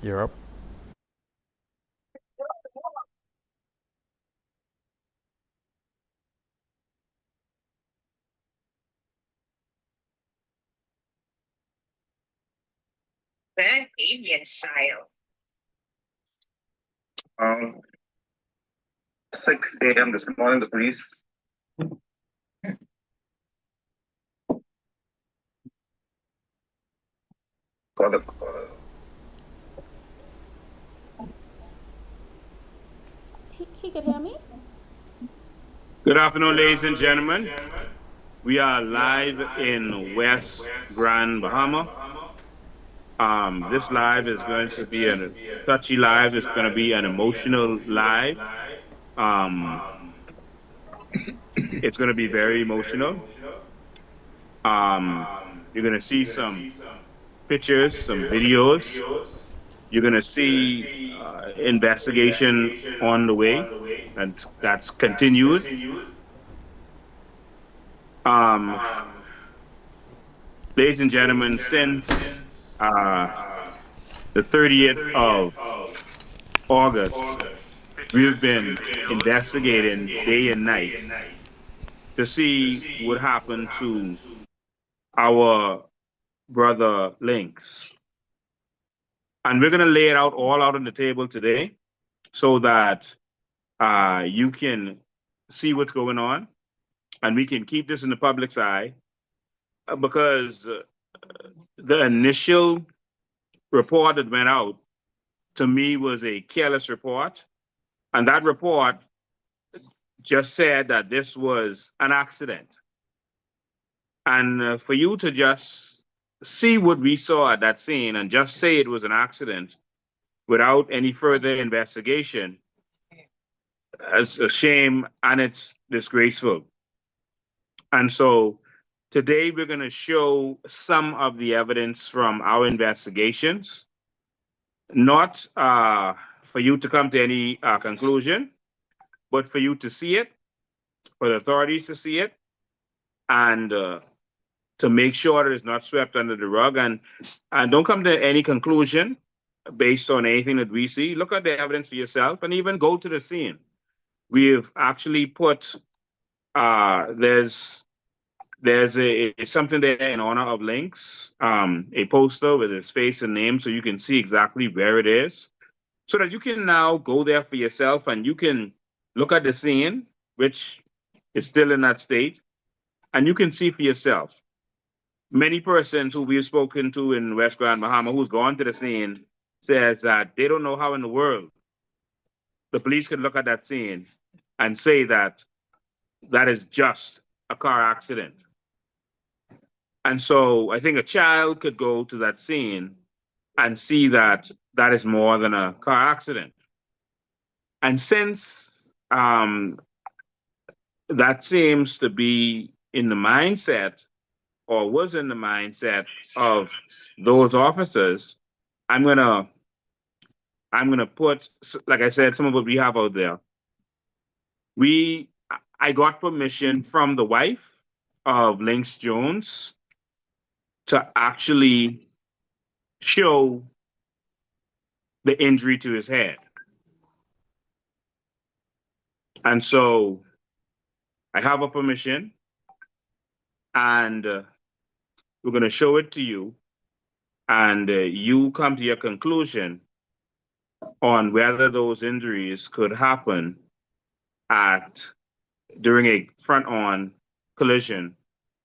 Europe. Very avian style. Um, 6 a.m. this morning, the police called up. He could hear me? Good afternoon, ladies and gentlemen. We are live in West Grand Bahama. This live is going to be a touchy live. It's going to be an emotional live. Um, it's going to be very emotional. You're going to see some pictures, some videos. You're going to see investigation on the way, and that's continued. Ladies and gentlemen, since the 30th of August, we've been investigating day and night to see what happened to our brother Lynx. And we're going to lay it out all out on the table today so that you can see what's going on and we can keep this in the public's eye because the initial report that went out to me was a careless report. And that report just said that this was an accident. And for you to just see what we saw at that scene and just say it was an accident without any further investigation, it's a shame and it's disgraceful. And so today we're going to show some of the evidence from our investigations, not for you to come to any conclusion, but for you to see it, for the authorities to see it, and to make sure that it's not swept under the rug. And don't come to any conclusion based on anything that we see. Look at the evidence for yourself and even go to the scene. We've actually put, there's something there in honor of Lynx, a poster with his face and name so you can see exactly where it is, so that you can now go there for yourself and you can look at the scene, which is still in that state, and you can see for yourself. Many persons who we've spoken to in West Grand Bahama who's gone to the scene says that they don't know how in the world the police could look at that scene and say that that is just a car accident. And so I think a child could go to that scene and see that that is more than a car accident. And since that seems to be in the mindset or was in the mindset of those officers, I'm gonna put, like I said, some of what we have out there. I got permission from the wife of Lynx Jones to actually show the injury to his head. And so I have a permission and we're going to show it to you and you come to your conclusion on whether those injuries could happen during a front-on collision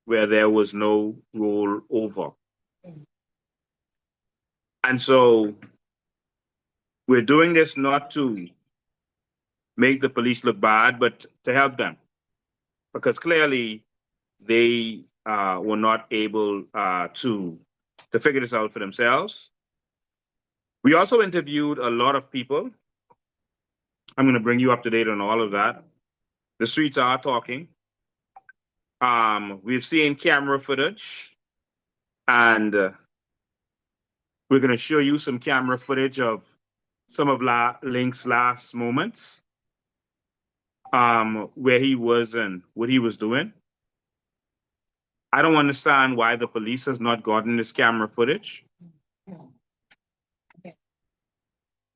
where there was no rollover. And so we're doing this not to make the police look bad, but to help them, because clearly they were not able to figure this out for themselves. We also interviewed a lot of people. I'm going to bring you up to date on all of that. The streets are talking. We've seen camera footage, and we're going to show you some camera footage of some of Lynx's last moments, where he was and what he was doing. I don't understand why the police has not gotten this camera footage.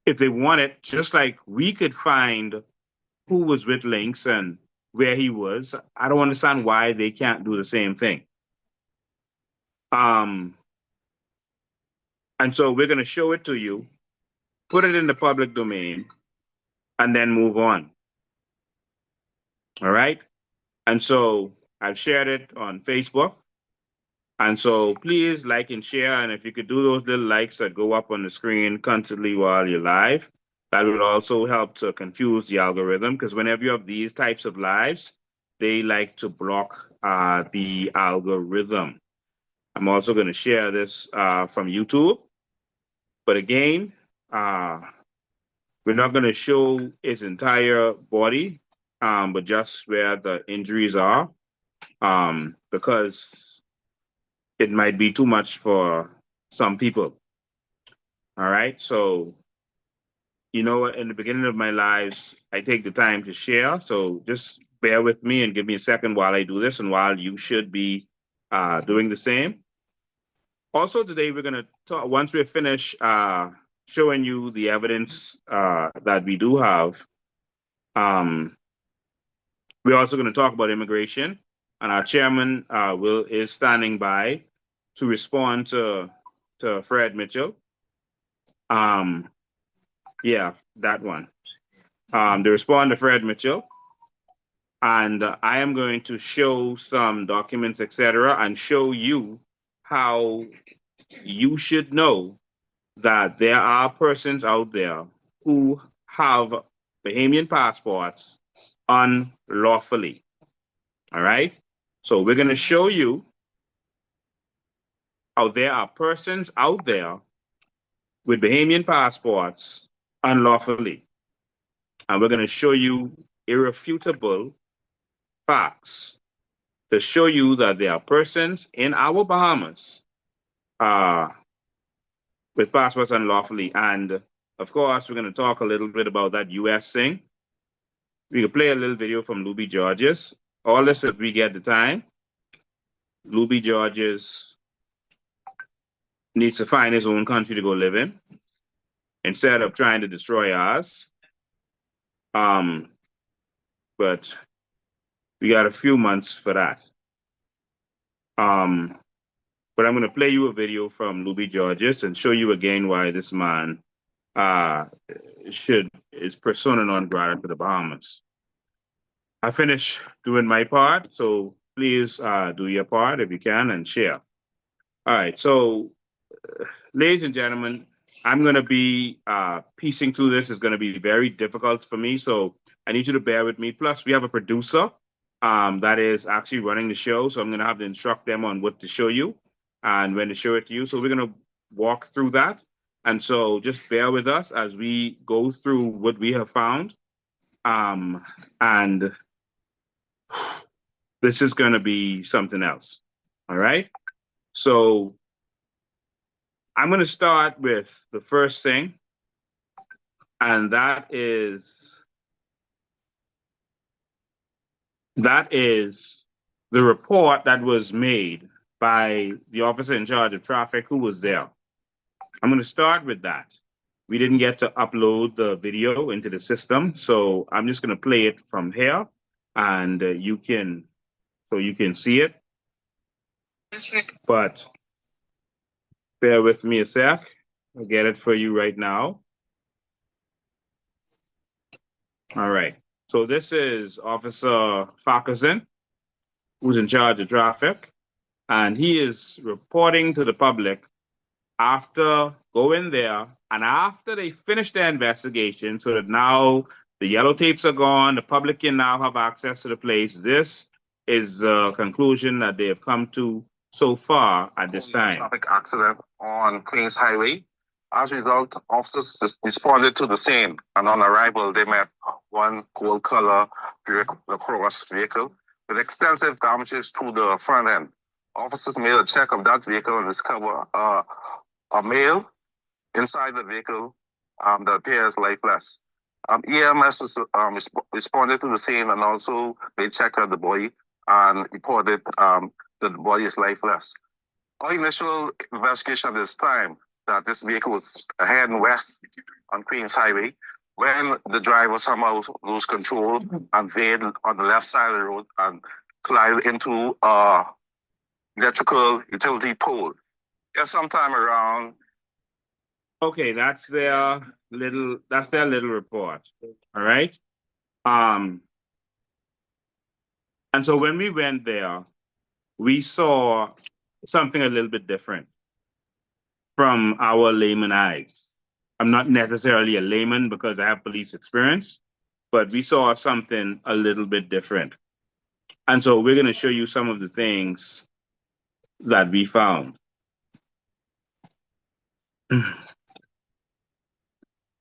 if they want it, just like we could find who was with Lynx and where he was, I don't understand why they can't do the same thing. And so we're going to show it to you, put it in the public domain, and then move on. All right. And so I've shared it on Facebook. And so please like and share. And if you could do those little likes that go up on the screen constantly while you're live, that would also help to confuse the algorithm, because whenever you have these types of lives, they like to block the algorithm. I'm also going to share this from YouTube. But again, we're not going to show his entire body, but just where the injuries are, because it might be too much for some people. All right. So, you know, in the beginning of my lives, I take the time to share. So just bear with me and give me a second while I do this, and while you should be doing the same. Also today, we're going to talk, once we finish showing you the evidence that we do have, we're also going to talk about immigration, and our chairman is standing by to respond to Fred Mitchell. Yeah, that one. To respond to Fred Mitchell, and I am going to show some documents, etc., and show you how you should know that there are persons out there who have Bahamian passports unlawfully. All right. So we're going to show you how there are persons out there with Bahamian passports unlawfully. And we're going to show you irrefutable facts to show you that there are persons in our Bahamas with passports unlawfully. And of course, we're going to talk a little bit about that US thing. We can play a little video from Luby Georges. All this if we get the time. Luby Georges needs to find his own country to go live in instead of trying to destroy ours. But we got a few months for that. But I'm going to play you a video from Luby Georges and show you again why this man is persona non grata to the Bahamas. I finished doing my part, so please do your part if you can and share. All right, so ladies and gentlemen, I'm going to be piecing through this. It's going to be very difficult for me, so I need you to bear with me. Plus, we have a producer that is actually running the show, so I'm going to have to instruct them on what to show you and when to show it to you. So we're going to walk through that. And so just bear with us as we go through what we have found. And this is going to be something else. All right. So I'm going to start with the first thing, and that is the report that was made by the officer in charge of traffic who was there. I'm going to start with that. We didn't get to upload the video into the system, so I'm just going to play it from here, and you can see it. But bear with me a sec. I'll get it for you right now. All right. So this is Officer Farquharson, who's in charge of traffic, and he is reporting to the public after going there and after they finish their investigation, so that now the yellow tapes are gone, the public can now have access to the place. This is the conclusion that they have come to so far at this time. Traffic accident on Queens Highway. As a result, officers responded to the scene, and on arrival, they met one gold color lacrosse vehicle with extensive damages to the front end. Officers made a check of that vehicle and discovered a male inside the vehicle that appears lifeless. EMS responded to the scene and also they checked out the body and reported that the body is lifeless. Our initial investigation at this time that this vehicle was heading west on Queens Highway when the driver somehow lose control and veered on the left side of the road and collided into a electrical utility pole. Yeah, sometime around. Okay, that's their little report. All right. And so when we went there, we saw something a little bit different from our layman eyes. I'm not necessarily a layman because I have police experience, but we saw something a little bit different. And so we're going to show you some of the things that we found.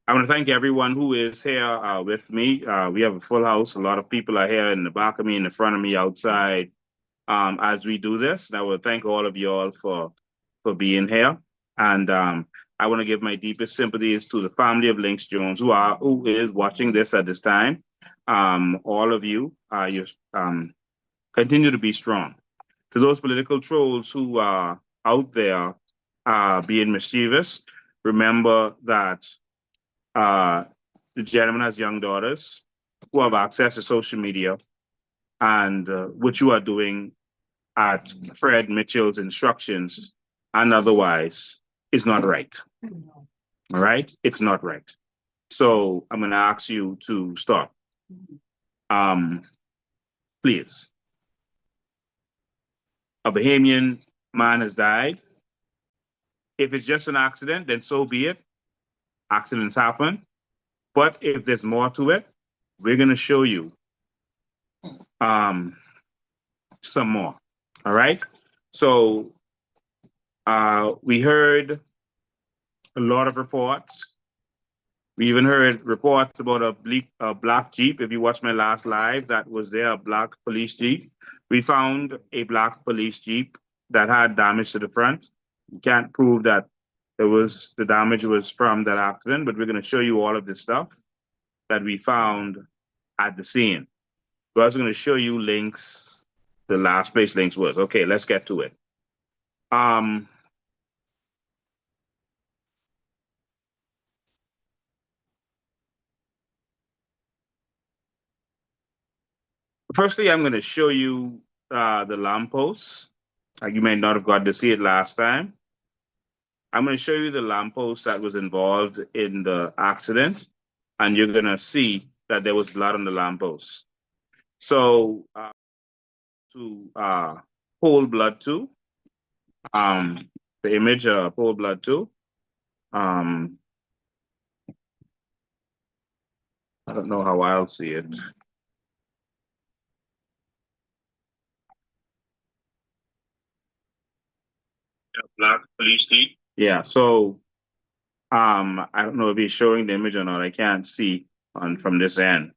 I want to thank everyone who is here with me. We have a full house. A lot of people are here in the back of me, in the front of me, outside as we do this. And I will thank all of you all for being here. And I want to give my deepest sympathies to the family of Lynx Jones who is watching this at this time. All of you, you continue to be strong. To those political trolls who are out there being mischievous, remember that the gentleman has young daughters who have access to social media, and what you are doing at Fred Mitchell's instructions and otherwise is not right. All right? It's not right. So I'm going to ask you to stop. Please. A Bahamian man has died. If it's just an accident, then so be it. Accidents happen. But if there's more to it, we're going to show you some more. All right? So we heard a lot of reports. We even heard reports about a black Jeep. If you watched my last live, that was there, a black police Jeep. We found a black police Jeep that had damage to the front. You can't prove that the damage was from that accident, but we're going to show you all of this stuff that we found at the scene. We're also going to show you Lynx, the last place Lynx was. Okay, let's get to it. Firstly, I'm going to show you the lampposts. You may not have got to see it last time. I'm going to show you the lamppost that was involved in the accident, and you're going to see that there was blood on the lamppost. So to Pole Blood 2, the image Pole Blood 2. I don't know how I'll see it. Black police Jeep. Yeah, so I don't know if he's showing the image or not. I can't see from this end.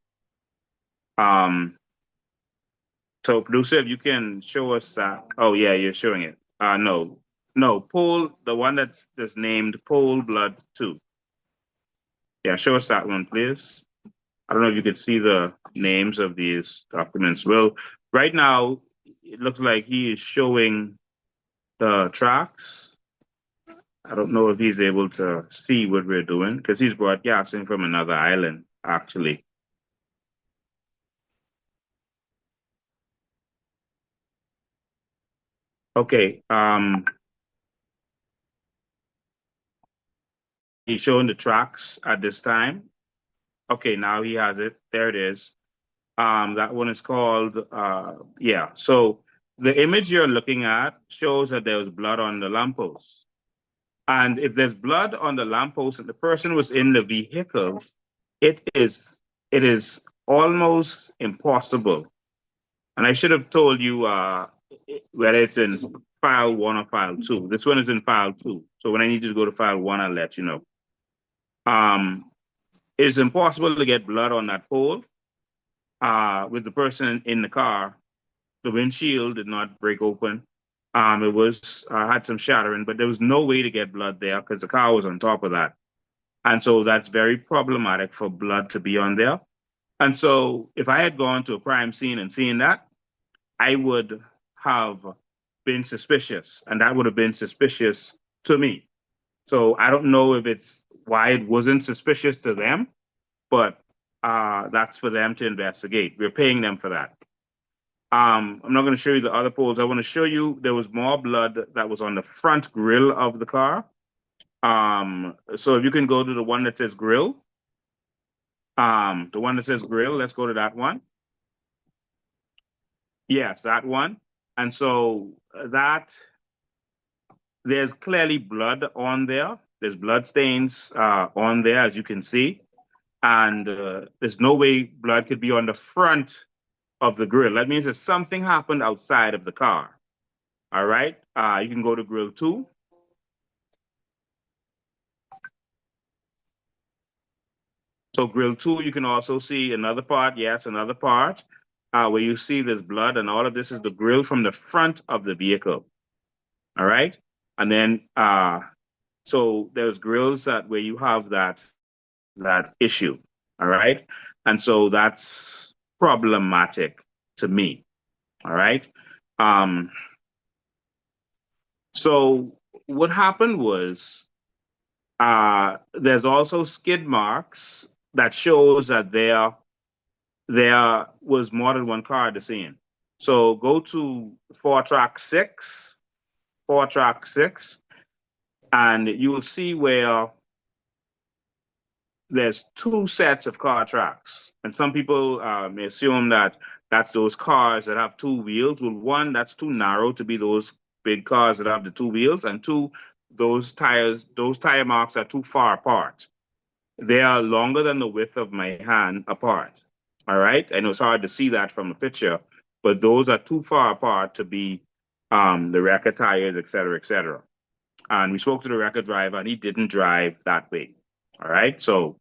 So producer, if you can show us that. Oh yeah, you're showing it. No, the one that's named Pole Blood 2. Yeah, show us that one, please. I don't know if you could see the names of these documents. Well, right now, it looks like he is showing the tracks. I don't know if he's able to see what we're doing because he's broadcasting from another island, actually. Okay, he's showing the tracks at this time. Okay, now he has it. There it is. That one is called, yeah. So the image you're looking at shows that there was blood on the lamppost. And if there's blood on the lamppost and the person was in the vehicle, it is almost impossible. And I should have told you whether it's in file 1 or file 2. This one is in file 2. So when I need you to go to file 1, I'll let you know. It is impossible to get blood on that pole with the person in the car. The windshield did not break open. It was had some shattering, but there was no way to get blood there because the car was on top of that. And so that's very problematic for blood to be on there. And so if I had gone to a crime scene and seen that, I would have been suspicious, and that would have been suspicious to me. So I don't know if it's why it wasn't suspicious to them, but that's for them to investigate. We're paying them for that. I'm not going to show you the other poles. I want to show you there was more blood that was on the front grill of the car. So if you can go to the one that says grill, the one that says grill, let's go to that one. Yes, that one. And so that there's clearly blood on there. There's blood stains on there, as you can see. And there's no way blood could be on the front of the grill. That means that something happened outside of the car. All right. You can go to grill 2. So grill 2, you can also see another part. Yes, another part where you see there's blood, and all of this is the grill from the front of the vehicle. All right. And then so there's grills that where you have that issue. All right. And so that's problematic to me. All right. So what happened was there's also skid marks that shows that there was more than one car at the scene. So go to 4-track 6, and you will see where there's 2 sets of car tracks. And some people may assume that that's those cars that have 2 wheels. Well, one, that's too narrow to be those big cars that have the 2 wheels, and 2, those tire marks are too far apart. They are longer than the width of my hand apart. All right. I know it's hard to see that from a picture, but those are too far apart to be the wrecker tires, et cetera, et cetera. And we spoke to the wrecker driver, and he didn't drive that way. All right. So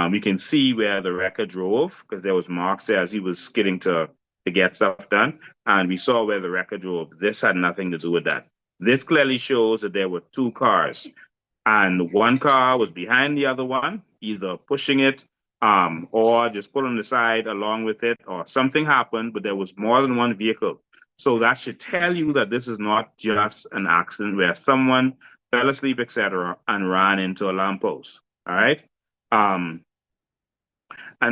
we can see where the wrecker drove because there was marks there as he was skidding to get stuff done. And we saw where the wrecker drove. This had nothing to do with that. This clearly shows that there were 2 cars, and one car was behind the other one, either pushing it or just pulling the side along with it, or something happened, but there was more than one vehicle. So that should tell you that this is not just an accident where someone fell asleep, etc., and ran into a lamppost. All right. And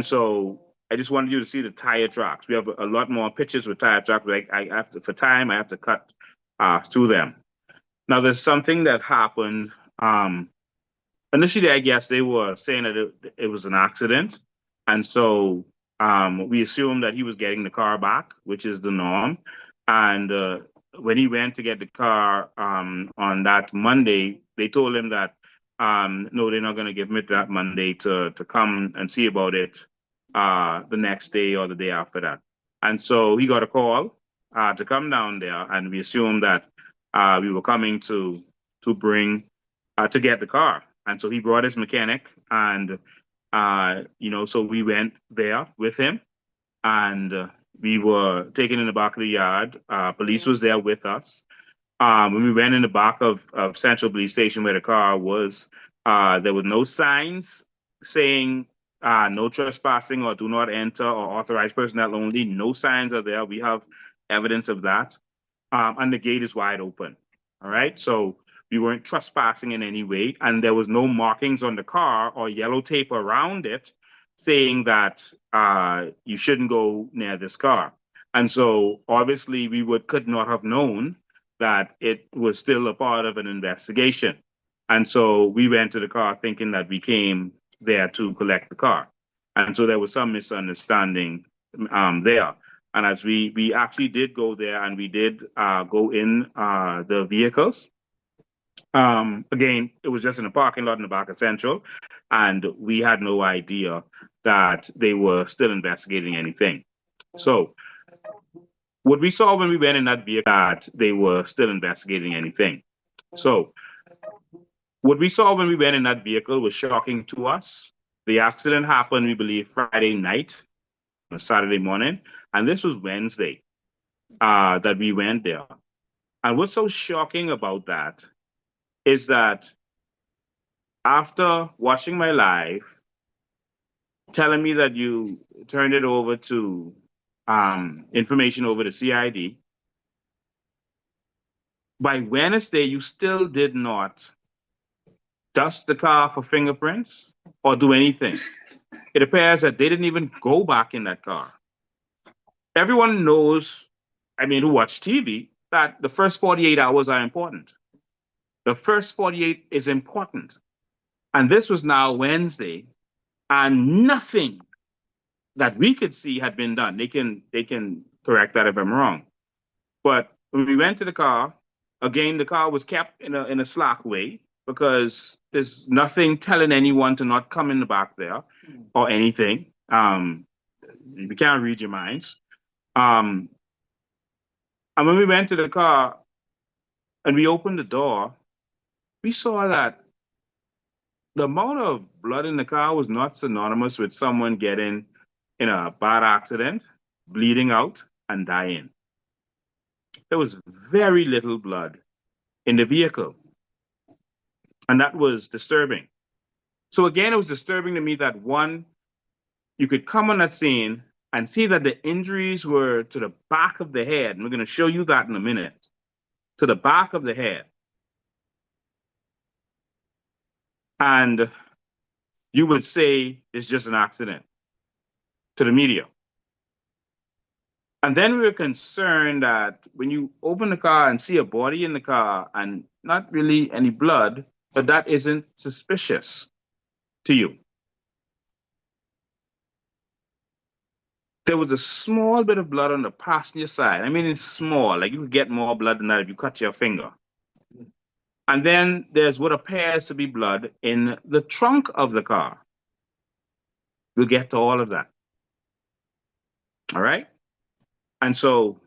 so I just wanted you to see the tire tracks. We have a lot more pictures with tire tracks, but I have to, for time, I have to cut through them. Now, there's something that happened. Initially, I guess they were saying that it was an accident. And so we assumed that he was getting the car back, which is the norm. And when he went to get the car on that Monday, they told him that, no, they're not going to give him it that Monday to come and see about it the next day or the day after that. And so he got a call to come down there, and we assumed that we were coming to bring to get the car. And so he brought his mechanic, and so we went there with him, and we were taken in the back of the yard. Police was there with us. When we went in the back of Central Police Station where the car was, there were no signs saying no trespassing or do not enter or authorized personnel only. No signs are there. We have evidence of that. And the gate is wide open. All right. So we weren't trespassing in any way. And there was no markings on the car or yellow tape around it saying that you shouldn't go near this car. And so obviously we could not have known that it was still a part of an investigation. And so we went to the car thinking that we came there to collect the car. And so there was some misunderstanding there. And as we actually did go there, and we did go in the vehicles. Again, it was just in a parking lot in the back of Central, and we had no idea that they were still investigating anything. So what we saw when we went in that vehicle, that they were still investigating anything. So what we saw when we went in that vehicle was shocking to us. The accident happened, we believe, Friday night, or Saturday morning, and this was Wednesday that we went there. And what's so shocking about that is that after watching my live, telling me that you turned it over to information over to CID, by Wednesday, you still did not dust the car for fingerprints or do anything. It appears that they didn't even go back in that car. Everyone knows, I mean, who watch TV, that the first 48 hours are important. The first 48 is important. And this was now Wednesday, and nothing that we could see had been done. They can correct that if I'm wrong. But when we went to the car, again, the car was kept in a slack way because there's nothing telling anyone to not come in the back there or anything. We can't read your minds. And when we went to the car and we opened the door, we saw that the amount of blood in the car was not synonymous with someone getting in a bad accident, bleeding out, and dying. There was very little blood in the vehicle. And that was disturbing. So again, it was disturbing to me that one, you could come on that scene and see that the injuries were to the back of the head. And we're going to show you that in a minute. To the back of the head. And you would say it's just an accident to the media. And then we were concerned that when you open the car and see a body in the car and not really any blood, that isn't suspicious to you. There was a small bit of blood on the passenger side. I mean, it's small, like you could get more blood than that if you cut your finger. And then there's what appears to be blood in the trunk of the car. We'll get to all of that. All right? And so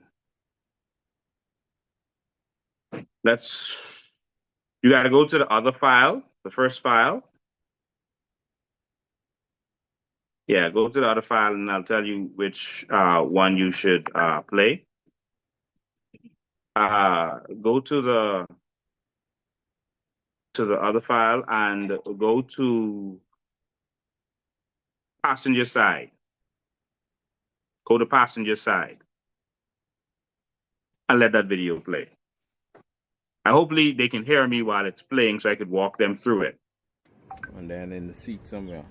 you got to go to the other file, the first file. Yeah, go to the other file and I'll tell you which one you should play. Go to the other file and go to passenger side. Go to passenger side and let that video play. And hopefully they can hear me while it's playing so I could walk them through it. And then in the seat somewhere.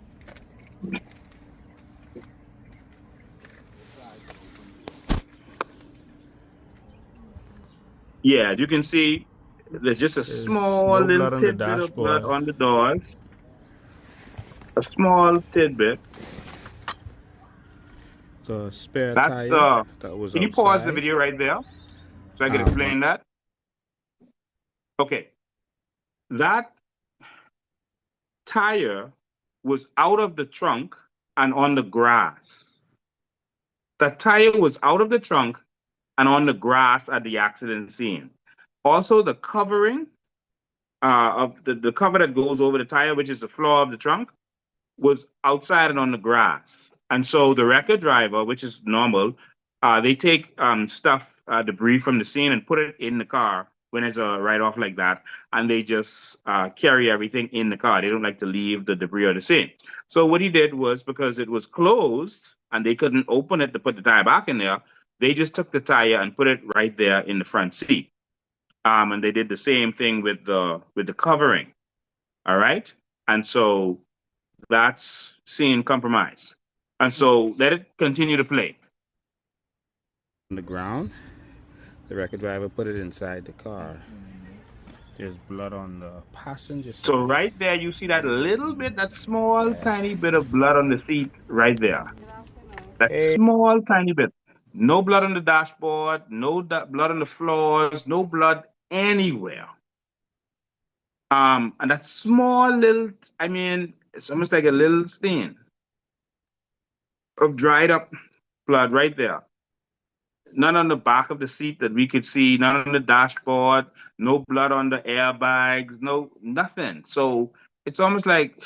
Yeah, as you can see, there's just a small little tidbit of blood on the doors. A small tidbit. The spare That's tire that was Can you pause the video right there so I can explain that? Okay. That tire was out of the trunk and on the grass. That tire was out of the trunk and on the grass at the accident scene. Also, the covering of the cover that goes over the tire, which is the floor of the trunk, was outside and on the grass. And so the wrecker driver, which is normal, they take stuff, debris from the scene and put it in the car when it's a write-off like that. And they just carry everything in the car. They don't like to leave the debris or the scene. So what he did was, because it was closed and they couldn't open it to put the tire back in there, they just took the tire and put it right there in the front seat. And they did the same thing with the covering. All right. And so that's scene compromise. And so let it continue to play. On the ground, the record driver put it inside the car. There's blood on the passenger side. So right there, you see that little bit, that small, tiny bit of blood on the seat right there. That small, tiny bit. No blood on the dashboard, no blood on the floors, no blood anywhere. And that small little, I mean, it's almost like a little stain of dried up blood right there. None on the back of the seat that we could see, none on the dashboard, no blood on the airbags, nothing. So it's almost like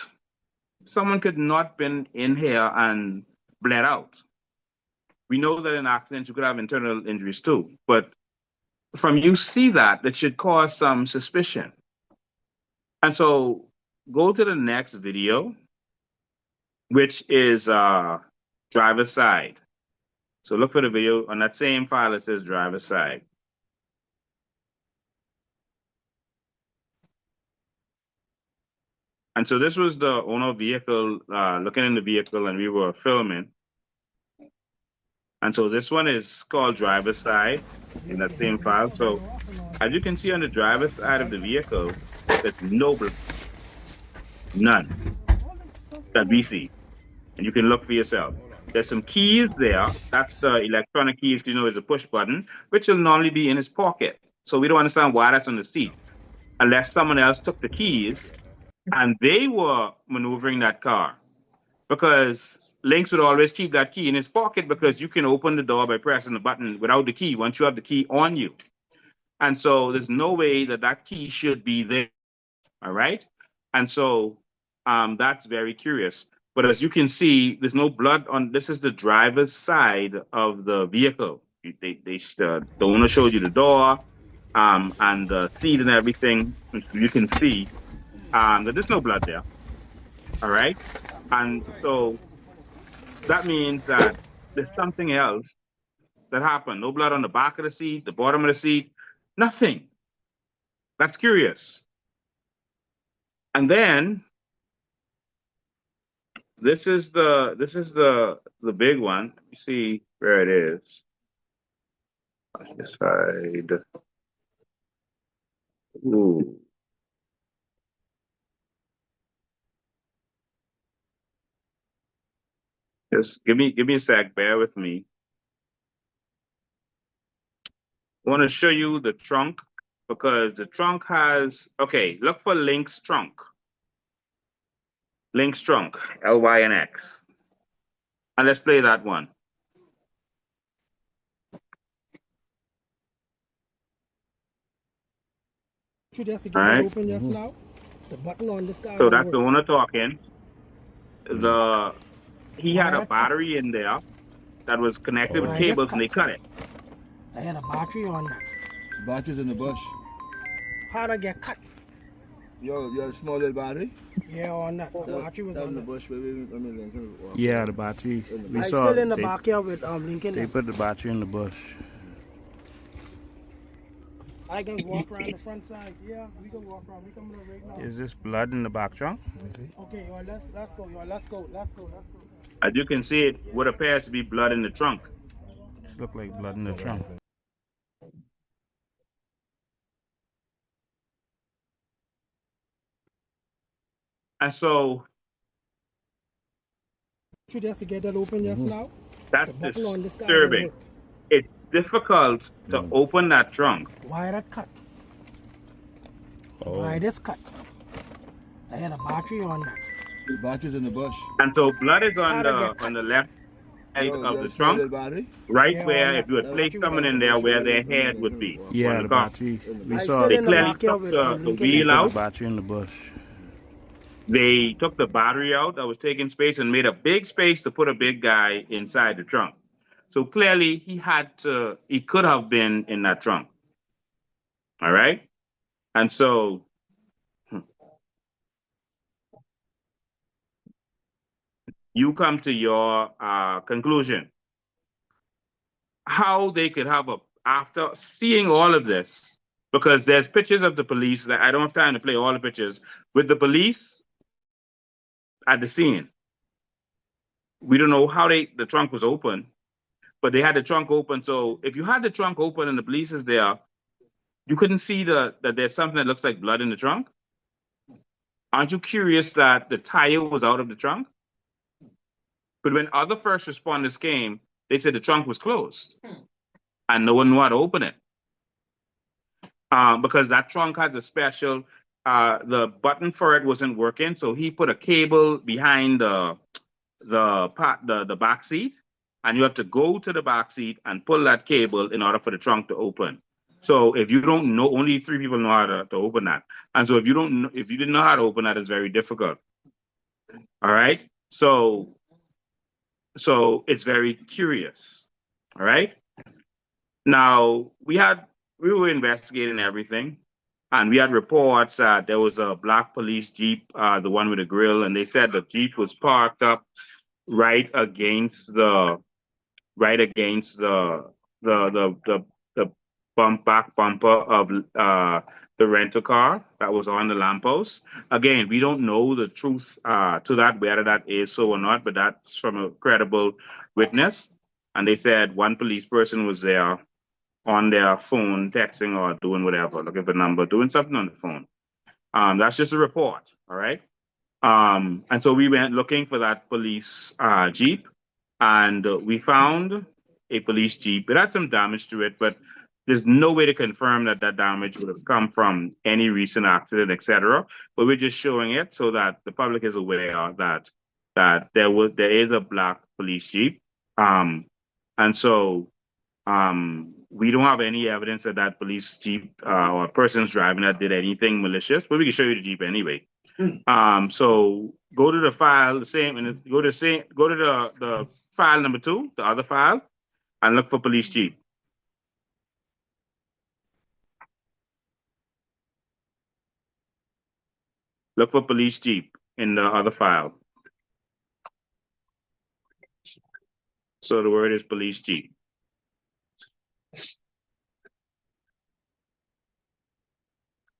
someone could not been in here and bled out. We know that in accidents you could have internal injuries too, but from you see that should cause some suspicion. And so go to the next video, which is driver's side. So look for the video on that same file. It says driver's side. And so this was the owner vehicle looking in the vehicle, and we were filming. And so this one is called driver's side in that same file. So as you can see on the driver's side of the vehicle, there's no blood, none that we see. And you can look for yourself. There's some keys there. That's the electronic keys, you know, is a push button, which will normally be in his pocket. So we don't understand why that's on the seat, unless someone else took the keys and they were maneuvering that car. Because Lynx would always keep that key in his pocket because you can open the door by pressing the button without the key once you have the key on you. And so there's no way that that key should be there. All right. And so that's very curious. But as you can see, there's no blood on, this is the driver's side of the vehicle. The owner showed you the door and the seat and everything. You can see that there's no blood there. All right. And so that means that there's something else that happened. No blood on the back of the seat, the bottom of the seat, nothing. That's curious. And then this is the big one. You see where it is. On this side. Ooh. Just give me a sec, bear with me. I want to show you the trunk because the trunk has, okay, look for Lynx trunk. Lynx trunk, Lynx. And let's play that one. You just to get All it right. open just now. The button on this guy. So that's the owner talking. He had a battery in there that was connected with cables and they cut it. I had a battery on that. Batteries in the bush. How'd I get cut? You have a small little battery? Yeah, on that. The battery was Down on in the that. bush, baby. Yeah, the battery. We I saw still in the they, backyard with Lincoln. they put the battery in the bush. I can walk around the front side. Yeah, we can walk around. We can right now. Is this blood in the back trunk? Okay, well, let's go. Yo, let's go. As you can see, it would appear to be blood in the trunk. Look like blood in the trunk. And so You just to get that open just now. that's The button on this guy. disturbing. It's difficult to open that trunk. Why that cut? Oh. Why this cut? I had a battery on that. Batteries in the bush. And so blood is on How'd I get the left side You of have the a small little trunk, battery? right Yeah, where on if you had that. placed someone in there where their head would be. Yeah, on the car. battery. We I saw sit They in the clearly backyard took with the Lincoln. wheel the out. battery in the bush. They took the battery out that was taking space and made a big space to put a big guy inside the trunk. So clearly he could have been in that trunk. All right. And so you come to your conclusion. How they could have after seeing all of this, because there's pictures of the police that I don't have time to play all the pictures with the police at the scene. We don't know how the trunk was open, but they had the trunk open. So if you had the trunk open and the police is there, you couldn't see that there's something that looks like blood in the trunk. Aren't you curious that the tire was out of the trunk? But when other first responders came, they said the trunk was closed and no one knew how to open it. Because that trunk has a special, the button for it wasn't working. So he put a cable behind the back seat, and you have to go to the back seat and pull that cable in order for the trunk to open. So if you don't know, only 3 people know how to open that. And so if you didn't know how to open that, it's very difficult. All right. So it's very curious. All right. Now we were investigating everything, and we had reports that there was a black police Jeep, the one with the grill, and they said the Jeep was parked up right against the back bumper of the the rental car that was on the lamppost. Again, we don't know the truth to that, whether that is so or not, but that's from a credible witness. And they said one police person was there on their phone, texting or doing whatever, looking for a number, doing something on the phone. That's just a report, all right? And so we went looking for that police Jeep, and we found a police Jeep. It had some damage to it, but there's no way to confirm that that damage would have come from any recent accident, etc. But we're just showing it so that the public is aware that there is a black police Jeep. And so we don't have any evidence that that police Jeep or persons driving that did anything malicious, but we can show you the Jeep anyway. So go to the file, the same, and go to the file number 2, the other file, and look for police Jeep. Look for police Jeep in the other file. So the word is police Jeep.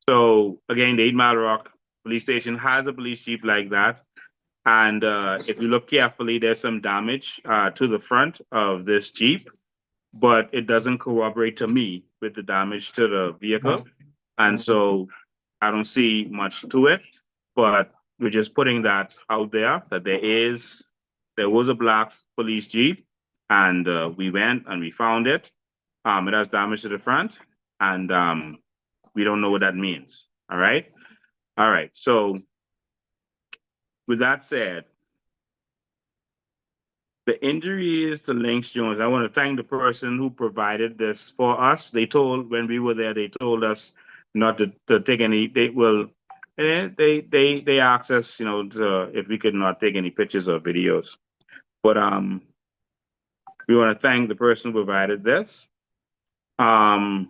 So again, the 8 Mile Rock police station has a police Jeep like that. And if you look carefully, there's some damage to the front of this Jeep, but it doesn't corroborate to me with the damage to the vehicle. And so I don't see much to it, but we're just putting that out there that there was a black police Jeep, and we went and we found it. It has damage to the front, and we don't know what that means. All right. All right. So with that said, the injury is to Lynx Jones. I want to thank the person who provided this for us. When we were there, they told us not to take any, they asked us, if we could not take any pictures or videos. But we want to thank the person who provided this. Because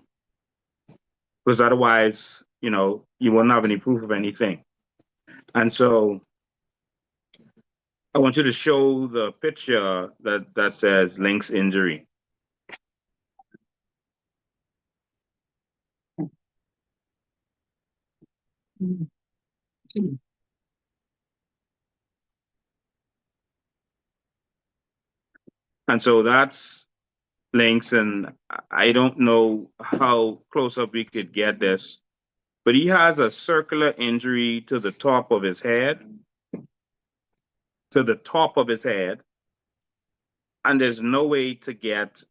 otherwise, you wouldn't have any proof of anything. And so I want you to show the picture that says Lynx injury. And so that's Lynx, and I don't know how close up we could get this, but he has a circular injury to the top of his head. And there's no way to get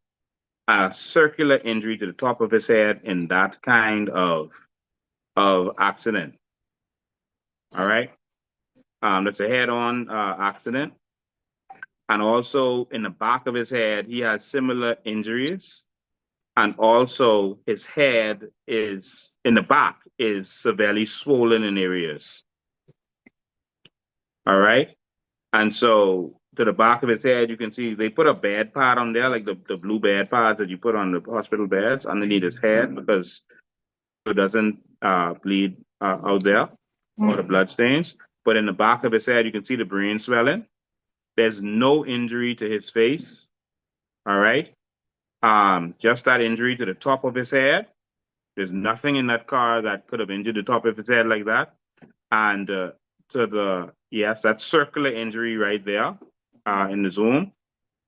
a circular injury to the top of his head in that kind of accident. All right. That's a head-on accident. And also in the back of his head, he has similar injuries. And also his head is in the back is severely swollen in areas. All right. And so to the back of his head, you can see they put a bed pad on there, like the blue bed pads that you put on the hospital beds underneath his head, because it doesn't bleed out there, or the blood stains. But in the back of his head, you can see the brain swelling. There's no injury to his face. All right. Just that injury to the top of his head. There's nothing in that car that could have injured the top of his head like that. And yes, that's circular injury right there in the zoom.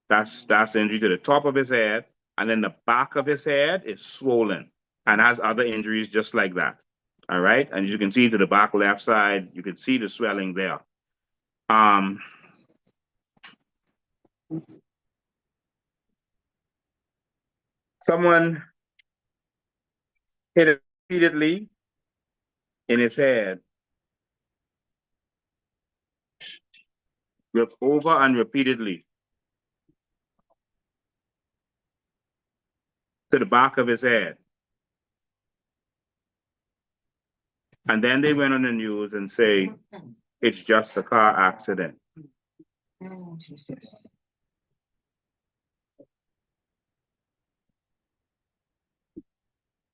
That's injury to the top of his head. And then the back of his head is swollen and has other injuries just like that. All right. And as you can see to the back left side, you can see the swelling there. Someone hit it repeatedly in his head, over and repeatedly to the back of his head. And then they went on the news and say, it's just a car accident.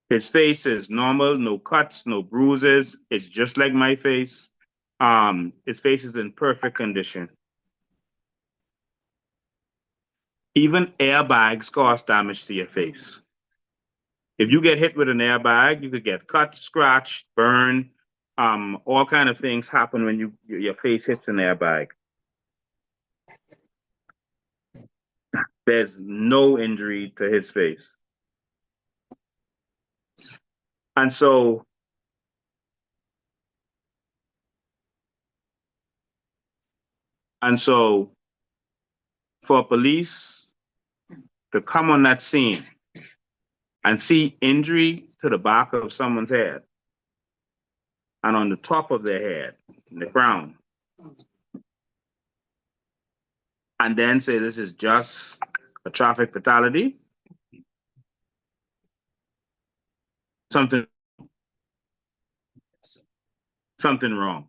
His face is normal, no cuts, no bruises. It's just like my face. His face is in perfect condition. Even airbags cause damage to your face. If you get hit with an airbag, you could get cut, scratched, burned. All kind of things happen when your face hits an airbag. There's no injury to his face. And so for police to come on that scene and see injury to the back of someone's head and on the top of their head, in the crown, and then say this is just a traffic fatality, something wrong.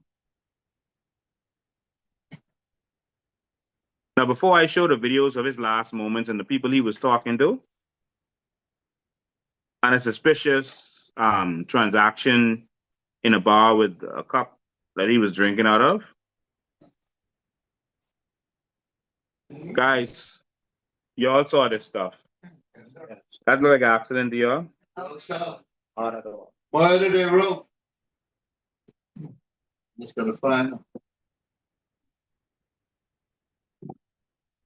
Now, before I show the videos of his last moments and the people he was talking to, and a suspicious transaction in a bar with a cup that he was drinking out of, guys, y'all saw this stuff. That looked like an accident to y'all? Why did they rope? Just gonna find them.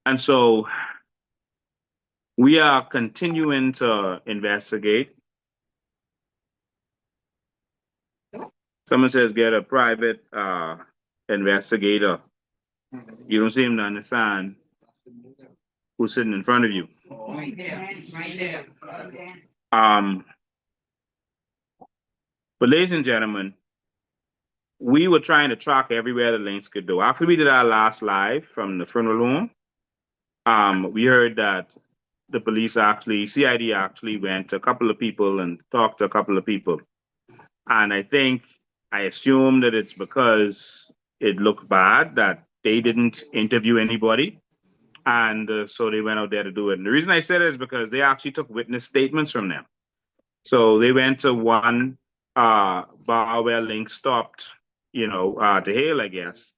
And so we are continuing to investigate. Someone says get a private investigator. You don't seem to understand who's sitting in front of you. Right there, right there. But ladies and gentlemen, we were trying to track everywhere the Lynx could do. After we did our last live from the funeral home, we heard that the police CID actually went to a couple of people and talked to a couple of people. And I assume that it's because it looked bad that they didn't interview anybody. And so they went out there to do it. And the reason I said it is because they actually took witness statements from them. So they went to one bar where Lynx stopped, to hail, I guess.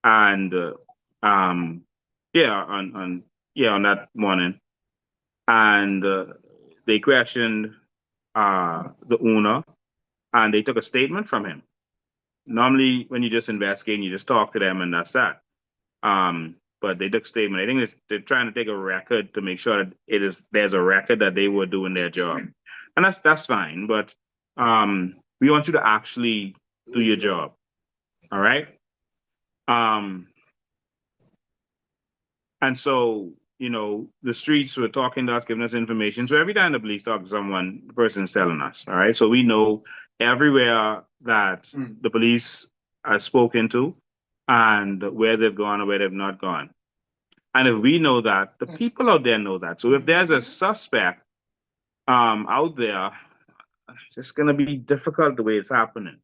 And on that morning. And they questioned the owner and they took a statement from him. Normally, when you just investigate, you just talk to them and that's that. But they took a statement. I think they're trying to take a record to make sure that there's a record that they were doing their job. And that's fine. But we want you to actually do your job. All right? And so, the streets were talking to us, giving us information. So every time the police talk to someone, the person's telling us. All right. So we know everywhere that the police are spoken to and where they've gone or where they've not gone. And if we know that, the people out there know that. So if there's a suspect out there, it's just gonna be difficult the way it's happening.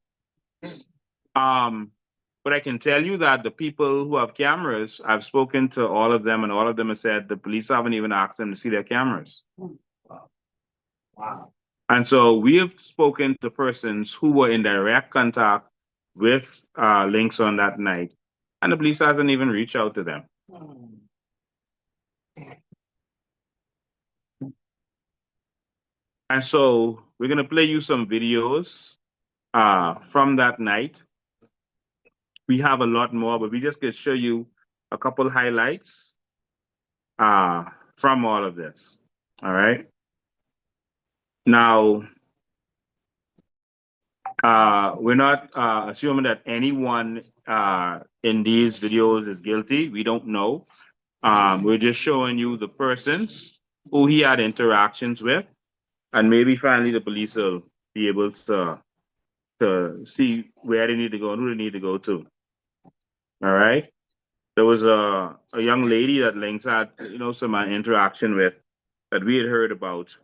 But I can tell you that the people who have cameras, I've spoken to all of them, and all of them have said the police haven't even asked them to see their cameras. Wow. And so we have spoken to persons who were in direct contact with Lynx on that night, and the police hasn't even reached out to them. And so we're gonna play you some videos from that night. We have a lot more, but we just can show you a couple highlights from all of this. All right. Now, we're not assuming that anyone in these videos is guilty. We don't know. We're just showing you the persons who he had interactions with, and maybe finally the police will be able to see where they need to go and who they need to go to. All right. There was a young lady that Lynx had, some interaction with that we had heard about,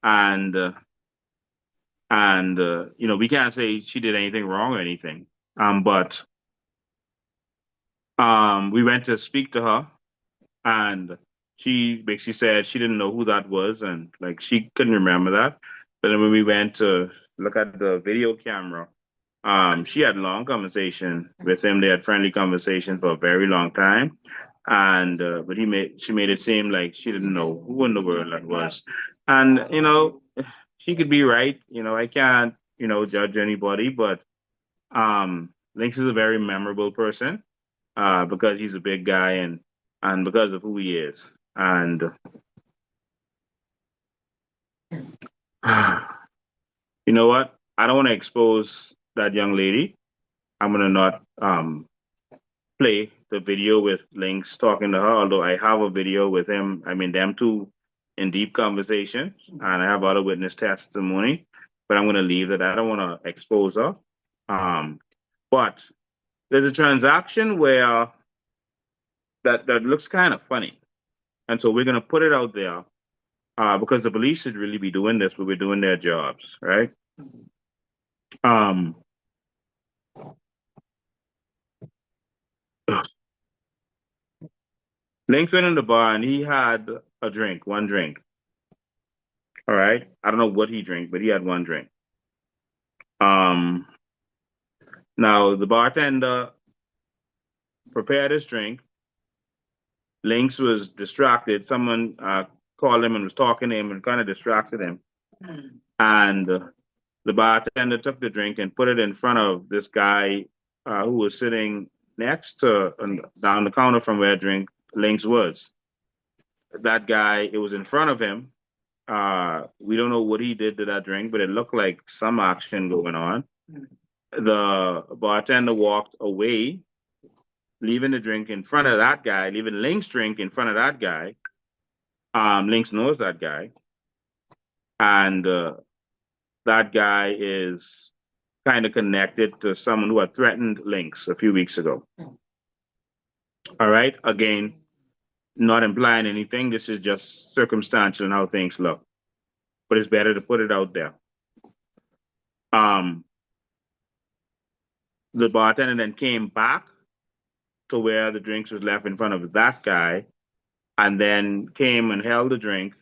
and we can't say she did anything wrong or anything. But we went to speak to her, and she basically said she didn't know who that was, and like she couldn't remember that. But then when we went to look at the video camera, she had long conversation with him. They had friendly conversation for a very long time. And but she made it seem like she didn't know who in the world that was. And she could be right. You know, I can't, judge anybody, but Lynx is a very memorable person because he's a big guy and because of who he is. And you know what? I don't want to expose that young lady. I'm gonna not play the video with Lynx talking to her, although I have a video with him. I mean, them two in deep conversation, and I have other witness testimony. But I'm gonna leave that. I don't want to expose her. But there's a transaction where that looks kind of funny, and so we're gonna put it out there because the police should really be doing this, but we're doing their jobs, right? Um, Lynx went in the bar and he had a drink, one drink. All right. I don't know what he drank, but he had one drink. Now the bartender prepared his drink. Lynx was distracted. Someone called him and was talking to him and kind of distracted him. And the bartender took the drink and put it in front of this guy who was sitting next to down the counter from where Lynx was. That guy, it was in front of him. We don't know what he did to that drink, but it looked like some action going on. The bartender walked away, leaving the drink in front of that guy, leaving Lynx's drink in front of that guy. Lynx knows that guy. And that guy is kind of connected to someone who had threatened Lynx a few weeks ago. All right. Again, not implying anything. This is just circumstantial and how things look. But it's better to put it out there. The bartender then came back to where the drinks was left in front of that guy, and then came and held the drink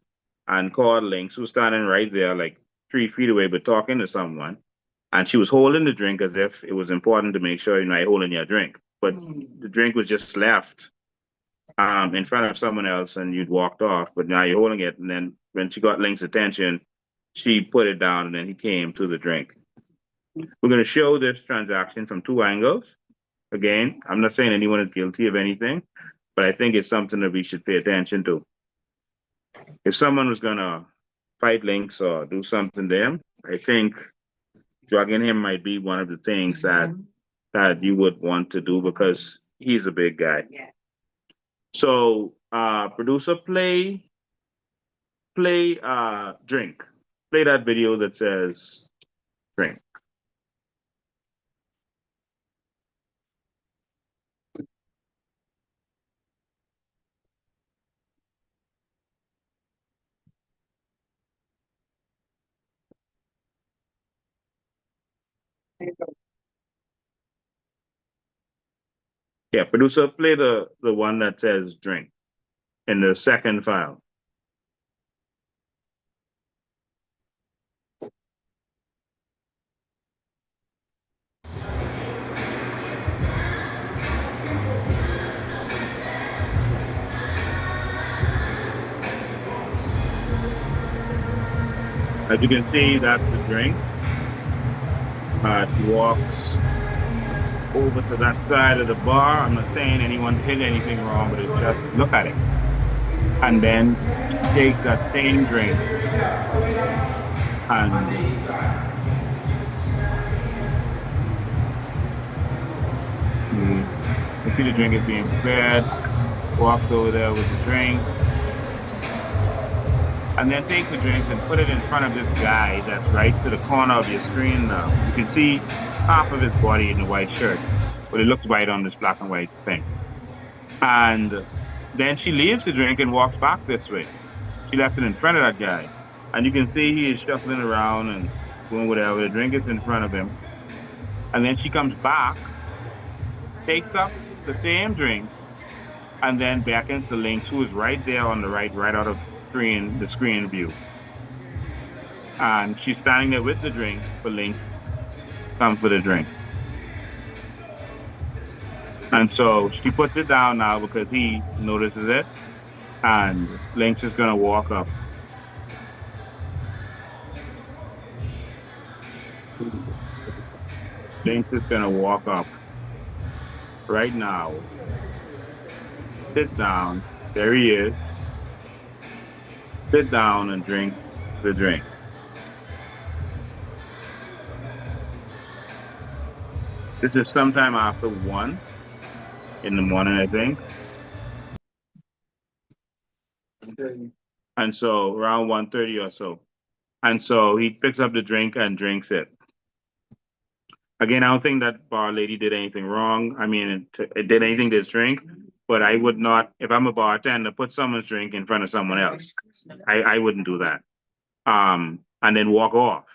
and called Lynx, who was standing right there, like 3 feet away, but talking to someone. And she was holding the drink as if it was important to make sure you're not holding your drink. But the drink was just left in front of someone else and you'd walked off, but now you're holding it. And then when she got Lynx's attention, she put it down and then he came to the drink. We're going to show this transaction from 2 angles. Again, I'm not saying anyone is guilty of anything, but I think it's something that we should pay attention to. If someone was going to fight Lynx or do something to him, I think drugging him might be one of the things that you would want to do because he's a big guy. Yeah. So, producer, play drink. Play that video that says drink. Yeah, producer, play the one that says drink in the second file. As you can see, that's the drink. She walks over to that side of the bar. I'm not saying anyone did anything wrong, but it's just look at it. And then she takes that same drink and you see the drink is being prepared. Walks over there with the drink. And then take the drink and put it in front of this guy that's right to the corner of your screen now. You can see half of his body in the white shirt, but it looks white on this black and white thing. And then she leaves the drink and walks back this way. She left it in front of that guy. And you can see he is shuffling around and doing whatever. The drink is in front of him. And then she comes back, takes up the same drink, and then beckons to Lynx, who is right there on the right out of the screen view. And she's standing there with the drink for Lynx to come for the drink. And so she puts it down now because he notices it, and Lynx is gonna walk up. Lynx is gonna walk up right now, sit down. There he is. Sit down and drink the drink. This is sometime after 1 in the morning, I think. And so around 1:30 or so. And so he picks up the drink and drinks it. Again, I don't think that bar lady did anything wrong. I mean, it did anything to his drink, but I would not, if I'm a bartender, put someone's drink in front of someone else. I wouldn't do that. And then walk off.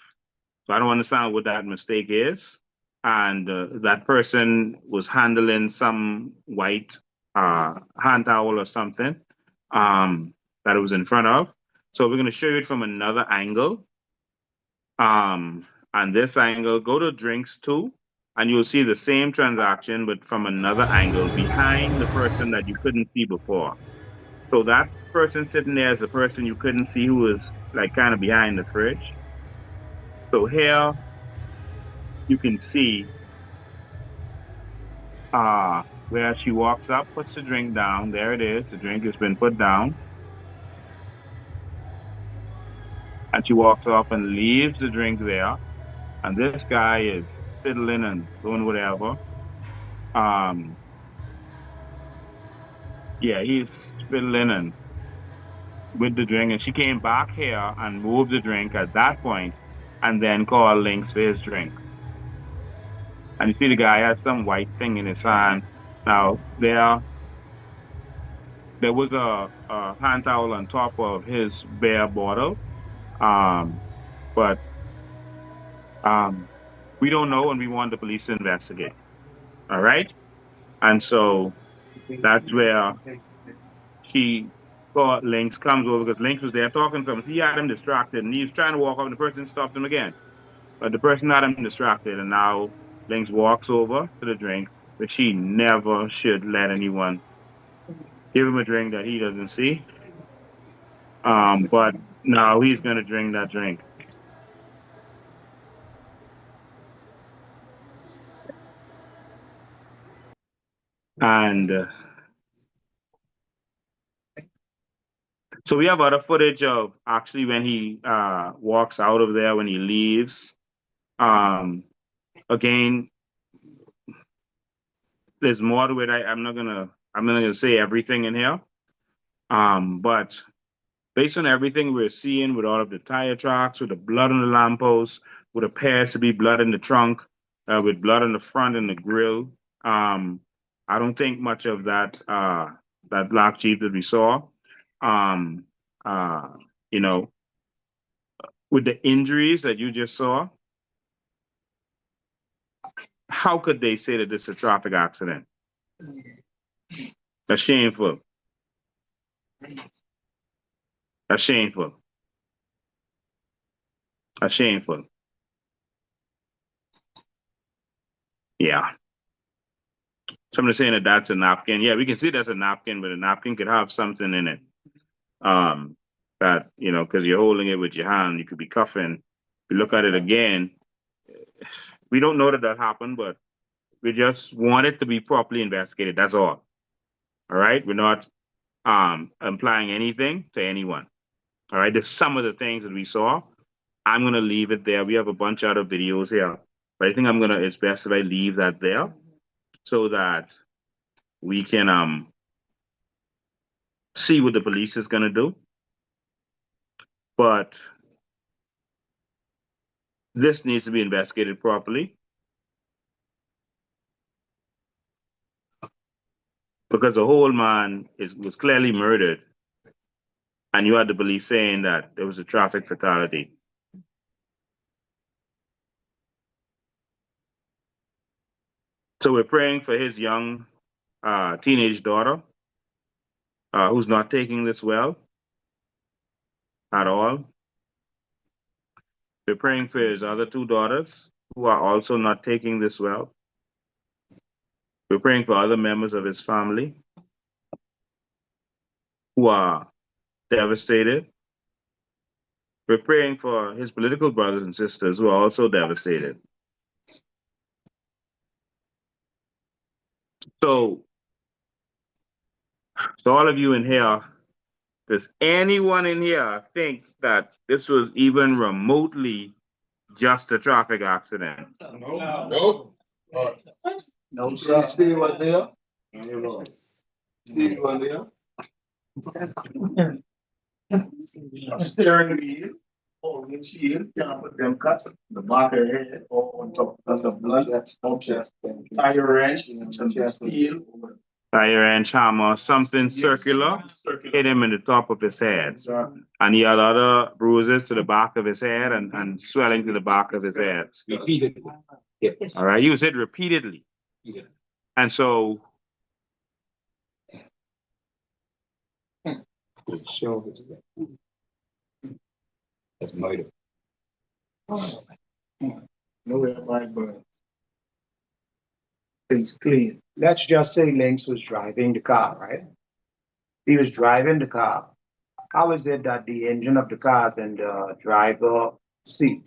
So I don't understand what that mistake is. And that person was handling some white hand towel or something that it was in front of. So we're going to show you it from another angle. And this angle, go to drinks too, and you'll see the same transaction, but from another angle behind the person that you couldn't see before. So that person sitting there is the person you couldn't see who was like kind of behind the fridge. So here you can see where she walks up, puts the drink down. There it is. The drink has been put down. And she walks off and leaves the drink there. And this guy is fiddling and doing whatever. Yeah, he's fiddling and with the drink. And she came back here and moved the drink at that point and then called Lynx for his drink. And you see the guy has some white thing in his hand. Now, there was a hand towel on top of his beer bottle. But we don't know, and we want the police to investigate. All right? And so that's where he thought Lynx comes over because Lynx was there talking to him. So he had him distracted, and he was trying to walk up, and the person stopped him again. But the person had him distracted, and now Lynx walks over to the drink, which he never should let anyone give him a drink that he doesn't see. But now he's going to drink that drink. And so we have other footage of actually when he walks out of there, when he leaves. Again, there's more to it. I'm not gonna say everything in here. But based on everything we're seeing with all of the tire tracks, with the blood on the lamppost, what appears to be blood in the trunk, with blood on the front and the grill. I don't think much of that that black Jeep that we saw. You know, with the injuries that you just saw, how could they say that this is a traffic accident? That's shameful. That's shameful. That's shameful. Yeah. Somebody saying that that's a napkin. Yeah, we can see that's a napkin, but a napkin could have something in it. That, you know, because you're holding it with your hand, you could be cuffing. If you look at it again, we don't know that that happened, but we just want it to be properly investigated. That's all. All right. We're not implying anything to anyone. All right. There's some of the things that we saw. I'm going to leave it there. We have a bunch of other videos here, but I think it's best if I leave that there so that we can see what the police is going to do. But this needs to be investigated properly because the whole man was clearly murdered, and you had the police saying that there was a traffic fatality. So we're praying for his young teenage daughter who's not taking this well at all. We're praying for his other two daughters who are also not taking this well. We're praying for other members of his family who are devastated. We're praying for his political brothers and sisters who are also devastated. So, so all of you in here, does anyone in here think that this was even remotely just a traffic accident? No. No, sir. Steve was there. Steve was there. Steering wheel, or windshield, can't put them cuts, the back of the head, or on top, because of blood, that's no chest. Tire wrench, some steel. Tire wrench, hammer, something circular hit him in the top of his head. Exactly. And he had other bruises to the back of his head and swelling to the back of his head. Repeatedly. Yes. All right, he was hit repeatedly. And so Sure. That's murder. No way, but Things clean. Let's just say Lynx was driving the car, right? He was driving the car. How is it that the engine of the car is in the driver seat?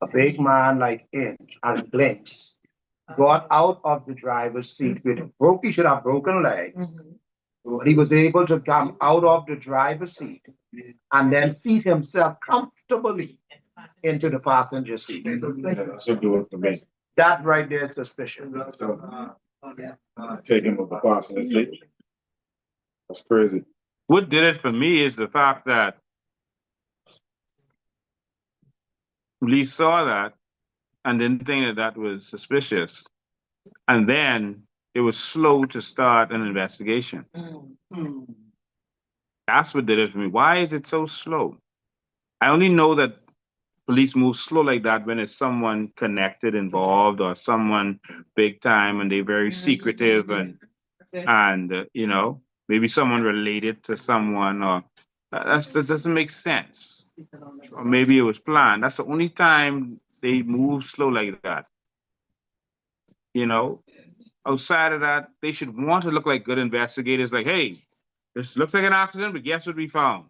A big man like him and Lynx got out of the driver's seat with he should have broken legs. But he was able to come out of the driver's seat and then seat himself comfortably into the passenger seat. so do it for me. That right there is suspicion. So, take him with the boss and seat. That's crazy. what did it for me is the fact that Lee saw that and didn't think that that was suspicious. And then it was slow to start an investigation. That's what did it for me. Why is it so slow? I only know that police move slow like that when it's someone connected, involved, or someone big time, and they're very secretive and you know, maybe someone related to someone, or that doesn't make sense. Or maybe it was planned. That's the only time they move slow like that. You know, outside of that, they should want to look like good investigators. Like, hey, this looks like an accident, but guess what we found?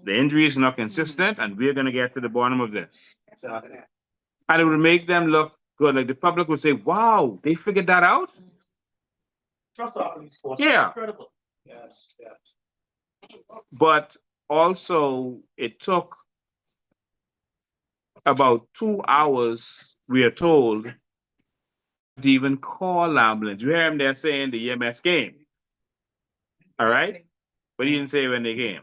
The injury is not consistent, and we're going to get to the bottom of this. And it would make them look good. Like the public would say, wow, they figured that out? Trust our police force. Yeah. Incredible. Yes, yes. But also, it took about 2 hours, we are told, to even call ambulance. You hear him there saying the EMS came. All right? But he didn't say when they came.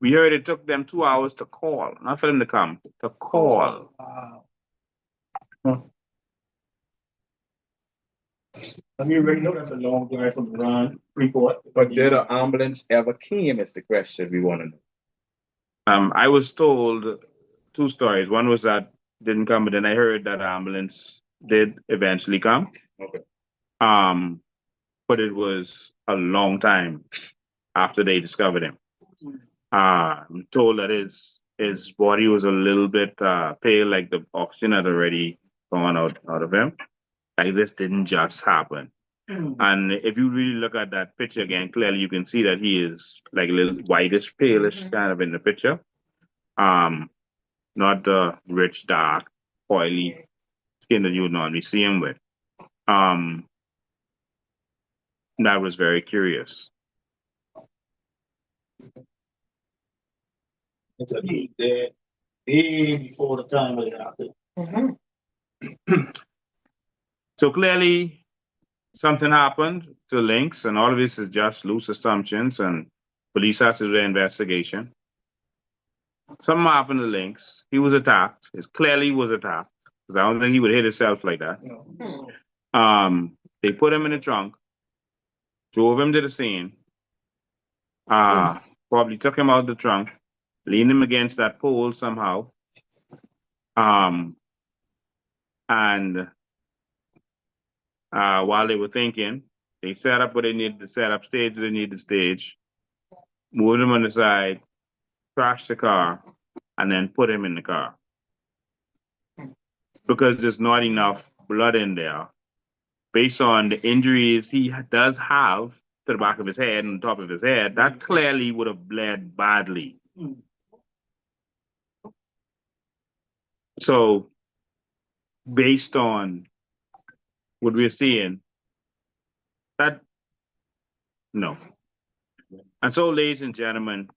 We heard it took them 2 hours to call, not for them to come, to call. Wow. I mean, already know that's a long drive from Iran, Freeport. But did an ambulance ever came is the question we want to know. I was told 2 stories. One was that didn't come, but then I heard that ambulance did eventually come. Okay. But it was a long time after they discovered him. I'm told that his body was a little bit pale, like the oxygen had already gone out of him. Like this didn't just happen. And if you really look at that picture again, clearly you can see that he is like a little whitish, palish kind of in the picture. Not the rich, dark, oily skin that you would normally see him with. That was very curious. It's a deed dead way before the time of it happened. So clearly something happened to Lynx, and all of this is just loose assumptions, and police has to do their investigation. Something happened to Lynx. He was attacked. It clearly was attacked, because I don't think he would hit himself like that. They put him in the trunk, drove him to the scene, probably took him out the trunk, leaned him against that pole somehow, and while they were thinking, they set up what they needed to set up, stage what they needed to stage, moved him on the side, crashed the car, and then put him in the car. Because there's not enough blood in there, based on the injuries he does have to the back of his head and the top of his head, that clearly would have bled badly. So, based on what we're seeing, That, no. And so, ladies and gentlemen,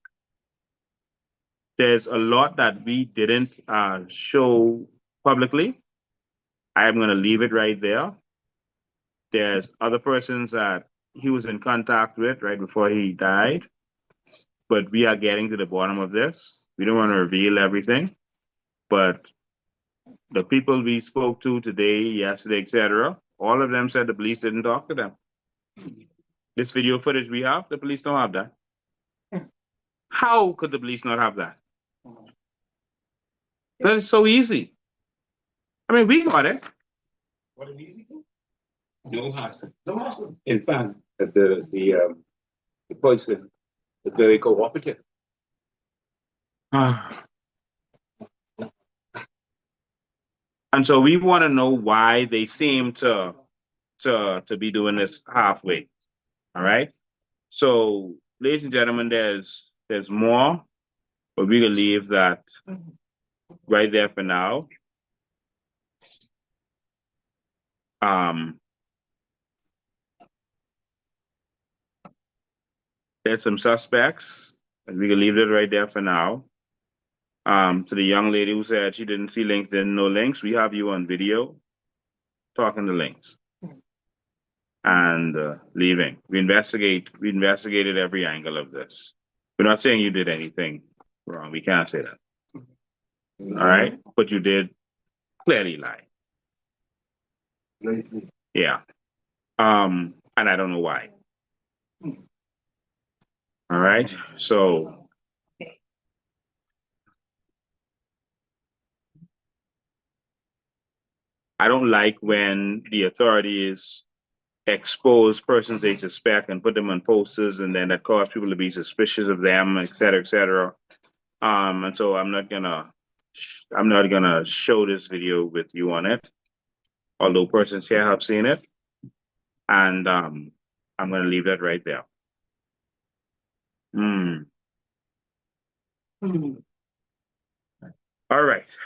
there's a lot that we didn't show publicly. I'm going to leave it right there. There's other persons that he was in contact with right before he died, but we are getting to the bottom of this. We don't want to reveal everything, but the people we spoke to today, yesterday, etc., all of them said the police didn't talk to them. This video footage we have, the police don't have that. How could the police not have that? That is so easy. I mean, we got it. What an easy thing. No hassle. No hassle. In fact, the person is very cooperative. And so we want to know why they seem to be doing this halfway. All right. So, ladies and gentlemen, there's more, but we can leave that right there for now. There's some suspects, and we can leave it right there for now. To the young lady who said she didn't see Lynx, didn't know Lynx, we have you on video talking to Lynx and leaving. We investigated every angle of this. We're not saying you did anything wrong. We can't say that. All right, but you did clearly lie. Yeah. And I don't know why. All right, so I don't like when the authorities expose persons they suspect and put them on posters, and then that cause people to be suspicious of them, et cetera, et cetera. And so I'm not gonna show this video with you on it, although persons here have seen it, and I'm gonna leave that right there. All right.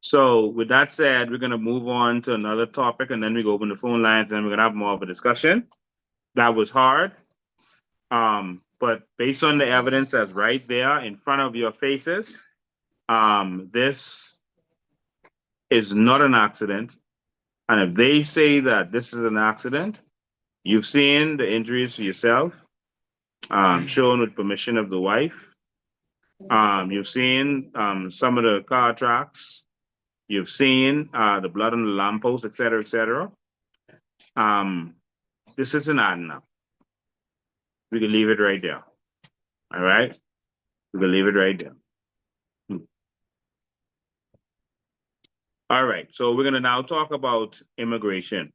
So with that said, we're gonna move on to another topic, and then we go open the phone lines, and we're gonna have more of a discussion. That was hard. But based on the evidence that's right there in front of your faces, this is not an accident. And if they say that this is an accident, you've seen the injuries for yourself, shown with permission of the wife. You've seen some of the car tracks. You've seen the blood on the lamppost, et cetera, et cetera. This isn't adding up. We can leave it right there. All right? We can leave it right there. All right, so we're gonna now talk about immigration.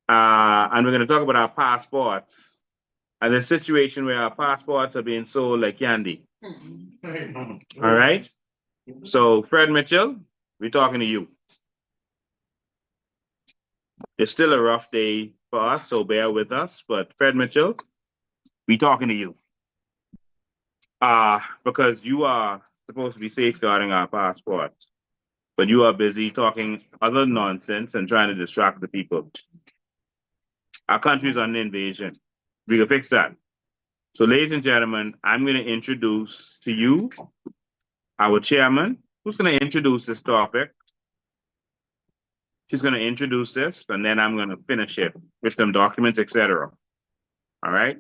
And we're gonna talk about our passports and the situation where our passports are being sold like candy. All right? So Fred Mitchell, we're talking to you. It's still a rough day for us, so bear with us. But Fred Mitchell, we're talking to you. Because you are supposed to be safeguarding our passports, but you are busy talking other nonsense and trying to distract the people. Our country's under invasion. We can fix that. So ladies and gentlemen, I'm going to introduce to you our chairman, who's going to introduce this topic. She's going to introduce this, and then I'm going to finish it with some documents, etc. All right?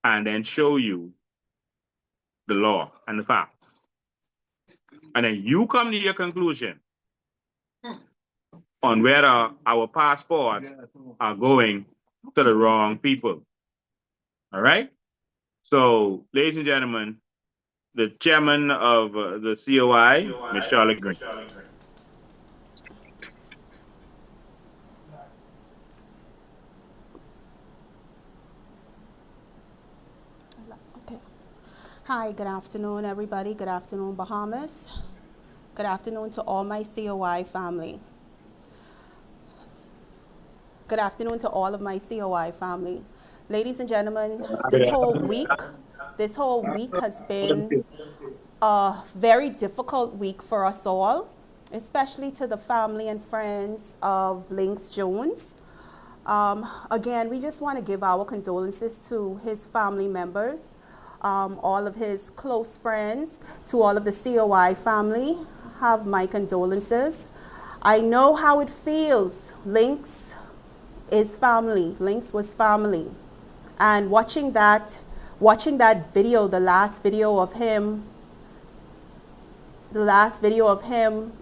And then show you the law and the facts. And then you come to your conclusion on whether our passports are going to the wrong people. All right? So, ladies and gentlemen, the chairman of the COI, Ms. Charlotte Green. Okay. Hi, good afternoon, everybody. Good afternoon, Bahamas. Good afternoon to all my COI family. Good afternoon to all of my COI family. Ladies and gentlemen, this whole week has been a very difficult week for us all. especially to the family and friends of Lynx Jones. Again, we just want to give our condolences to his family members, all of his close friends, to all of the COI family. Have my condolences. I know how it feels. Lynx is family. Lynx was family. And watching that video, the last video of him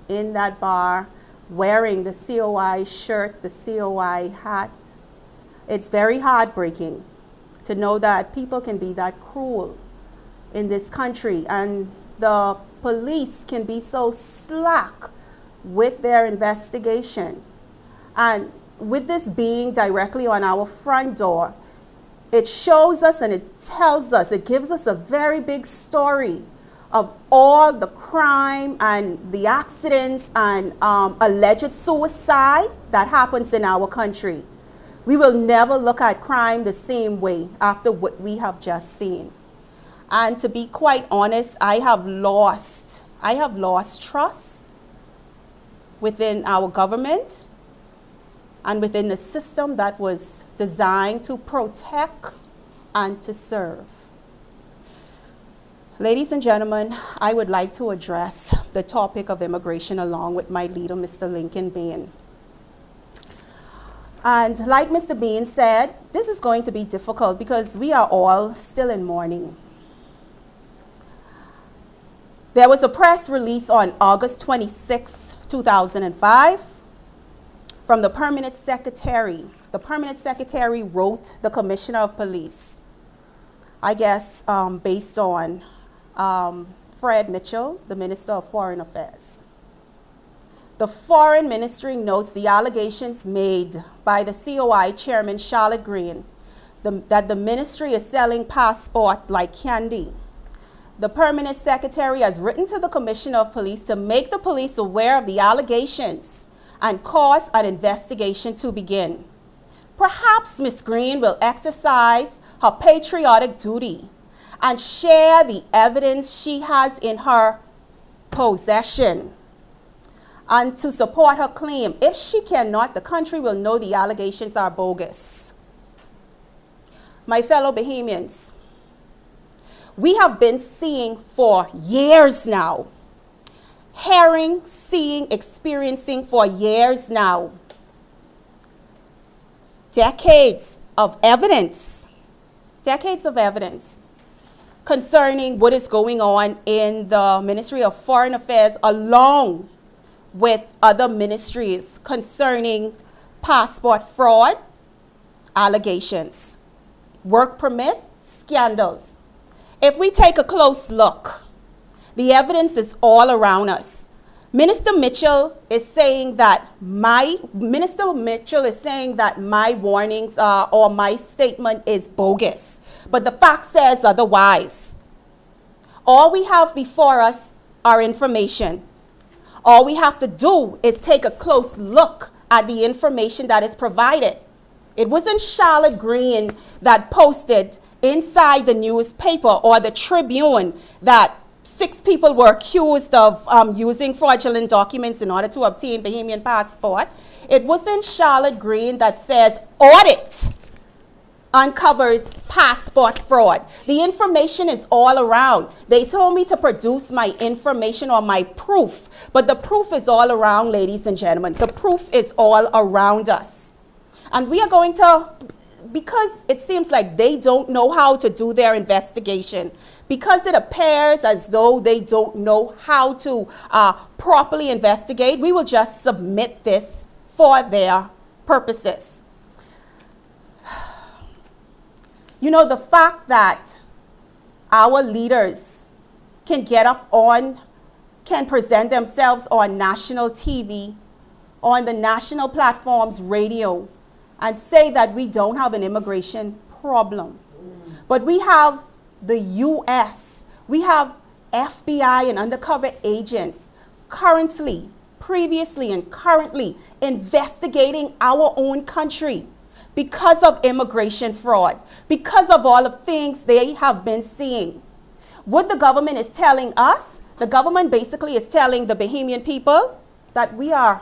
in that bar wearing the COI shirt, the COI hat, it's very heartbreaking to know that people can be that cruel in this country, and the police can be so slack with their investigation. And with this being directly on our front door, it shows us and it tells us, it gives us a very big story of all the crime and the accidents and alleged suicide that happens in our country. We will never look at crime the same way after what we have just seen. And to be quite honest, I have lost trust within our government and within the system that was designed to protect and to serve. Ladies and gentlemen, I would like to address the topic of immigration along with my leader, Mr. Lincoln Bain. And like Mr. Bain said, this is going to be difficult because we are all still in mourning. There was a press release on August 26, 2005, from the permanent secretary. The permanent secretary wrote the commissioner of police, I guess based on Fred Mitchell, the Minister of Foreign Affairs. The Foreign Ministry notes the allegations made by the COI chairman, Charlotte Green, that the ministry is selling passport like candy. The permanent secretary has written to the Commissioner of Police to make the police aware of the allegations and cause an investigation to begin. Perhaps Ms. Green will exercise her patriotic duty and share the evidence she has in her possession and to support her claim. If she cannot, the country will know the allegations are bogus. My fellow Bahamians, we have been seeing for years now, hearing, seeing, experiencing for years now, decades of evidence concerning what is going on in the Ministry of Foreign Affairs along with other ministries concerning passport fraud, allegations, work permit, scandals. If we take a close look, the evidence is all around us. Minister Mitchell is saying that my warnings or my statement is bogus, but the fact says otherwise. All we have before us are information. All we have to do is take a close look at the information that is provided. It wasn't Charlotte Green that posted inside the newspaper or the Tribune that 6 people were accused of using fraudulent documents in order to obtain Bahamian passport. It wasn't Charlotte Green that says audit uncovers passport fraud. The information is all around. They told me to produce my information or my proof, but the proof is all around, ladies and gentlemen. The proof is all around us. And we are going to, because it seems like they don't know how to do their investigation, because it appears as though they don't know how to properly investigate, we will just submit this for their purposes. You know, the fact that our leaders can get up on, can present themselves on national TV, on the national platforms, radio, and say that we don't have an immigration problem. But we have the US, we have FBI and undercover agents currently, previously and currently investigating our own country because of immigration fraud, because of all of things they have been seeing. What the government is telling us, the government basically is telling the Bahamian people, that we are,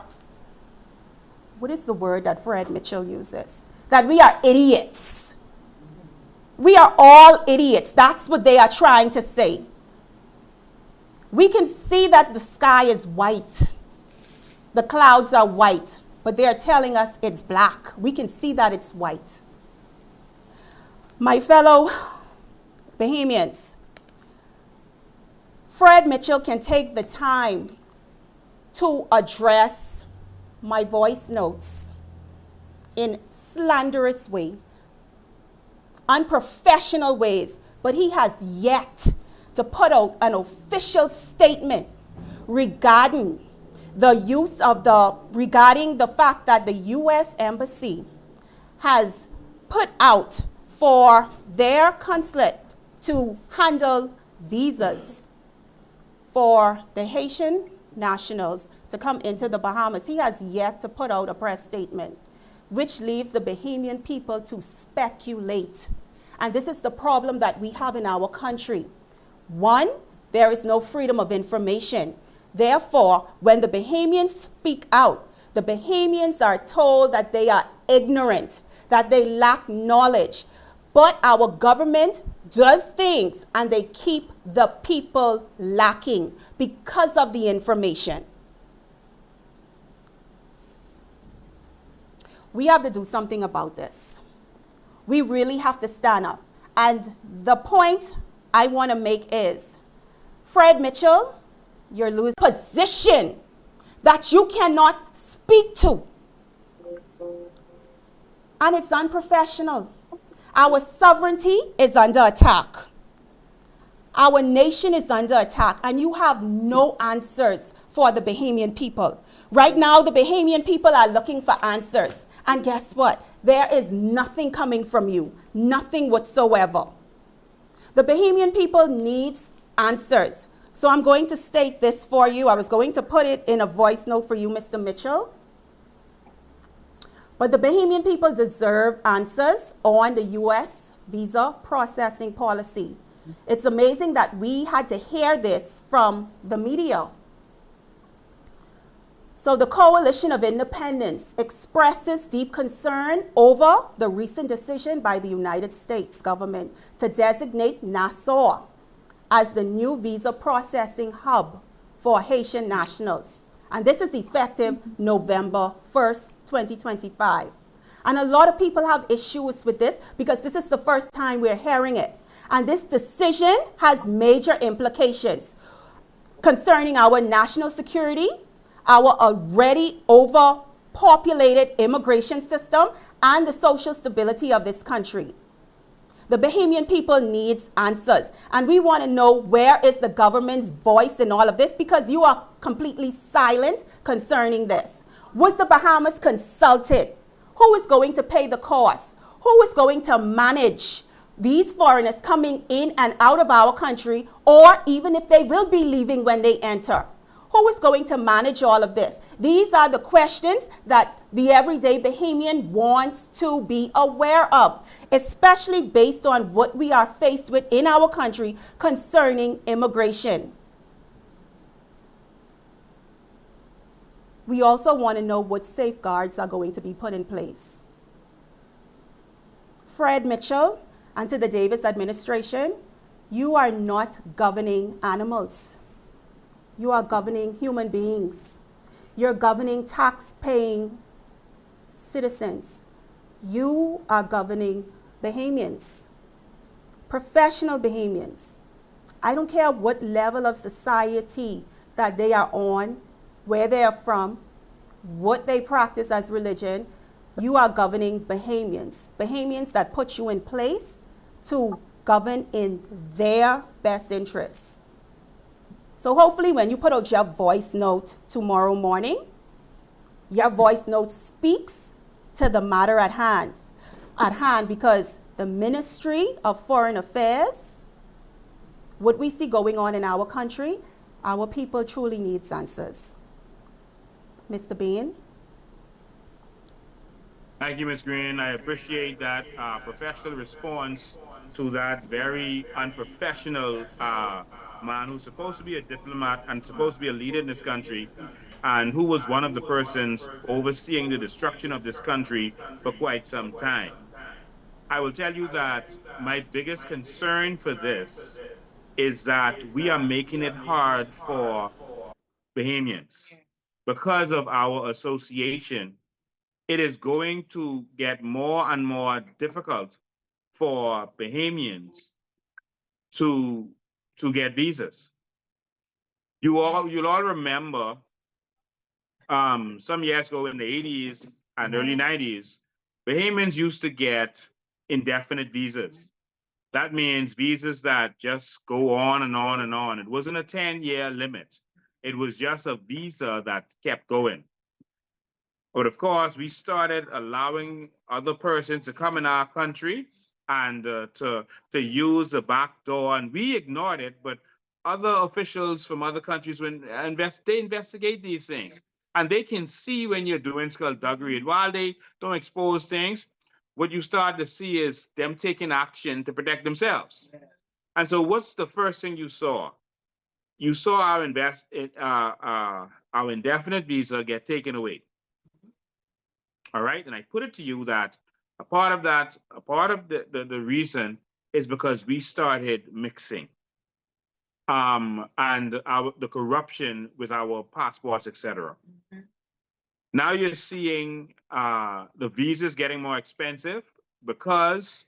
what is the word that Fred Mitchell uses? That we are idiots. We are all idiots. That's what they are trying to say. We can see that the sky is white. The clouds are white, but they are telling us it's black. We can see that it's white. My fellow Bahamians, Fred Mitchell can take the time to address my voice notes in slanderous way, unprofessional ways, but he has yet to put out an official statement regarding regarding the fact that the U.S. Embassy has put out for their consulate to handle visas for the Haitian nationals to come into the Bahamas. He has yet to put out a press statement, which leaves the Bahamian people to speculate. And this is the problem that we have in our country. One, there is no freedom of information. Therefore, when the Bahamians speak out, the Bahamians are told that they are ignorant, that they lack knowledge. But our government does things and they keep the people lacking because of the information. We have to do something about this. We really have to stand up. And the point I want to make is, Fred Mitchell, you're losing position that you cannot speak to. And it's unprofessional. Our sovereignty is under attack. Our nation is under attack, and you have no answers for the Bahamian people. Right now, the Bahamian people are looking for answers. And guess what? There is nothing coming from you, nothing whatsoever. The Bahamian people needs answers. So I'm going to state this for you. I was going to put it in a voice note for you, Mr. Mitchell. But the Bahamian people deserve answers on the U.S. visa processing policy. It's amazing that we had to hear this from the media. So the Coalition of Independence expresses deep concern over the recent decision by the United States government to designate Nassau as the new visa processing hub for Haitian nationals. And this is effective November 1st, 2025. And a lot of people have issues with this because this is the first time we're hearing it. And this decision has major implications concerning our national security, our already overpopulated immigration system, and the social stability of this country. The Bahamian people needs answers. And we want to know, where is the government's voice in all of this? Because you are completely silent concerning this. Was the Bahamas consulted? Who is going to pay the cost? Who is going to manage these foreigners coming in and out of our country, or even if they will be leaving when they enter? Who is going to manage all of this? These are the questions that the everyday Bahamian wants to be aware of, especially based on what we are faced with in our country concerning immigration. We also want to know what safeguards are going to be put in place. Fred Mitchell and to the Davis administration, you are not governing animals. You are governing human beings. You're governing tax-paying citizens. You are governing Bahamians, professional Bahamians. I don't care what level of society that they are on, where they are from, what they practice as religion. You are governing Bahamians. Bahamians that put you in place to govern in their best interests. So hopefully when you put out your voice note tomorrow morning, your voice note speaks to the matter at hand, because the Ministry of Foreign Affairs, what we see going on in our country, our people truly needs answers. Mr. Bean? Thank you, Ms. Green. I appreciate that professional response to that very unprofessional man who's supposed to be a diplomat and supposed to be a leader in this country. and who was one of the persons overseeing the destruction of this country for quite some time. I will tell you that my biggest concern for this is that we are making it hard for Bahamians because of our association. It is going to get more and more difficult for Bahamians to get visas. You'll all remember some years ago in the 80s and early 90s, Bahamians used to get indefinite visas. That means visas that just go on and on and on. It wasn't a 10-year limit. It was just a visa that kept going. But of course, we started allowing other persons to come in our country and to use the back door, and we ignored it. But other officials from other countries, when they investigate these things, and they can see when you're doing skullduggery. And while they don't expose things, what you start to see is them taking action to protect themselves. And so, what's the first thing you saw? You saw our indefinite visa get taken away. All right, and I put it to you that a part of the reason is because we started mixing and the corruption with our passports, etc. Now you're seeing the visas getting more expensive because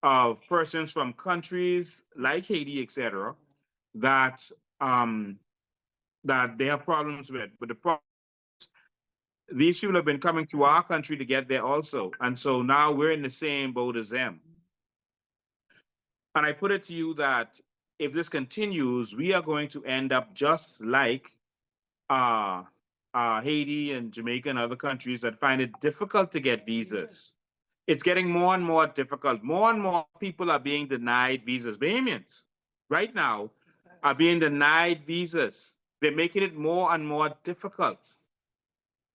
of persons from countries like Haiti, etc., that that they have problems with. But the problem, these people have been coming to our country to get there also. And so now we're in the same boat as them. And I put it to you that if this continues, we are going to end up just like Haiti and Jamaica and other countries that find it difficult to get visas. It's getting more and more difficult. More and more people are being denied visas. Bahamians right now are being denied visas. They're making it more and more difficult.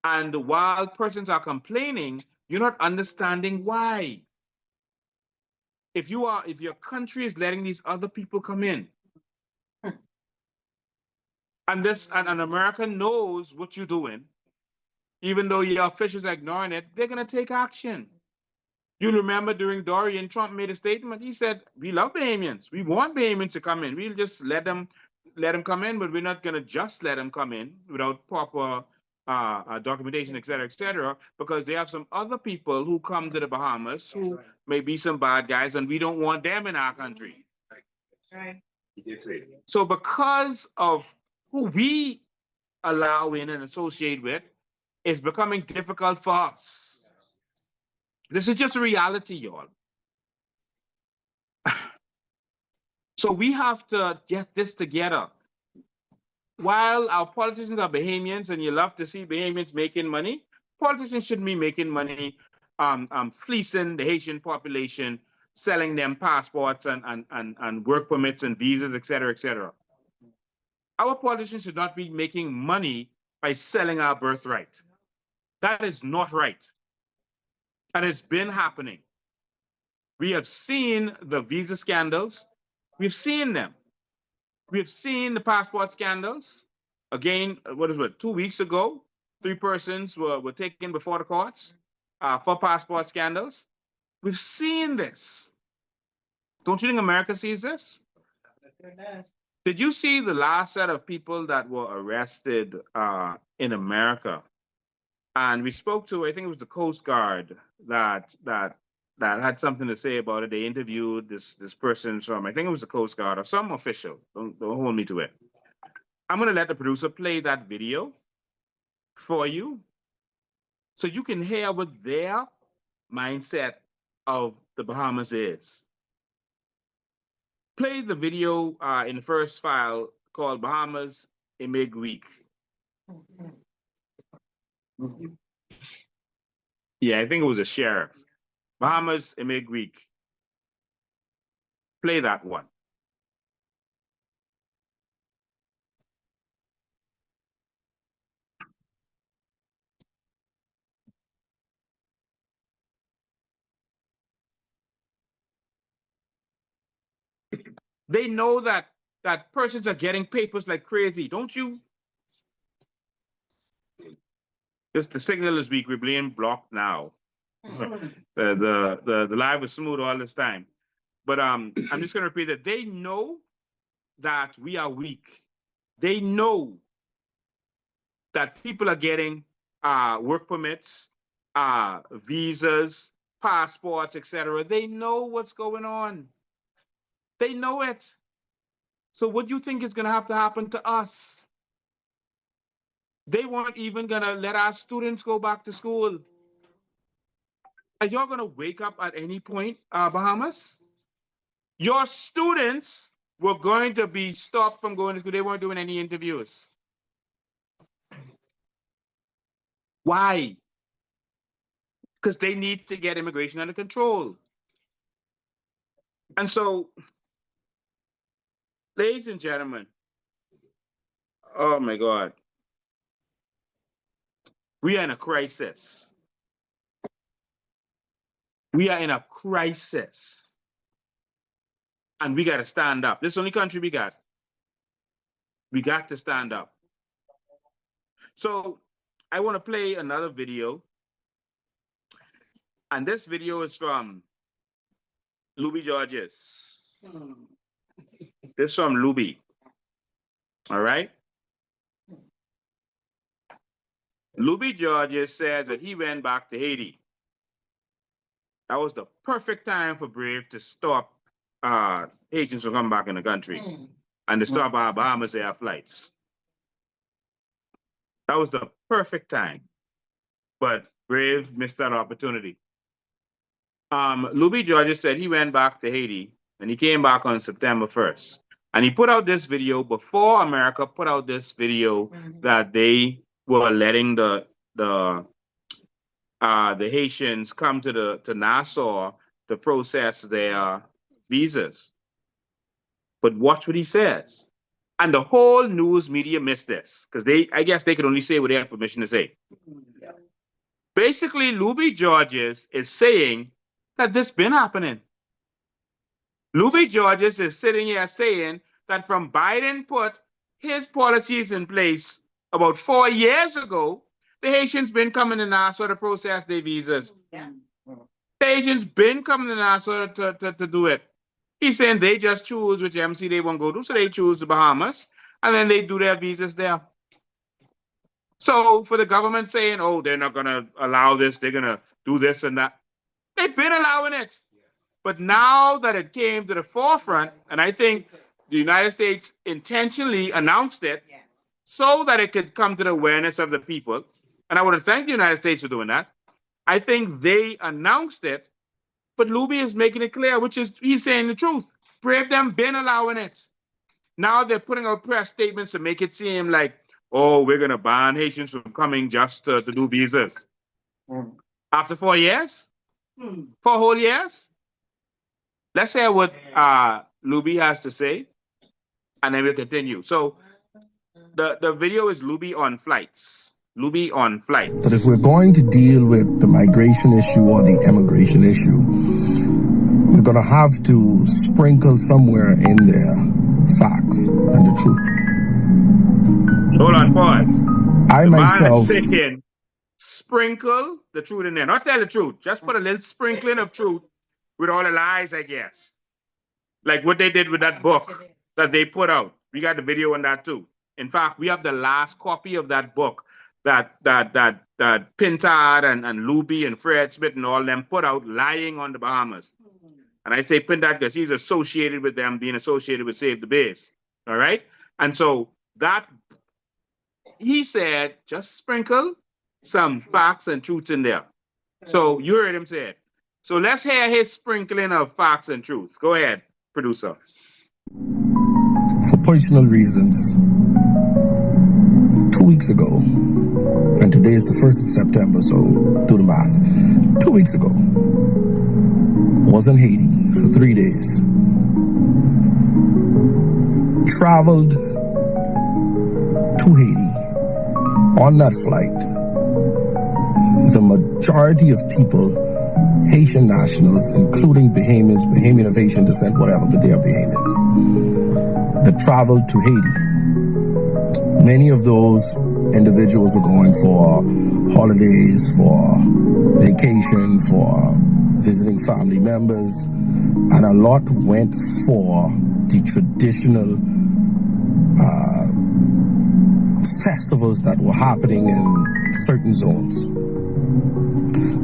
And while persons are complaining, you're not understanding why. If your country is letting these other people come in, and America knows what you're doing, even though your officials are ignoring it, they're gonna take action. You remember during Dorian, Trump made a statement. He said, "We love Bahamians. We want Bahamians to come in. We'll just let them come in, but we're not gonna just let them come in without proper documentation, et cetera, because they have some other people who come to the Bahamas who may be some bad guys, and we don't want them in our country." Right. He did say that. So because of who we allow in and associate with, it's becoming difficult for us. This is just a reality, y'all. So we have to get this together. While our politicians are Bahamians and you love to see Bahamians making money, politicians shouldn't be making money fleecing the Haitian population, selling them passports and work permits and visas, et cetera, et cetera. Our politicians should not be making money by selling our birthright. That is not right. And it's been happening. We have seen the visa scandals. We've seen them. We've seen the passport scandals. Again, 2 weeks ago, 3 persons were taken before the courts for passport scandals. We've seen this. Don't you think America sees this? Did you see the last set of people that were arrested in America? And we spoke to, I think it was the Coast Guard that had something to say about it. They interviewed this person from, I think it was the Coast Guard or some official. Don't hold me to it. I'm going to let the producer play that video for you so you can hear what their mindset of the Bahamas is. Play the video in the first file called Bahamas Imig Week. Yeah, I think it was a sheriff. Bahamas Imig Week. Play that one. They know that persons are getting papers like crazy, don't you? Just the signal is weak. We're being blocked now. The live was smooth all this time. But I'm just gonna repeat that they know that we are weak. They know that people are getting work permits, visas, passports, etc. They know what's going on. They know it. So what do you think is gonna have to happen to us? They weren't even gonna let our students go back to school. Are y'all gonna wake up at any point, Bahamas? Your students were going to be stopped from going to school. They weren't doing any interviews. Why? Because they need to get immigration under control. And so, ladies and gentlemen, oh my God, we are in a crisis. We are in a crisis. And we got to stand up. This is the only country we got. We got to stand up. So I want to play another video. And this video is from Luby Georges. This is from Luby. All right? Luby Georges says that he went back to Haiti. That was the perfect time for Brave to stop Haitians from coming back in the country and to stop our Bahamas Air flights. That was the perfect time. But Brave missed that opportunity. Luby Georges said he went back to Haiti and he came back on September 1st. And he put out this video before America put out this video that they were letting the Haitians come to Nassau to process their visas. But watch what he says. And the whole news media missed this because I guess they could only say what they have permission to say. Basically, Luby Georges is saying that this been happening. Luby Georges is sitting here saying that from Biden put his policies in place about 4 years ago, the Haitians been coming to Nassau to process their visas. The Haitians been coming to Nassau to do it. He's saying they just choose which MC they want to go to, so they choose the Bahamas, and then they do their visas there. So for the government saying, oh, they're not going to allow this, they're going to do this and that, they've been allowing it. But now that it came to the forefront, and I think the United States intentionally announced it so that it could come to the awareness of the people, and I want to thank the United States for doing that. I think they announced it, but Luby is making it clear, which is he's saying the truth. Brave them been allowing it. Now they're putting out press statements to make it seem like, oh, we're going to ban Haitians from coming just to do visas. After 4 years? 4 whole years? Let's hear what Luby has to say, and then we'll continue. So the video is Luby on flights. Luby on flights. But if we're going to deal with the migration issue or the immigration issue, we're going to have to sprinkle somewhere in there facts and the truth. Hold on, pause. I the myself... man is saying, sprinkle the truth in there. Not tell the truth. Just put a little sprinkling of truth with all the lies, I guess. Like what they did with that book that they put out. We got the video on that too. In fact, we have the last copy of that book that Pintard and Luby and Fred Smith and all them put out, lying on the Bahamas. And I say Pintard because he's associated with them, being associated with Save the Base. All right? And so that, he said, just sprinkle some facts and truths in there. So you heard him say it. So let's hear his sprinkling of facts and truths. Go ahead, producer. For personal reasons, 2 weeks ago, and today is the 1st of September, so do the math. 2 weeks ago, was in Haiti for 3 days. Traveled to Haiti on that flight. The majority of people, Haitian nationals, including Bahamians, Bahamian of Haitian descent, whatever, but they are Bahamians, that traveled to Haiti. Many of those individuals were going for holidays, for vacation, for visiting family members, and a lot went for the traditional festivals that were happening in certain zones.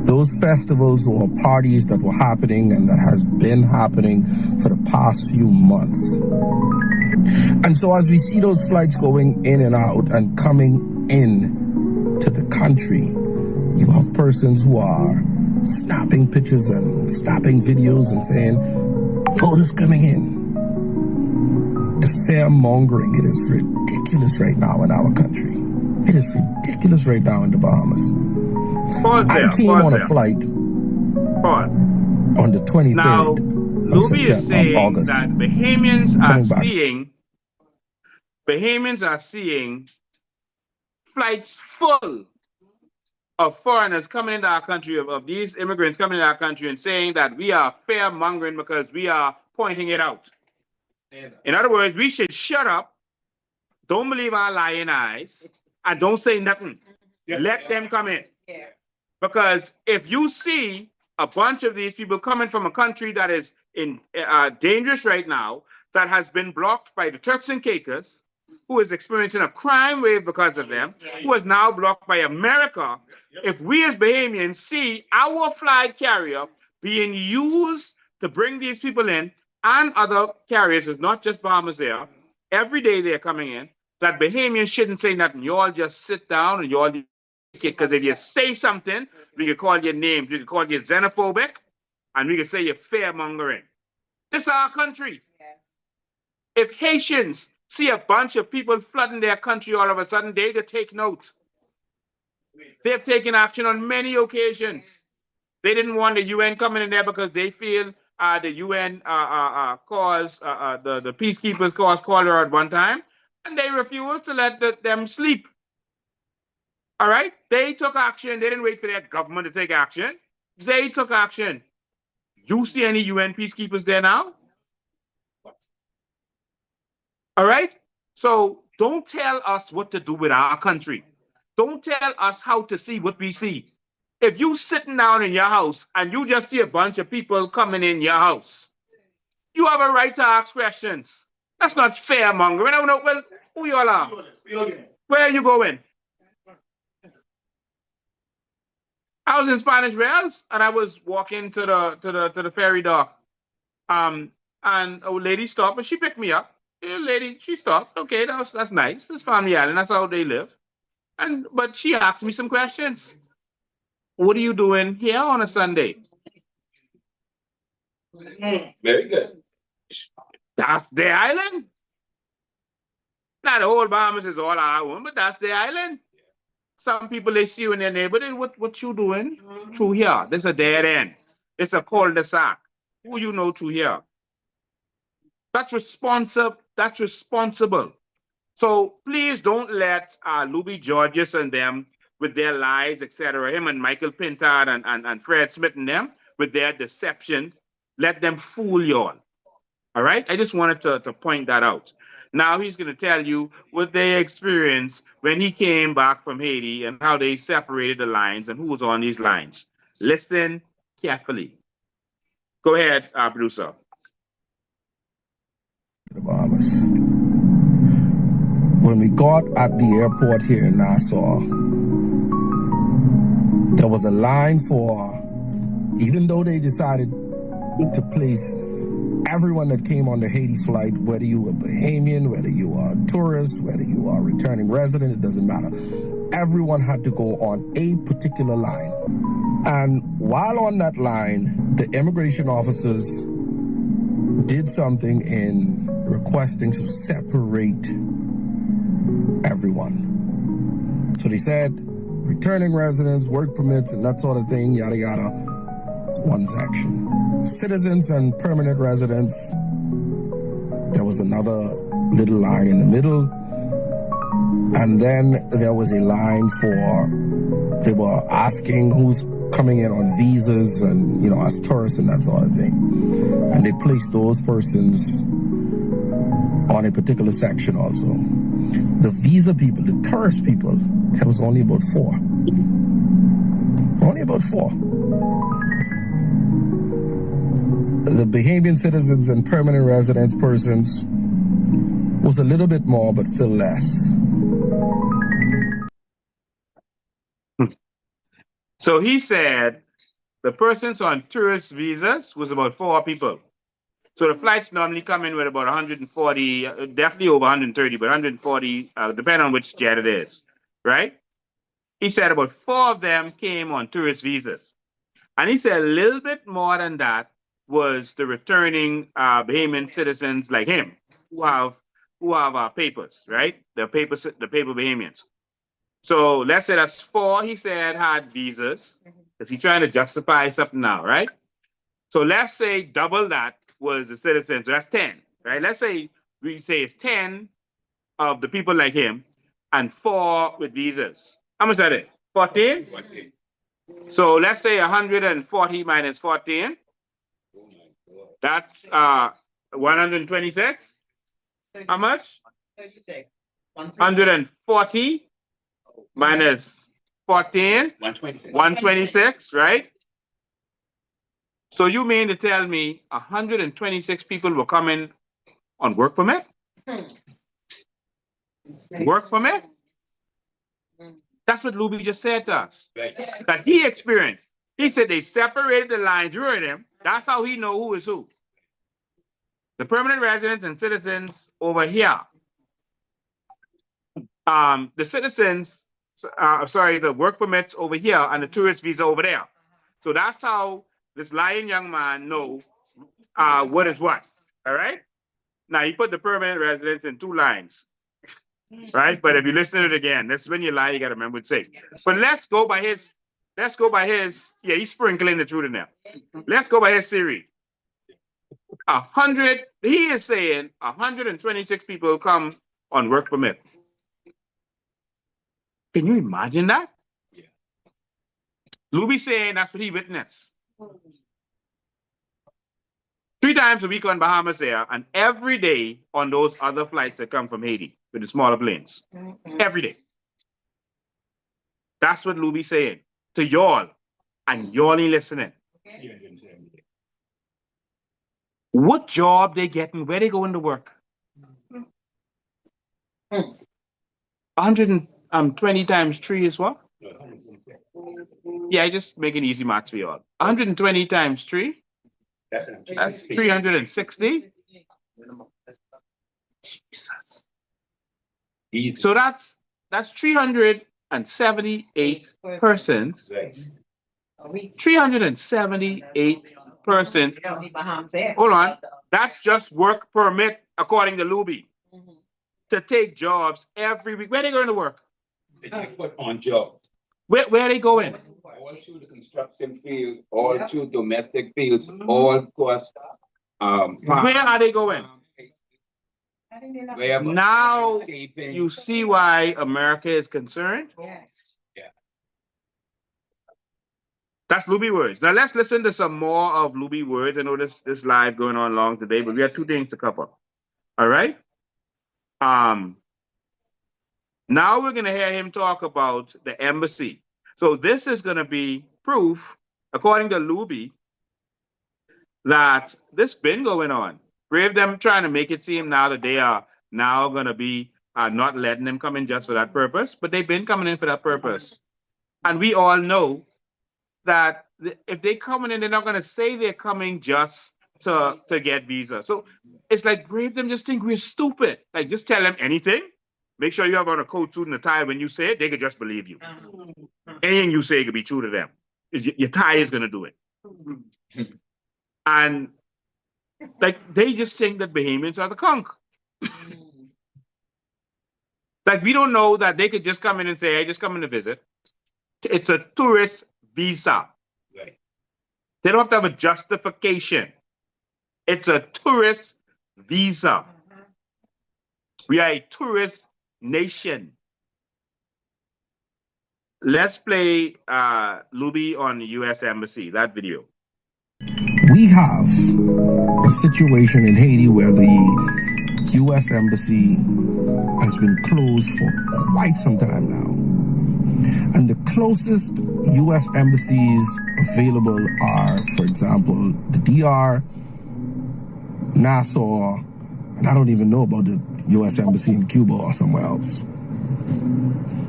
Those festivals or parties that were happening and that has been happening for the past few months. And so as we see those flights going in and out and coming in to the country, you have persons who are snapping pictures and snapping videos and saying, photos coming in. The fear-mongering, it is ridiculous right now in our country. It is ridiculous right now in the Bahamas. I came on a flight on the 23rd Now, of Luby is saying August, that Bahamians are back. seeing flights full of foreigners coming into our country, of these immigrants coming into our country and saying that we are fear-mongering because we are pointing it out. In other words, we should shut up, don't believe our lying eyes, and don't say nothing. Let them come in. Because if you see a bunch of these people coming from a country that is in dangerous right now, that has been blocked by the Turks and Caicos, who is experiencing a crime wave because of them, who is now blocked by America, if we as Bahamians see our flag carrier being used to bring these people in, and other carriers, it's not just Bahamas Air, every day they're coming in, that Bahamians shouldn't say nothing. You all just sit down and you all, because if you say something, we can call your names, we can call you xenophobic, and we can say you're fear-mongering. This is our country. If Haitians see a bunch of people flooding their country all of a sudden, they could take note. They've taken action on many occasions. They didn't want the UN coming in there because they feel the UN caused, the peacekeepers caused cholera at one time, and they refused to let them sleep. All right? They took action. They didn't wait for their government to take action. They took action. You see any UN peacekeepers there now? All right? So don't tell us what to do with our country. Don't tell us how to see what we see. If you sitting down in your house and you just see a bunch of people coming in your house, you have a right to ask questions. That's not fear-mongering. I don't know, well, who you all are? Where are you going? I was in Spanish Wells and I was walking to the ferry dock. And a lady stopped and she picked me up. The lady, she stopped. Okay, that's nice. It's Family Island. That's how they live. But she asked me some questions. What are you doing here on a Sunday? Very good. That's their island. Not the whole Bahamas is all our own, but that's their island. Some people, they see you in their neighborhood, what you doing through here? This is a dead end. It's a cul-de-sac. Who you know through here? That's responsible. That's responsible. So please don't let Luby Georges and them with their lies, etc., him and Michael Pintard and Fred Smith and them with their deception, let them fool y'all. All right? I just wanted to point that out. Now he's going to tell you what they experienced when he came back from Haiti and how they separated the lines and who was on these lines. Listen carefully. Go ahead, producer. The Bahamas. When we got at the airport here in Nassau, there was a line for, even though they decided to place everyone that came on the Haiti flight, whether you were Bahamian, whether you are a tourist, whether you are a returning resident, it doesn't matter. Everyone had to go on a particular line. And while on that line, the immigration officers did something in requesting to separate everyone. So they said, returning residents, work permits, and that sort of thing, yada, yada, one section. Citizens and permanent residents, there was another little line in the middle. And then there was a line for, they were asking who's coming in on visas and, you know, as tourists and that sort of thing. And they placed those persons on a particular section also. The visa people, the tourist people, there was only about 4. Only about 4. The Bahamian citizens and permanent resident persons was a little bit more, but still less. So he said the persons on tourist visas was about 4 people. So the flights normally come in with about 140, definitely over 130, but 140, depending on which jet it is, right? He said about 4 of them came on tourist visas. And he said a little bit more than that was the returning Bahamian citizens like him who have papers, right? The paper Bahamians. So let's say that's 4, he said, had visas. Is he trying to justify something now, right? So let's say double that was the citizens. So that's 10, right? Let's say we say it's 10 of the people like him and 4 with visas. How much that is? 14? 14. So let's say 140 minus 14. That's 126. How much? 140 minus 14. 126, right? So you mean to tell me 126 people were coming on work permit? Work permit? That's what Luby just said to us. That he experienced. He said they separated the lines. You heard him. That's how he know who is who. The permanent residents and citizens over here. The citizens, the work permits over here and the tourist visa over there. So that's how this lying young man know what is what. All right. Now he put the permanent residents in 2 lines. Right, but if you listen to it again, that's when you lie, you gotta remember what to say. But let's go by his, yeah, he's sprinkling the truth in there. Let's go by his theory. 100, he is saying 126 people come on work permit. Can you imagine that? Yeah. Luby saying that's what he witnessed. 3 times a week on Bahamas Air, and every day on those other flights that come from Haiti with the smaller planes. Every day. That's what Luby saying to y'all, and y'all ain't listening. What job they getting? Where they going to work? 120 times 3 is what? Yeah, just making easy maths for y'all. 120 times 3. That's 360. Jesus. So that's 378 persons. 378 persons. Hold on. That's just work permit according to Luby. To take jobs every week. Where are they going to work? They put on jobs. Where are they going? All through the construction field, all through domestic fields, all across where are they going? Now you see why America is concerned? Yes. Yeah. That's Luby words. Now let's listen to some more of Luby words. I know this live going on long today, but we have 2 things to cover. All right. Now we're going to hear him talk about the embassy. So this is going to be proof, according to Luby, that this been going on. Brave them trying to make it seem now that they are now going to be not letting them come in just for that purpose, but they've been coming in for that purpose. And we all know that if they coming in, they're not going to say they're coming just to get visa. So it's like Brave them just think we're stupid. Like just tell them anything. Make sure you have on a coat, suit, and a tie when you say it, they could just believe you. Anything you say could be true to them. Your tie is going to do it. And like they just think that Bahamians are the conch. Like we don't know that they could just come in and say, "I just come in to visit." It's a tourist visa. Right. They don't have to have a justification. It's a tourist visa. We are a tourist nation. Let's play Luby on the U.S. Embassy, that video. We have a situation in Haiti where the U.S. Embassy has been closed for quite some time now. And the closest U.S. embassies available are, for example, the DR, Nassau, and I don't even know about the U.S. embassy in Cuba or somewhere else.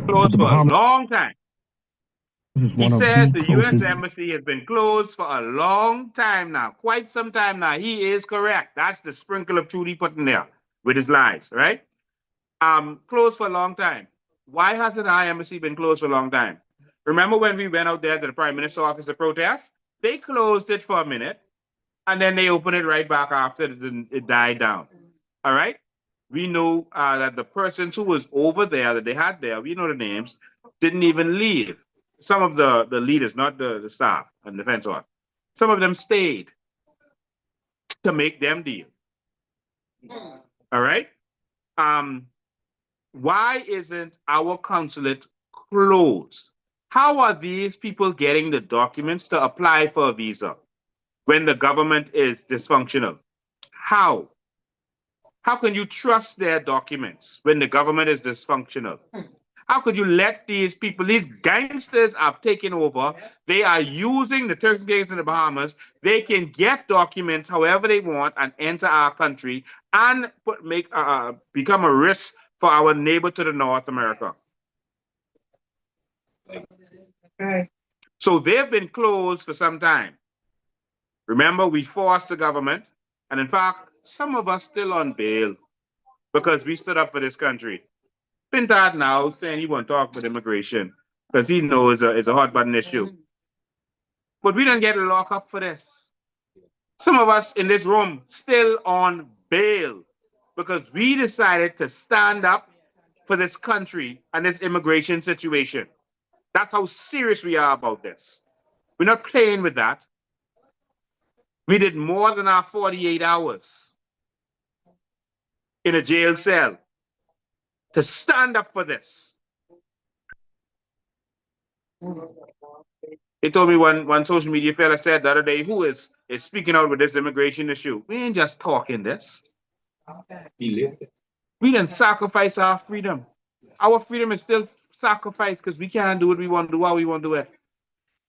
Closed for a long time. This is He one of says the the U.S. closest. Embassy has been closed for a long time now, quite some time now. He is correct. That's the sprinkle of truth he put in there with his lies, right? Closed for a long time. Why hasn't our embassy been closed for a long time? Remember when we went out there to the Prime Minister's office to protest? They closed it for a minute, and then they opened it right back after it died down. All right? We know that the persons who was over there, that they had there, we know the names, didn't even leave. Some of the leaders, not the staff and defense force, some of them stayed to make them deal. All right? Why isn't our consulate closed? How are these people getting the documents to apply for a visa when the government is dysfunctional? How? How can you trust their documents when the government is dysfunctional? How could you let these people, these gangsters have taken over, they are using the Turks and Caicos and the Bahamas, they can get documents however they want and enter our country and become a risk for our neighbor to the north, America. Okay. So they've been closed for some time. Remember, we forced the government, and in fact, some of us still on bail because we stood up for this country. Pintard now saying he won't talk with immigration because he knows it's a hot button issue. But we don't get locked up for this. Some of us in this room still on bail because we decided to stand up for this country and this immigration situation. That's how serious we are about this. We're not playing with that. We did more than our 48 hours in a jail cell to stand up for this. He told me one social media fella said the other day, who is speaking out with this immigration issue? We ain't just talking this. We didn't sacrifice our freedom. Our freedom is still sacrificed because we can't do what we want to do, how we want to do it.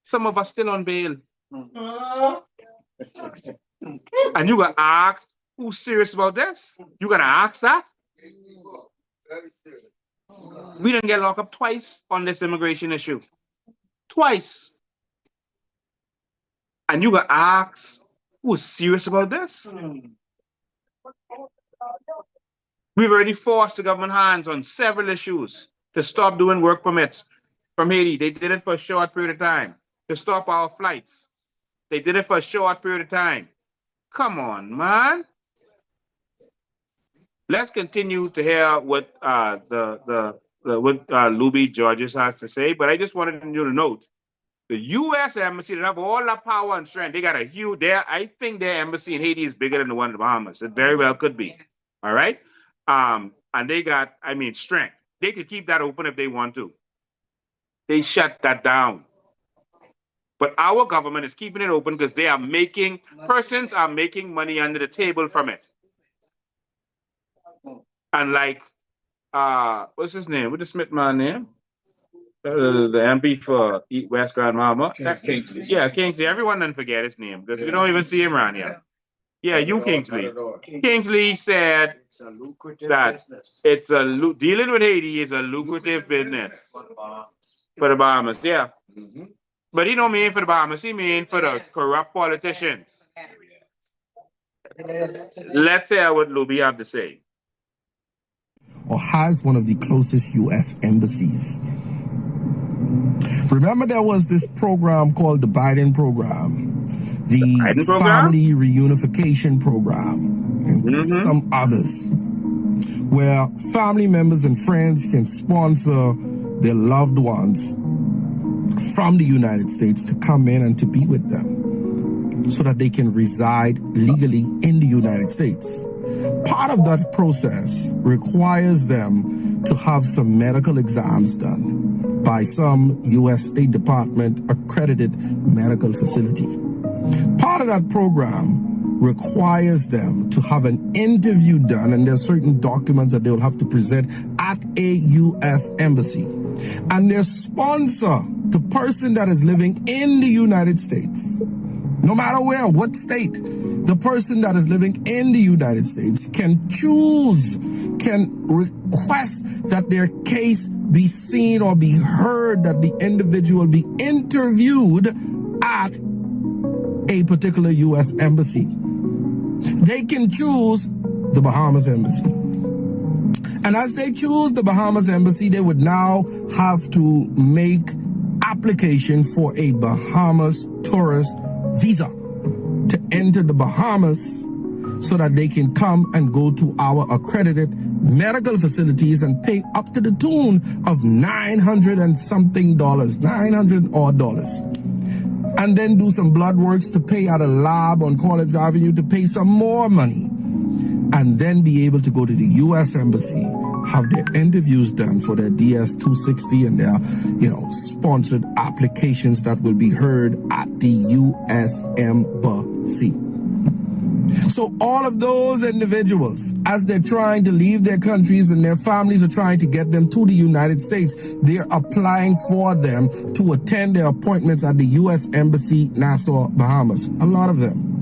Some of us still on bail. And you got asked, who's serious about this? You gonna ask that? We didn't get locked up twice on this immigration issue. Twice. And you got asked, who's serious about this? We've already forced the government hands on several issues to stop doing work permits from Haiti. They did it for a short period of time to stop our flights. They did it for a short period of time. Come on, man. Let's continue to hear what Luby Georges has to say, but I just wanted you to note the U.S. embassy, they have all that power and strength. They got a huge, I think their embassy in Haiti is bigger than the one in the Bahamas. It very well could be. All right. And they got, strength. They could keep that open if they want to. They shut that down. But our government is keeping it open because they are persons are making money under the table from it. And like, what's his name? What's the Smith man name? The MP for West Grand Mama. Kingsley. Yeah, Kingsley. Everyone doesn't forget his name because we don't even see him around here. Yeah, you Kingsley. Kingsley said that it's dealing with Haiti is a lucrative business for the Bahamas. Yeah. But he don't mean for the Bahamas. He mean for the corrupt politicians. Let's hear what Luby have to say. Or has one of the closest U.S. embassies. Remember there was this program called the Biden program, the Family Reunification Program, and some others, where family members and friends can sponsor their loved ones from the United States to come in and to be with them so that they can reside legally in the United States. Part of that process requires them to have some medical exams done by some U.S. State Department accredited medical facility. Part of that program requires them to have an interview done, and there's certain documents that they'll have to present at a U.S. embassy. And their sponsor, the person that is living in the United States, no matter where, what state, the person that is living in the United States can request that their case be seen or be heard, that the individual be interviewed at a particular U.S. embassy. They can choose the Bahamas embassy. And as they choose the Bahamas embassy, they would now have to make application for a Bahamas tourist visa to enter the Bahamas so that they can come and go to our accredited medical facilities and pay up to the tune of $900 and something, $900 odd dollars. And then do some blood works to pay at a lab on Collins Avenue to pay some more money. And then be able to go to the U.S. Embassy, have their interviews done for their DS-260 and their, sponsored applications that will be heard at the U.S. Embassy. So all of those individuals, as they're trying to leave their countries and their families are trying to get them to the United States, they're applying for them to attend their appointments at the U.S. Embassy, Nassau, Bahamas. A lot of them.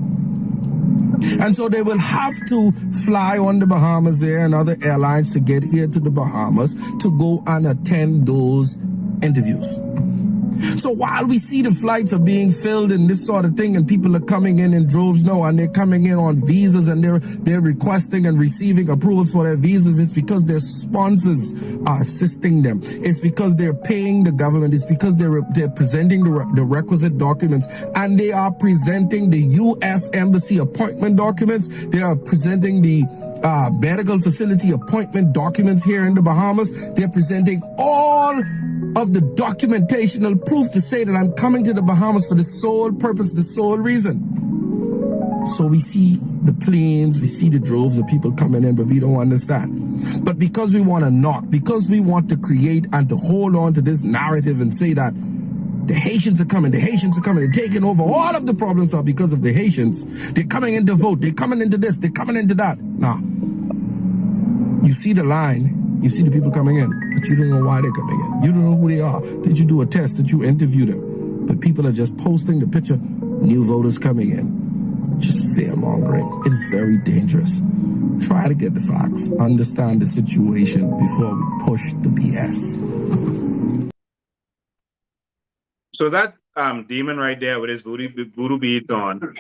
And so they will have to fly on the Bahamas Air and other airlines to get here to the Bahamas to go and attend those interviews. So while we see the flights are being filled and this sort of thing, and people are coming in droves, and they're coming in on visas and they're requesting and receiving approvals for their visas, it's because their sponsors are assisting them. It's because they're paying the government. It's because they're presenting the requisite documents, and they are presenting the U.S. Embassy appointment documents. They are presenting the medical facility appointment documents here in the Bahamas. They're presenting all of the documentational proof to say that I'm coming to the Bahamas for the sole purpose, the sole reason. So we see the planes, we see the droves of people coming in, but we don't understand. But because we want to knock, because we want to create and to hold on to this narrative and say that the Haitians are coming, they're taking over, all of the problems are because of the Haitians. They're coming in to vote, they're coming into this, they're coming into that. Nah. You see the line. You see the people coming in, but you don't know why they're coming in. You don't know who they are. Did you do a test? Did you interview them? But people are just posting the picture, new voters coming in. Just fear-mongering. It is very dangerous. Try to get the facts. Understand the situation before we push the BS. So that demon right there with his voodoo beads on,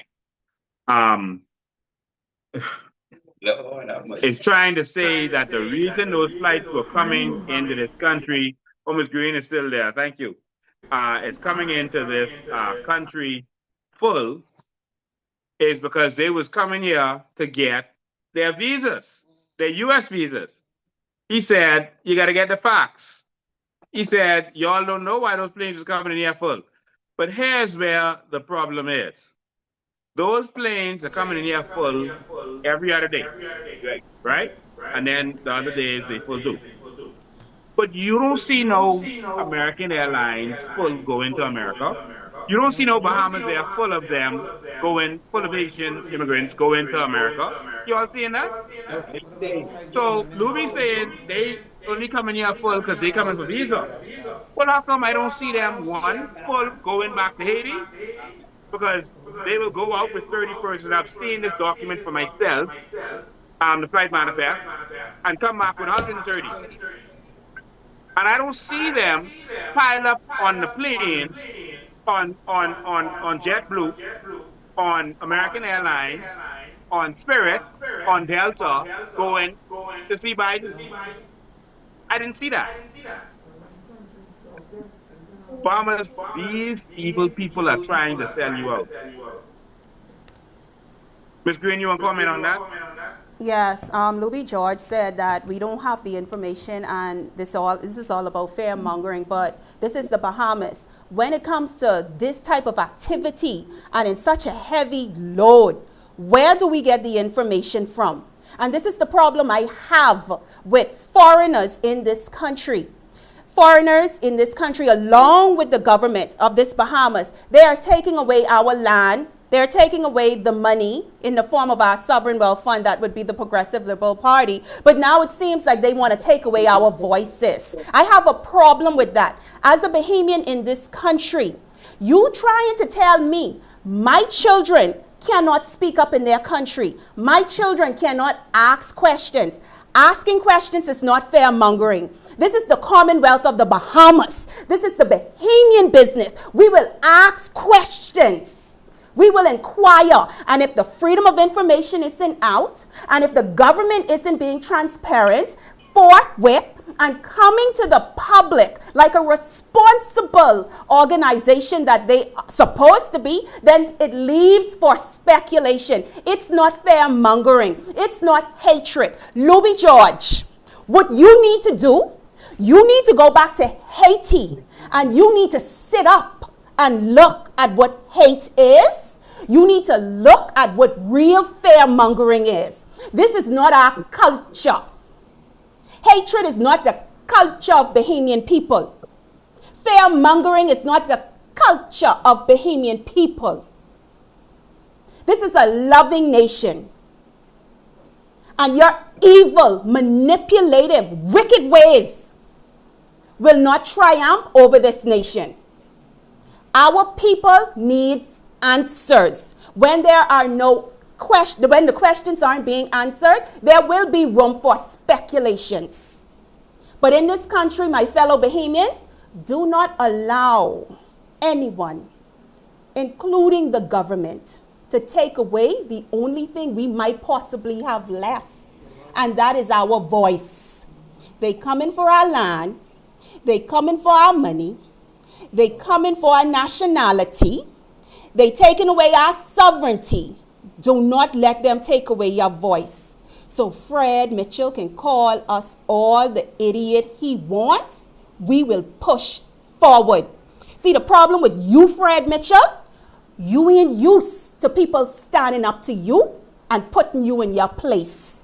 is trying to say that the reason those flights were coming into this country, Ms. Green is still there, thank you, it's coming into this country full, is because they was coming here to get their visas, their U.S. visas. He said, you got to get the facts. He said, y'all don't know why those planes are coming in here full. But here's where the problem is. Those planes are coming in here full every other day, right? And then the other days they full too. But you don't see no American Airlines full going to America. You don't see no Bahamas Air full of them going, full of Haitian immigrants going to America. You all seeing that? So Louis saying they only coming here full because they coming for visa. Well, how come I don't see them, one, full going back to Haiti? Because they will go out with 30 persons. I've seen this document for myself, the flight manifest, and come back with 130. And I don't see them pile up on the plane, on JetBlue, on American Airlines, on Spirit, on Delta, going to see Biden. I didn't see that. Farmers, these evil people are trying to sell you out. Ms. Green, you want to comment on that? Yes, Louis George said that we don't have the information, and this is all about fear mongering, but this is the Bahamas. When it comes to this type of activity and in such a heavy load, where do we get the information from? And this is the problem I have with foreigners in this country. Foreigners in this country, along with the government of this Bahamas, they are taking away our land. They're taking away the money in the form of our sovereign wealth fund that would be the Progressive Liberal Party. But now it seems like they want to take away our voices. I have a problem with that. As a Bahamian in this country, you trying to tell me my children cannot speak up in their country. My children cannot ask questions. Asking questions is not fear-mongering. This is the Commonwealth of the Bahamas. This is the Bahamian business. We will ask questions. We will inquire. And if the freedom of information isn't out, and if the government isn't being transparent, forthwith, and coming to the public like a responsible organization that they are supposed to be, then it leaves for speculation. It's not fear-mongering. It's not hatred. Louis George, what you need to do, you need to go back to Haiti, and you need to sit up and look at what hate is. You need to look at what real fear-mongering is. This is not our culture. Hatred is not the culture of Bahamian people. Fear-mongering is not the culture of Bahamian people. This is a loving nation. And your evil, manipulative, wicked ways will not triumph over this nation. Our people need answers. When there are no questions, when the questions aren't being answered, there will be room for speculations. But in this country, my fellow Bahamians, do not allow anyone, including the government, to take away the only thing we might possibly have left, and that is our voice. They come in for our land, they come in for our money, they come in for our nationality, they taking away our sovereignty. Do not let them take away your voice. So Fred Mitchell can call us all the idiot he wants. We will push forward. See, the problem with you, Fred Mitchell, you ain't used to people standing up to you and putting you in your place.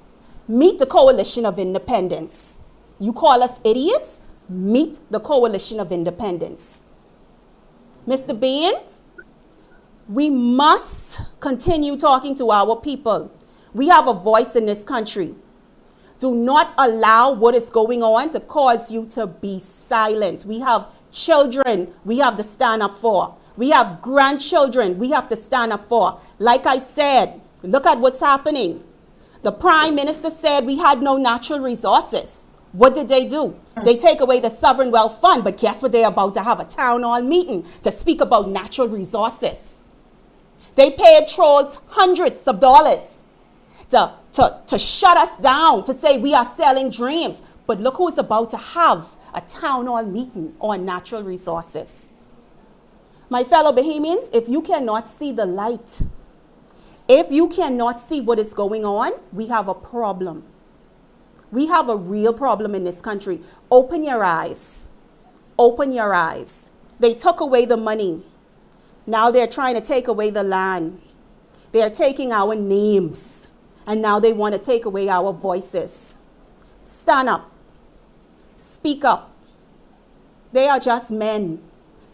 Meet the Coalition of Independence. You call us idiots? Meet the Coalition of Independence. Mr. Bean, we must continue talking to our people. We have a voice in this country. Do not allow what is going on to cause you to be silent. We have children we have to stand up for. We have grandchildren we have to stand up for. Like I said, look at what's happening. The Prime Minister said we had no natural resources. What did they do? They take away the Sovereign Wealth Fund, but guess what? They're about to have a town hall meeting to speak about natural resources. They paid trolls hundreds of dollars to shut us down, to say we are selling dreams. But look who's about to have a town hall meeting on natural resources. My fellow Bahamians, if you cannot see the light, if you cannot see what is going on, we have a problem. We have a real problem in this country. Open your eyes. Open your eyes. They took away the money. Now they're trying to take away the land. They're taking our names. And now they want to take away our voices. Stand up. Speak up. They are just men.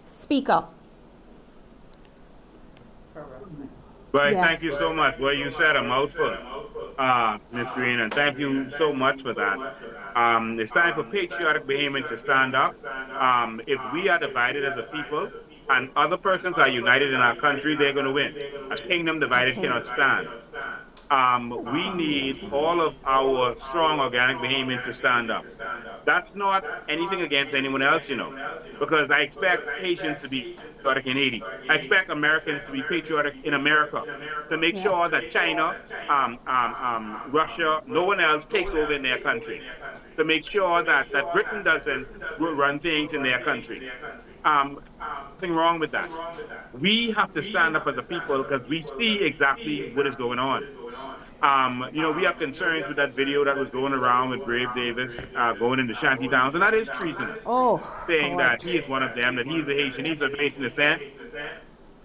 Speak up. Well, Yes. thank you so much. Well, you said a mouthful, Ms. Green, and thank you so much for that. It's time for patriotic Bahamians to stand up. If we are divided as a people and other persons are united in our country, they're going to win. A kingdom divided cannot stand. We need all of our strong organic Bahamians to stand up. That's not anything against anyone else, you know, because I expect Haitians to be patriotic in Haiti. I expect Americans to be patriotic in America, to make sure that China, Russia, no one else takes over in their country, to make sure that Britain doesn't run things in their country. Nothing wrong with that. We have to stand up as a people because we see exactly what is going on. You know, we have concerns with that video that was going around with Brave Davis going into shanty towns, and that is treasonous. Saying that he is one of them, that he's a Haitian, he's of Haitian descent.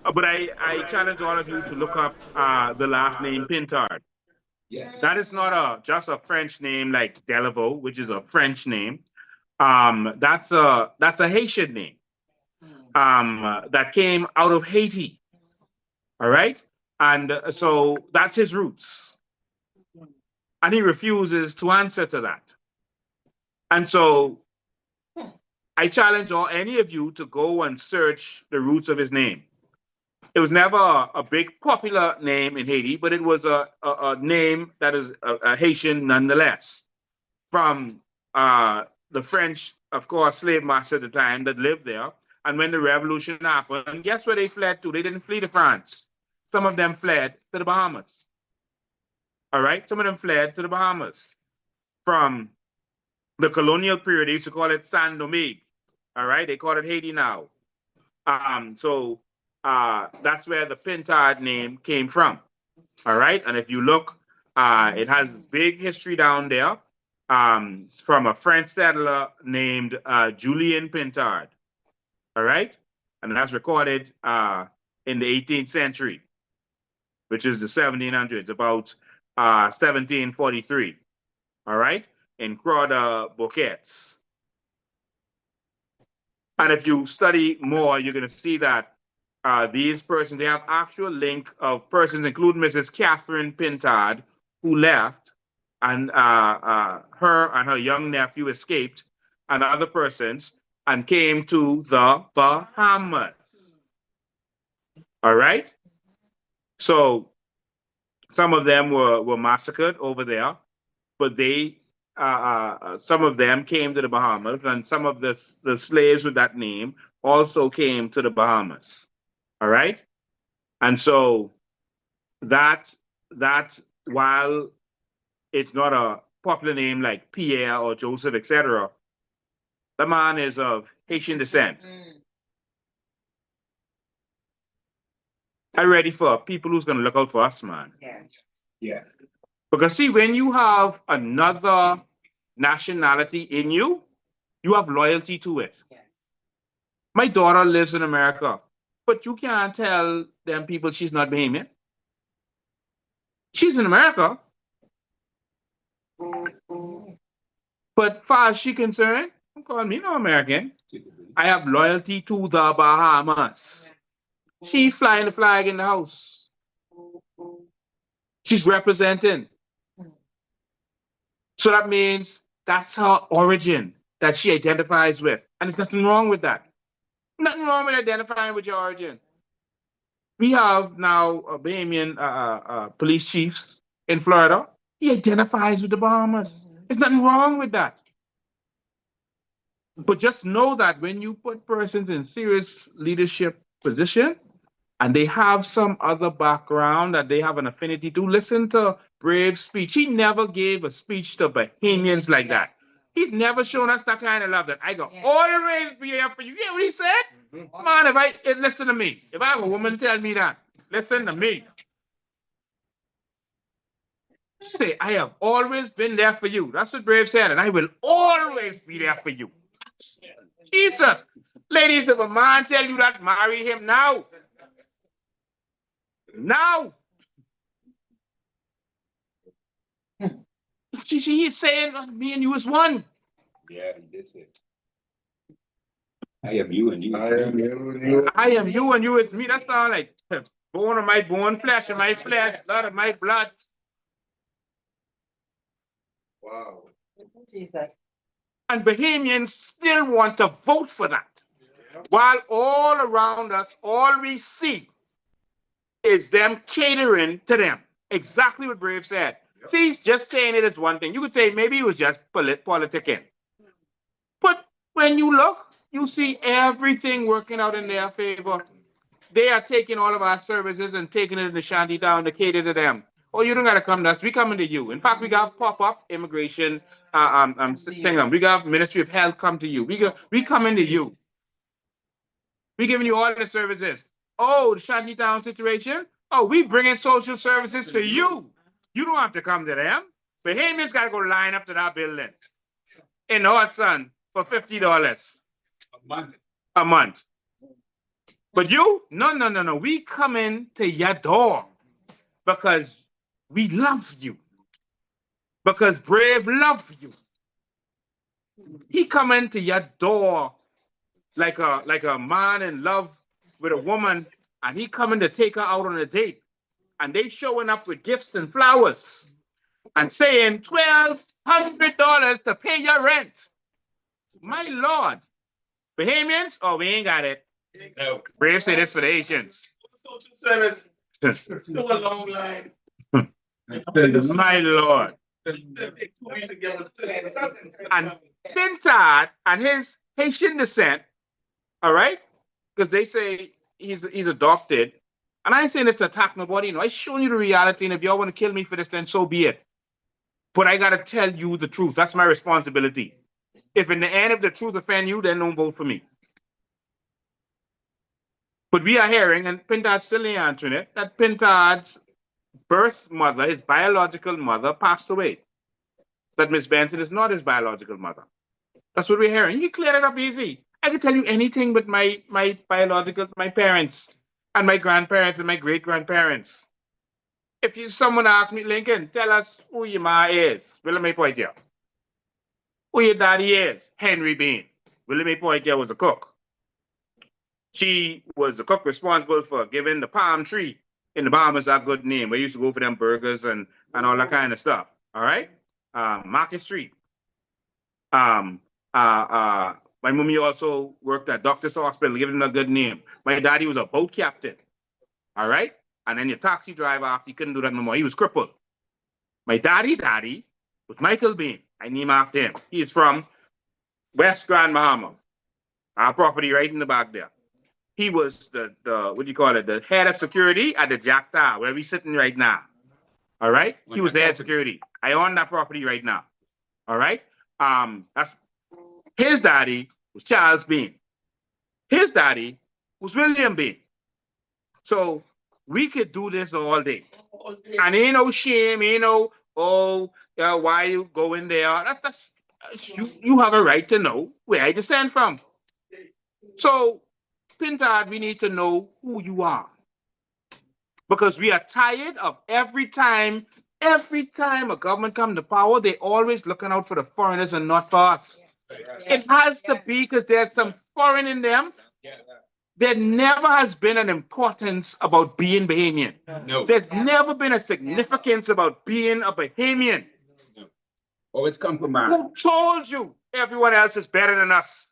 But I challenge all of you to look up the last name Pintard. Yes. That is not just a French name like Delaveau, which is a French name. That's a Haitian name that came out of Haiti. All right. And so that's his roots. And he refuses to answer to that. And so I challenge all any of you to go and search the roots of his name. It was never a big popular name in Haiti, but it was a name that is a Haitian nonetheless. From the French, of course, slave master at the time that lived there. And when the revolution happened, guess where they fled to? They didn't flee to France. Some of them fled to the Bahamas. All right? Some of them fled to the Bahamas. From the colonial period, they used to call it Saint Domingue. All right? They call it Haiti now. So that's where the Pintard name came from. All right? And if you look, it has big history down there. From a French settler named Julien Pintard. All right? And that's recorded in the 18th century, which is the 1700s, about 1743. All right? In Croix de Bouquets. And if you study more, you're going to see that these persons, they have actual link of persons, including Mrs. Catherine Pintard, who left, and her and her young nephew escaped, and other persons, and came to the Bahamas. All right? So some of them were massacred over there, but they, some of them came to the Bahamas, and some of the slaves with that name also came to the Bahamas. All right? And so that while it's not a popular name like Pierre or Joseph, etc., the man is of Haitian descent. I'm ready for people who's going to look out for us, man. Yes. Because see, when you have another nationality in you, you have loyalty to it. My daughter lives in America, but you can't tell them people she's not Bahamian. She's in America. But far as she's concerned, don't call me no American. I have loyalty to the Bahamas. She flying the flag in the house. She's representing. So that means that's her origin that she identifies with. And there's nothing wrong with that. Nothing wrong with identifying with your origin. We have now a Bahamian police chiefs in Florida. He identifies with the Bahamas. There's nothing wrong with that. But just know that when you put persons in serious leadership position and they have some other background that they have an affinity to, listen to Brave's speech. He never gave a speech to Bahamians like that. He's never shown us that kind of love that I go always be there for you. You hear what he said? Come on, listen to me. If I have a woman tell me that, listen to me. Say, I have always been there for you. That's what Brave said, and I will always be there for you. Jesus. Ladies, if a man tell you that, marry him now. Now. He's saying me and you is one. Yeah, he did say. I am you and you. I am you and you. I am you and you is me. That's all like bone of my bone, flesh of my flesh, blood of my blood. Wow. Jesus. And Bahamians still want to vote for that. While all around us, all we see is them catering to them. Exactly what Brave said. See, just saying it is one thing. You could say maybe it was just politicking. But when you look, you see everything working out in their favor. They are taking all of our services and taking it in the shanty down to cater to them. Oh, you don't got to come to us. We coming to you. In fact, we got pop-up immigration thing. We got Ministry of Health come to you. We coming to you. We giving you all the services. Oh, the shanty town situation. Oh, we bringing social services to you. You don't have to come to them. Bahamians got to go line up to that building in Hudson for $50 a month. But you, no. We come in to your door because we love you. Because Brave loves you. He come into your door like a man in love with a woman, and he coming to take her out on a date. and they showing up with gifts and flowers and saying $1,200 to pay your rent. My Lord. Bahamians? Oh, we ain't got it. No. Brave say this for the Asians. Service. Still a long line. My Lord. And Pintard and his Haitian descent, all right? Because they say he's adopted. And I ain't saying this to attack nobody, you know. I'm showing you the reality, and if y'all want to kill me for this, then so be it. But I got to tell you the truth. That's my responsibility. If in the end, if the truth offend you, then don't vote for me. But we are hearing, and Pintard still ain't answering it, that Pintard's birth mother, his biological mother, passed away. That Miss Benson is not his biological mother. That's what we're hearing. You can clear it up easy. I can tell you anything but my parents and my grandparents and my great-grandparents. If someone asks me, Lincoln, tell us who your ma is. Well, let me point you. Who your daddy is? Henry Bean. Well, let me point you was a cook. She was the cook responsible for giving the palm tree in the Bahamas a good name. We used to go for them burgers and all that kind of stuff. All right? Market Street. My mommy also worked at Doctor's Hospital, giving them a good name. My daddy was a boat captain. All right? And then your taxi driver, after he couldn't do that no more, he was crippled. My daddy was Michael Bean. I name after him. He is from West Grand Bahama. Our property right in the back there. He was the what do you call it? The head of security at the Jack Tower, where we sitting right now. All right? He was the head of security. I own that property right now. All right? That's his daddy was Charles Bean. His daddy was William Bean. So we could do this all day. And ain't no shame, ain't no, why you going there? That's you have a right to know where I descend from. So, Pintard, we need to know who you are. Because we are tired of every time a government comes to power, they always looking out for the foreigners and not for us. It has to be because there's some foreign in them. There never has been an importance about being Bahamian. No. There's never been a significance about being a Bahamian. No. Always compromise. Who told you everyone else is better than us?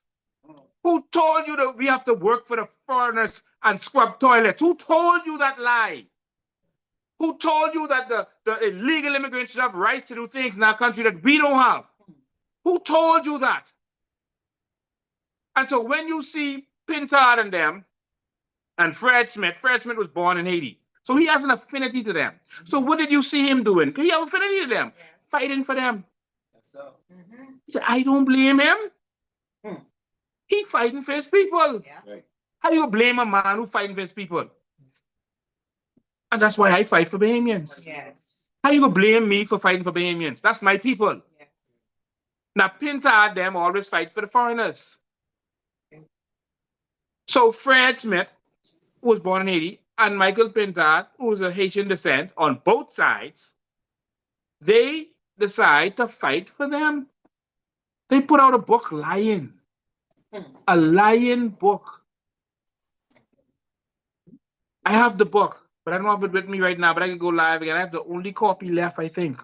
Who told you that we have to work for the foreigners and scrub toilets? Who told you that lie? Who told you that the illegal immigrants should have rights to do things in our country that we don't have? Who told you that? And so when you see Pintard and them, and Fred Smith was born in Haiti. So he has an affinity to them. So what did you see him doing? He have affinity to them, fighting for them. So. He said, I don't blame him. He fighting for his people. Yeah. Right. How do you blame a man who fighting for his people? And that's why I fight for Bahamians. Yes. How you gonna blame me for fighting for Bahamians? That's my people. Yes. Now Pintard them always fight for the foreigners. So Fred Smith, who was born in Haiti, and Michael Pintard, who was of Haitian descent, on both sides, they decide to fight for them. They put out a book, Lion. A Lion book. I have the book, but I don't have it with me right now, but I can go live again. I have the only copy left, I think,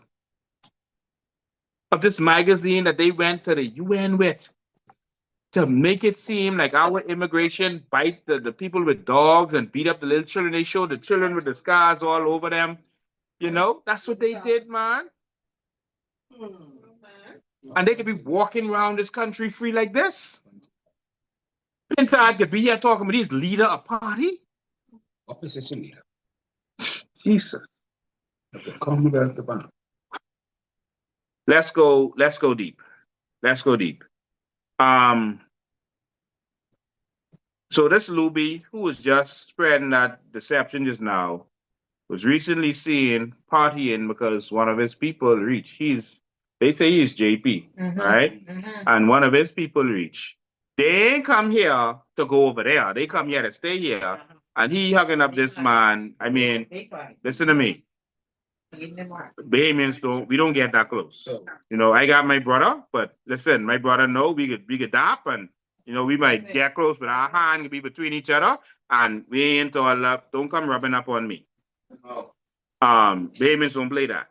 of this magazine that they went to the UN with to make it seem like our immigration bite the people with dogs and beat up the little children. They showed the children with the scars all over them. You know, that's what they did, man. And they could be walking around this country free like this. Pintard could be here talking with his leader of party. Opposition leader. Jesus. At the Commonwealth of Bank. Let's go deep. Let's go deep. So this Luby, who was just spreading that deception just now, was recently seen partying because one of his people reached. They say he's JP, right? And one of his people reached. They ain't come here to go over there. They come here to stay here. And he hugging up this man. I mean, listen to me. Bahamians we don't get that close. You know, I got my brother, but listen, my brother know we could dap and you know we might get close, but our hand can be between each other and we ain't all up. Don't come rubbing up on me. Bahamians don't play that.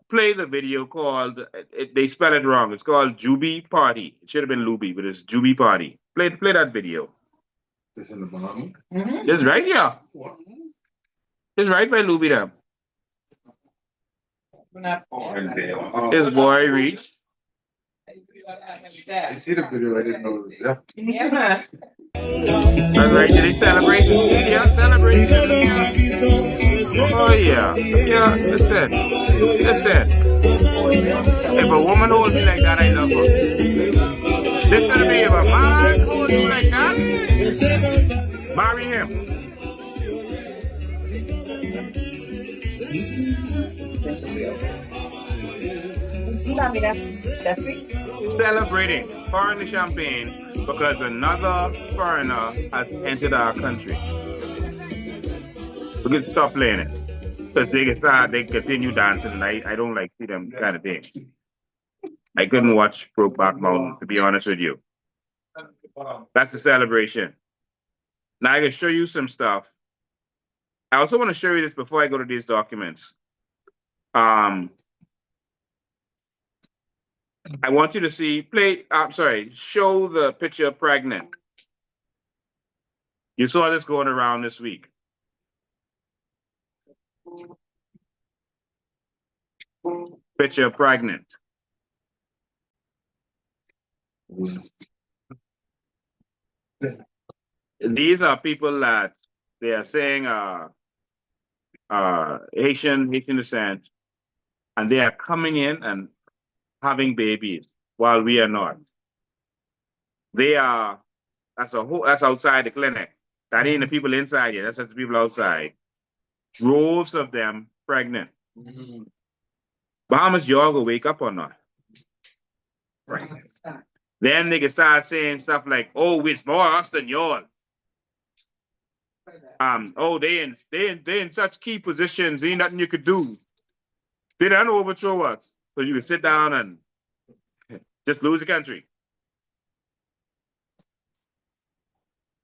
Play the video called, they spell it wrong. It's called Juby Party. It should have been Luby, but it's Juby Party. Play that video. This in the Bahamas? It's right here. It's right by Luby there. This boy reach. I see the video, I didn't know it was there. That's right. Did they celebrate? Yeah, celebration. Oh yeah. Yeah, listen. If a woman holds me like that, I love her. Listen to me, if a man holds you like that, marry him. Celebrating, pouring the champagne because another foreigner has entered our country. We can stop playing it. Because they continue dancing, and I don't like see them kind of things. I couldn't watch Brokeback Mountain, to be honest with you. That's a celebration. Now I can show you some stuff. I also want to show you this before I go to these documents. I want you to see, show the picture pregnant. You saw this going around this week. Picture pregnant. These are people that they are saying Haitian descent, and they are coming in and having babies while we are not. That's outside the clinic. That ain't the people inside here. That's just the people outside. Droves of them pregnant. Bahamas, y'all gonna wake up or not? Right. Then they can start saying stuff like, "Oh, it's more us than y'all." Oh, they in such key positions, ain't nothing you could do. They don't overthrow us, so you can sit down and just lose the country.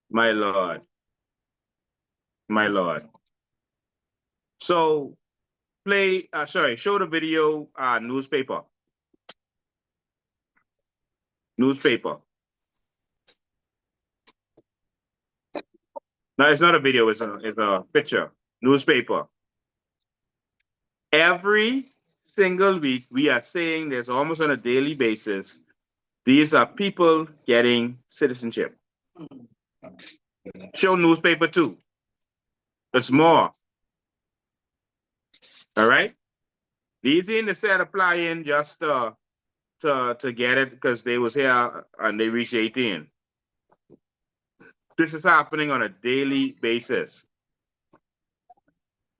My Lord. My Lord. So show the video, newspaper. Newspaper. No, it's not a video, it's a picture. Newspaper. Every single week, we are saying this almost on a daily basis. These are people getting citizenship. Show newspaper too. It's more. All right? These ain't instead applying just to get it because they was here and they reached 18. This is happening on a daily basis.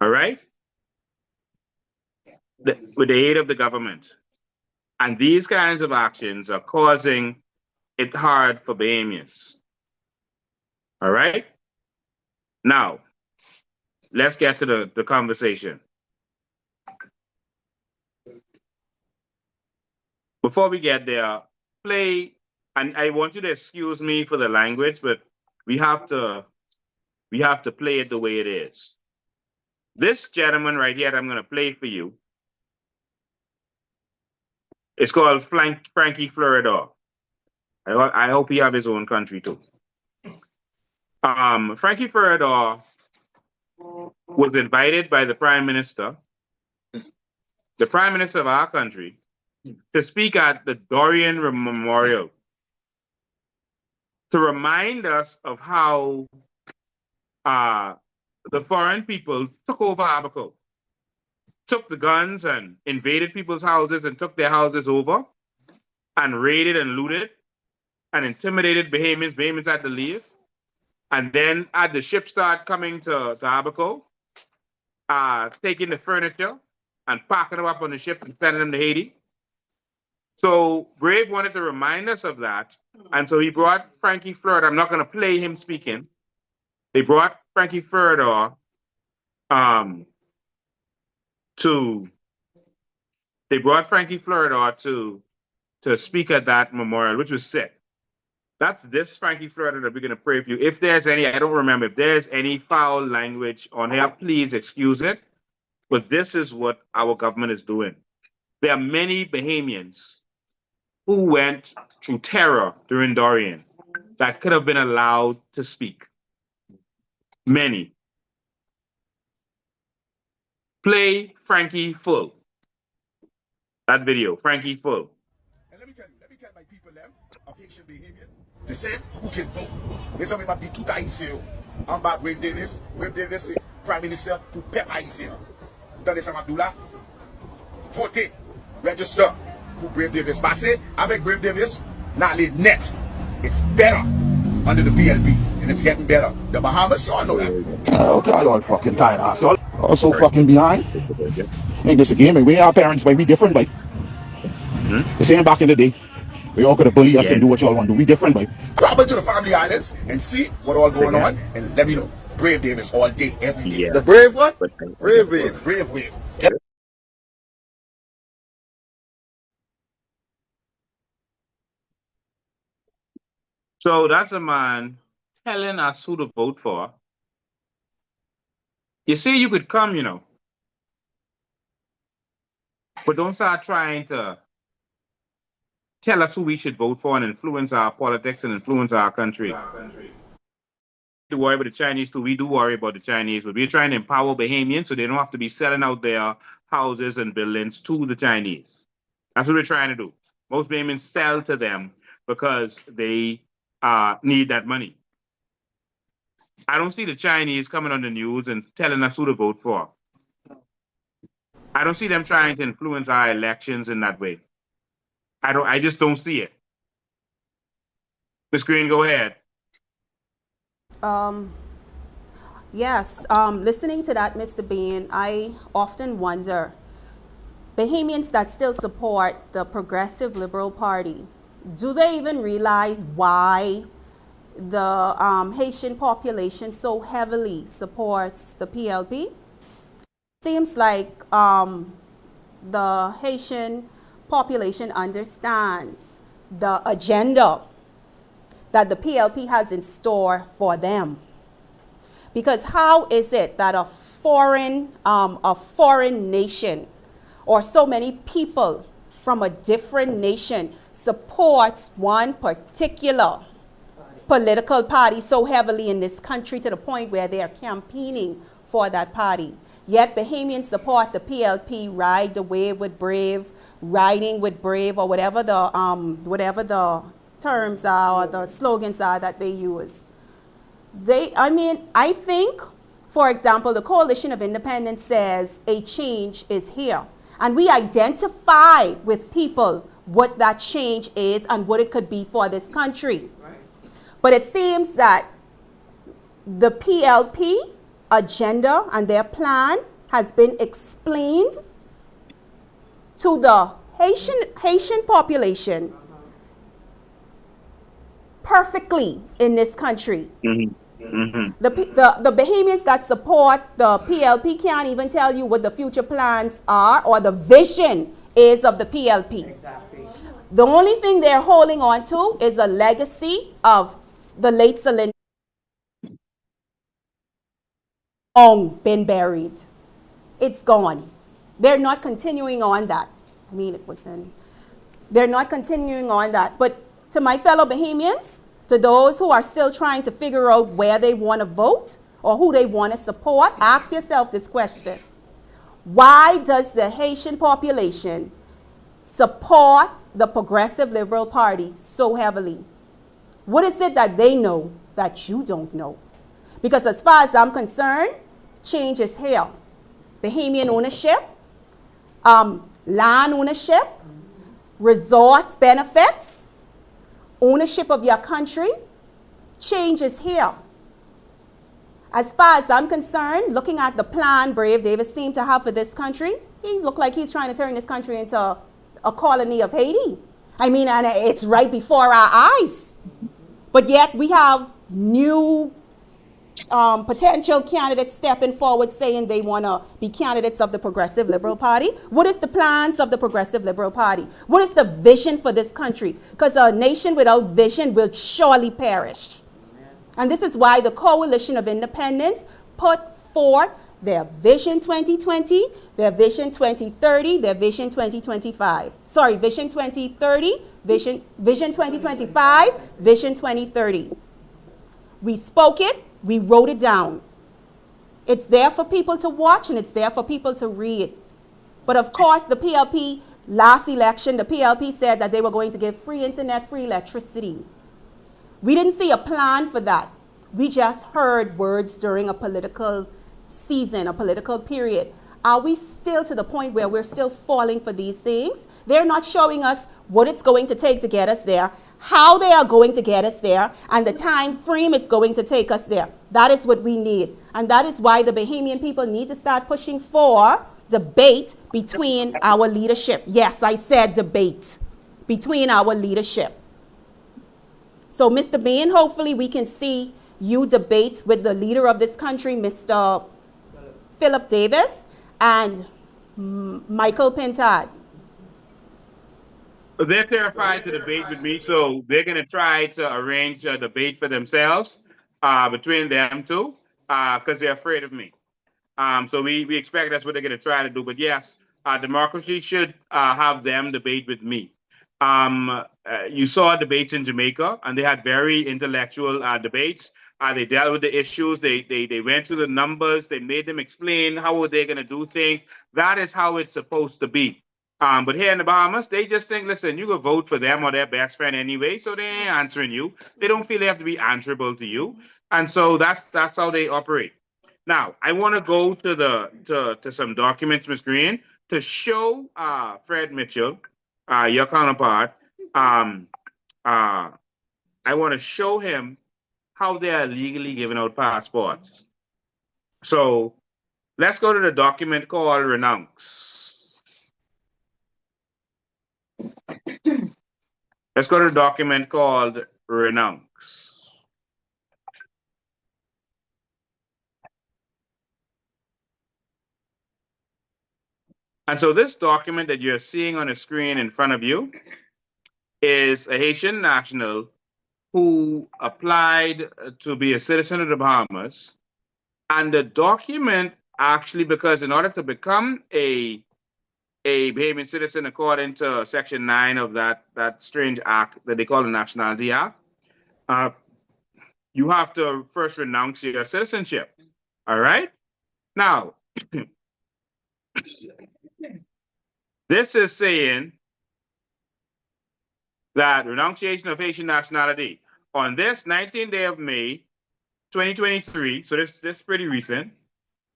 All right? With the aid of the government. And these kinds of actions are causing it hard for Bahamians. All right? Now, let's get to the conversation. Before we get there, and I want you to excuse me for the language, but we have to play it the way it is. This gentleman right here that I'm going to play for you, it's called Frankie Florida. I hope he have his own country too. Frankie Florida was invited by the Prime Minister of our country, to speak at the Dorian Memorial to remind us of how the foreign people took over Abaco, took the guns and invaded people's houses and took their houses over and raided and looted and intimidated Bahamians. Bahamians had to leave. And then had the ship start coming to Abaco, taking the furniture and packing them up on the ship and sending them to Haiti. So Brave wanted to remind us of that. And so he brought Frankie Florida. I'm not going to play him speaking. They brought Frankie Florida to speak at that memorial, which was sick. That's this Frankie Florida that we're going to pray for you. If there's any, I don't remember, if there's any foul language on here, please excuse it. But this is what our government is doing. There are many Bahamians who went through terror during Dorian that could have been allowed to speak. Many. Play Frankie full. That video, Frankie full. And let me tell my people them of Haitian Bahamian, they say who can vote. There's something about the two Haitian. I'm back Wayne Davis, Prime Minister, to Pep Haitian. Dans les Abdullah, votez, register pour Brave Davis. Passez avec Brave Davis, not les net. It's better under the PLP, and it's getting better. The Bahamas, you all know that. Okay, I'm all fucking tired, asshole. Also fucking behind. Ain't this a game? We our parents, but we different, boy. The same back in the day. We all could have bully us and do what y'all want to do. We different, boy. Travel to the Family Islands and see what all going on, and let me know. Brave Davis all day, every day. Yeah. The Brave what? Brave Wave. Brave Wave. So that's a man telling us who to vote for. You say you could come, you know, but don't start trying to tell us who we should vote for and influence our politics and influence our country. To worry about the Chinese too. We do worry about the Chinese, but we're trying to empower Bahamians so they don't have to be selling out their houses and buildings to the Chinese. That's what we're trying to do. Most Bahamians sell to them because they need that money. I don't see the Chinese coming on the news and telling us who to vote for. I don't see them trying to influence our elections in that way. I just don't see it. Ms. Green, go ahead. Yes, listening to that, Mr. Bain, I often wonder, Bahamians that still support the Progressive Liberal Party, do they even realize why the Haitian population so heavily supports the PLP? Seems like the Haitian population understands the agenda that the PLP has in store for them. Because how is it that a foreign nation or so many people from a different nation supports one particular political party so heavily in this country to the point where they are campaigning for that party? Yet Bahamians support the PLP, ride the wave with Brave, riding with Brave, or whatever the terms are or the slogans are that they use. I think, for example, the Coalition of Independence says a change is here. And we identify with people what that change is and what it could be for this country. Right. But it seems that the PLP agenda and their plan has been explained to the Haitian population perfectly in this country. Mm-hmm. Mm-hmm. The Bahamians that support the PLP can't even tell you what the future plans are or the vision is of the PLP. Exactly. The only thing they're holding on to is a legacy of the late Citizenship. Long been buried. It's gone. They're not continuing on that. They're not continuing on that. But to my fellow Bahamians, to those who are still trying to figure out where they want to vote or who they want to support, ask yourself this question. Why does the Haitian population support the Progressive Liberal Party so heavily? What is it that they know that you don't know? Because as far as I'm concerned, change is here. Bahamian ownership, land ownership, resource benefits, ownership of your country, change is here. As far as I'm concerned, looking at the plan Brave Davis seemed to have for this country, he looked like he's trying to turn this country into a colony of Haiti. And it's right before our eyes. But yet we have new potential candidates stepping forward saying they want to be candidates of the Progressive Liberal Party. What is the plans of the Progressive Liberal Party? What is the vision for this country? Because a nation without vision will surely perish. And this is why the Coalition of Independents put forth their Vision 2020, their Vision 2030, their Vision 2025. Sorry, Vision 2030, Vision 2025, Vision 2030. We spoke it, we wrote it down. It's there for people to watch and it's there for people to read. But of course, the PLP, last election, the PLP said that they were going to give free internet, free electricity. We didn't see a plan for that. We just heard words during a political season, a political period. Are we still to the point where we're still falling for these things? They're not showing us what it's going to take to get us there, how they are going to get us there, and the time frame it's going to take us there. That is what we need. And that is why the Bahamian people need to start pushing for debate between our leadership. Yes, I said debate between our leadership. So, Mr. Bain, hopefully we can see you debate with the leader of this country, Mr. Philip Davis, and Michael Pintard. They're terrified to debate with me, so they're going to try to arrange a debate for themselves between them two because they're afraid of me. So we expect that's what they're going to try to do. But yes, democracy should have them debate with me. You saw debates in Jamaica, and they had very intellectual debates. They dealt with the issues. They went through the numbers. They made them explain how are they going to do things. That is how it's supposed to be. But here in the Bahamas, they just think, listen, you can vote for them or their best friend anyway, so they ain't answering you. They don't feel they have to be answerable to you. And so that's how they operate. Now, I want to go to some documents, Ms. Green, to show Fred Mitchell, your counterpart. I want to show him how they are legally giving out passports. So let's go to the document called Renounce. Let's go to the document called Renounce. And so this document that you're seeing on the screen in front of you is a Haitian national who applied to be a citizen of the Bahamas. And the document actually, because in order to become a Bahamian citizen according to Section 9 of that strange act that they call the Nationality Act, you have to first renounce your citizenship. All right? Now, this is saying that renunciation of Haitian nationality on this 19th day of May, 2023, so this is pretty recent,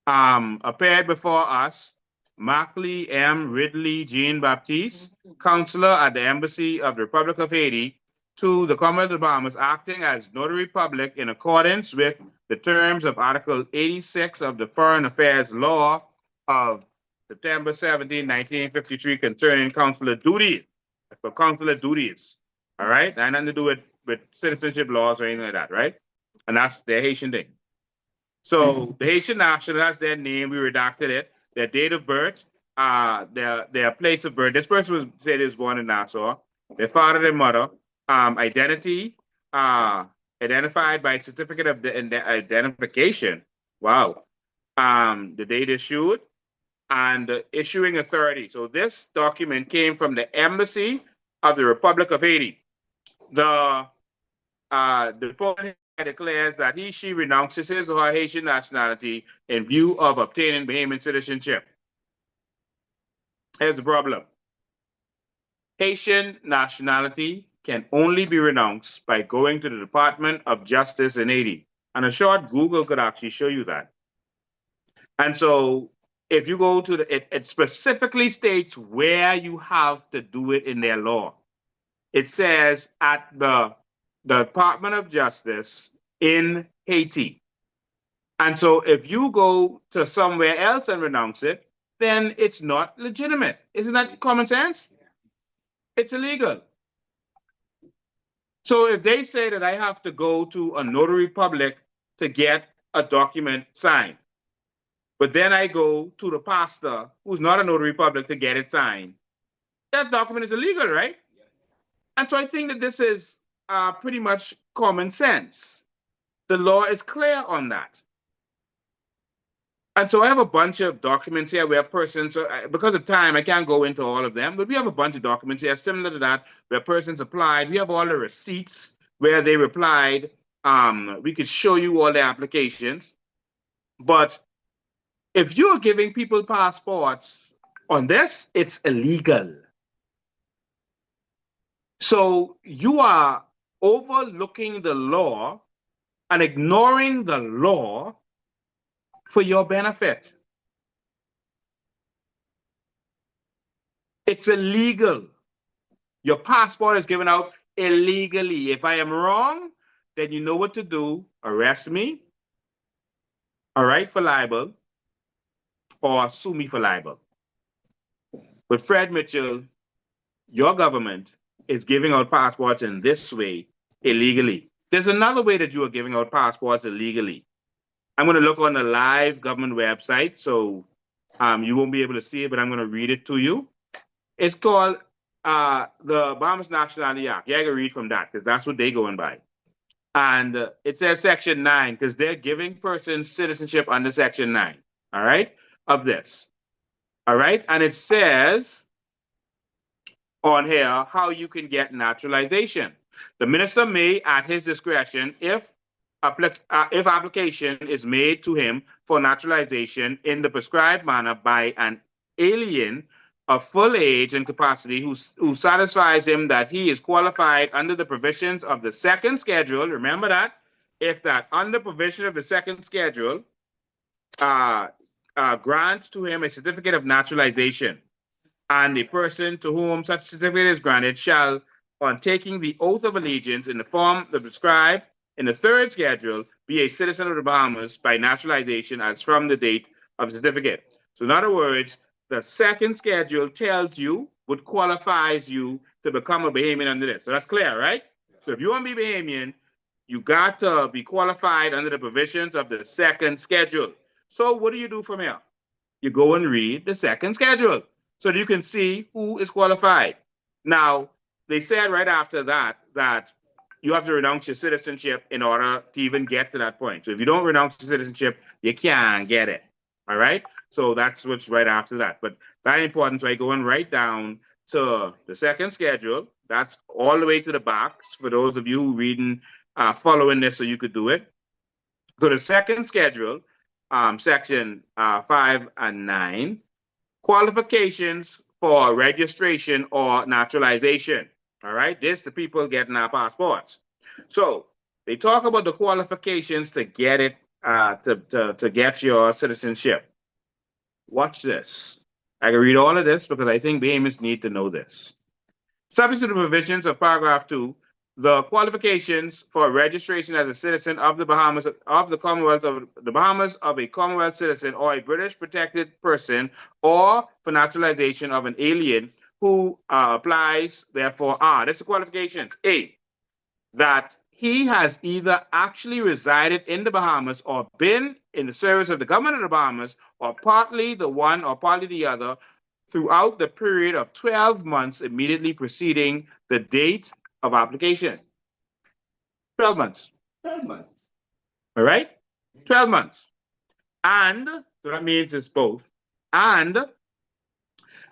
appeared before us, Mackley M. Ridley Jean Baptiste, counselor at the Embassy of the Republic of Haiti, to the Commonwealth of the Bahamas, acting as notary public in accordance with the terms of Article 86 of the Foreign Affairs Law of September 17, 1953, concerning consular duties. For consular duties, all right? That had nothing to do with citizenship laws or anything like that, right? And that's their Haitian thing. So the Haitian national, that's their name, we redacted it, their date of birth, their place of birth. This person was said he was born in Nassau, their father and mother, identity, identified by certificate of identification. Wow. The date issued, and the issuing authority. So this document came from the Embassy of the Republic of Haiti. The opponent declares that she renounces his or her Haitian nationality in view of obtaining Bahamian citizenship. Here's the problem. Haitian nationality can only be renounced by going to the Department of Justice in Haiti. And a short Google could actually show you that. And so if you go to it specifically states where you have to do it in their law. It says at the Department of Justice in Haiti. And so if you go to somewhere else and renounce it, then it's not legitimate. Isn't that common sense? It's illegal. So if they say that I have to go to a notary public to get a document signed. But then I go to the pastor, who's not a notary public, to get it signed. That document is illegal, right? Yes. And so I think that this is pretty much common sense. The law is clear on that. And so I have a bunch of documents here where persons, because of time, I can't go into all of them, but we have a bunch of documents here similar to that where persons applied. We have all the receipts where they replied. We could show you all the applications. But if you're giving people passports on this, it's illegal. So you are overlooking the law and ignoring the law for your benefit. It's illegal. Your passport is given out illegally. If I am wrong, then you know what to do. Arrest me, all right, for libel, or sue me for libel. But Fred Mitchell, your government is giving out passports in this way illegally. There's another way that you are giving out passports illegally. I'm going to look on the live government website, so you won't be able to see it, but I'm going to read it to you. It's called the Bahamas Nationality Act. Yeah, I can read from that because that's what they're going by. And it says Section 9 because they're giving persons citizenship under Section 9, all right, of this. All right, and it says on here how you can get naturalization. The minister may, at his discretion, if application is made to him for naturalization in the prescribed manner by an alien of full age and capacity who satisfies him that he is qualified under the provisions of the second schedule. Remember that? If that under provision of the second schedule grants to him a certificate of naturalization, and the person to whom such certificate is granted shall, on taking the oath of allegiance in the form prescribed in the third schedule, be a citizen of the Bahamas by naturalization as from the date of the certificate. So in other words, the second schedule tells you what qualifies you to become a Bahamian under this. So that's clear, right? So if you want to be Bahamian, you got to be qualified under the provisions of the second schedule. So what do you do from here? You go and read the second schedule so that you can see who is qualified. Now, they said right after that, that you have to renounce your citizenship in order to even get to that point. So if you don't renounce your citizenship, you can't get it, all right? So that's what's right after that. But very important, so I go and write down to the second schedule. That's all the way to the box for those of you who reading, following this so you could do it. So the second schedule, section 5 and 9, qualifications for registration or naturalization. All right, this the people getting our passports. So they talk about the qualifications to get it, to get your citizenship. Watch this. I can read all of this because I think Bahamians need to know this. Subject to the provisions of paragraph 2, the qualifications for registration as a citizen of the Bahamas, of the Commonwealth of the Bahamas, of a Commonwealth citizen or a British protected person, or for naturalization of an alien who applies, therefore, that's the qualifications. A, that he has either actually resided in the Bahamas or been in the service of the government of the Bahamas, or partly the one or partly the other, throughout the period of 12 months immediately preceding the date of application. 12 months. 12 months. All right? 12 months. And, so that means it's both. And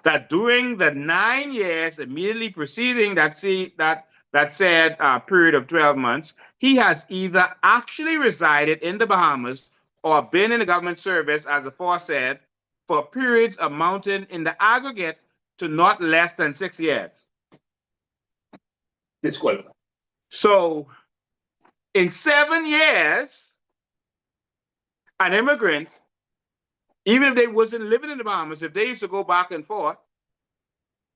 that during the 9 years immediately preceding that said period of 12 months, he has either actually resided in the Bahamas or been in the government service as aforesaid for periods amounting in the aggregate to not less than 6 years. Disqualified. So in 7 years, an immigrant, even if they wasn't living in the Bahamas, if they used to go back and forth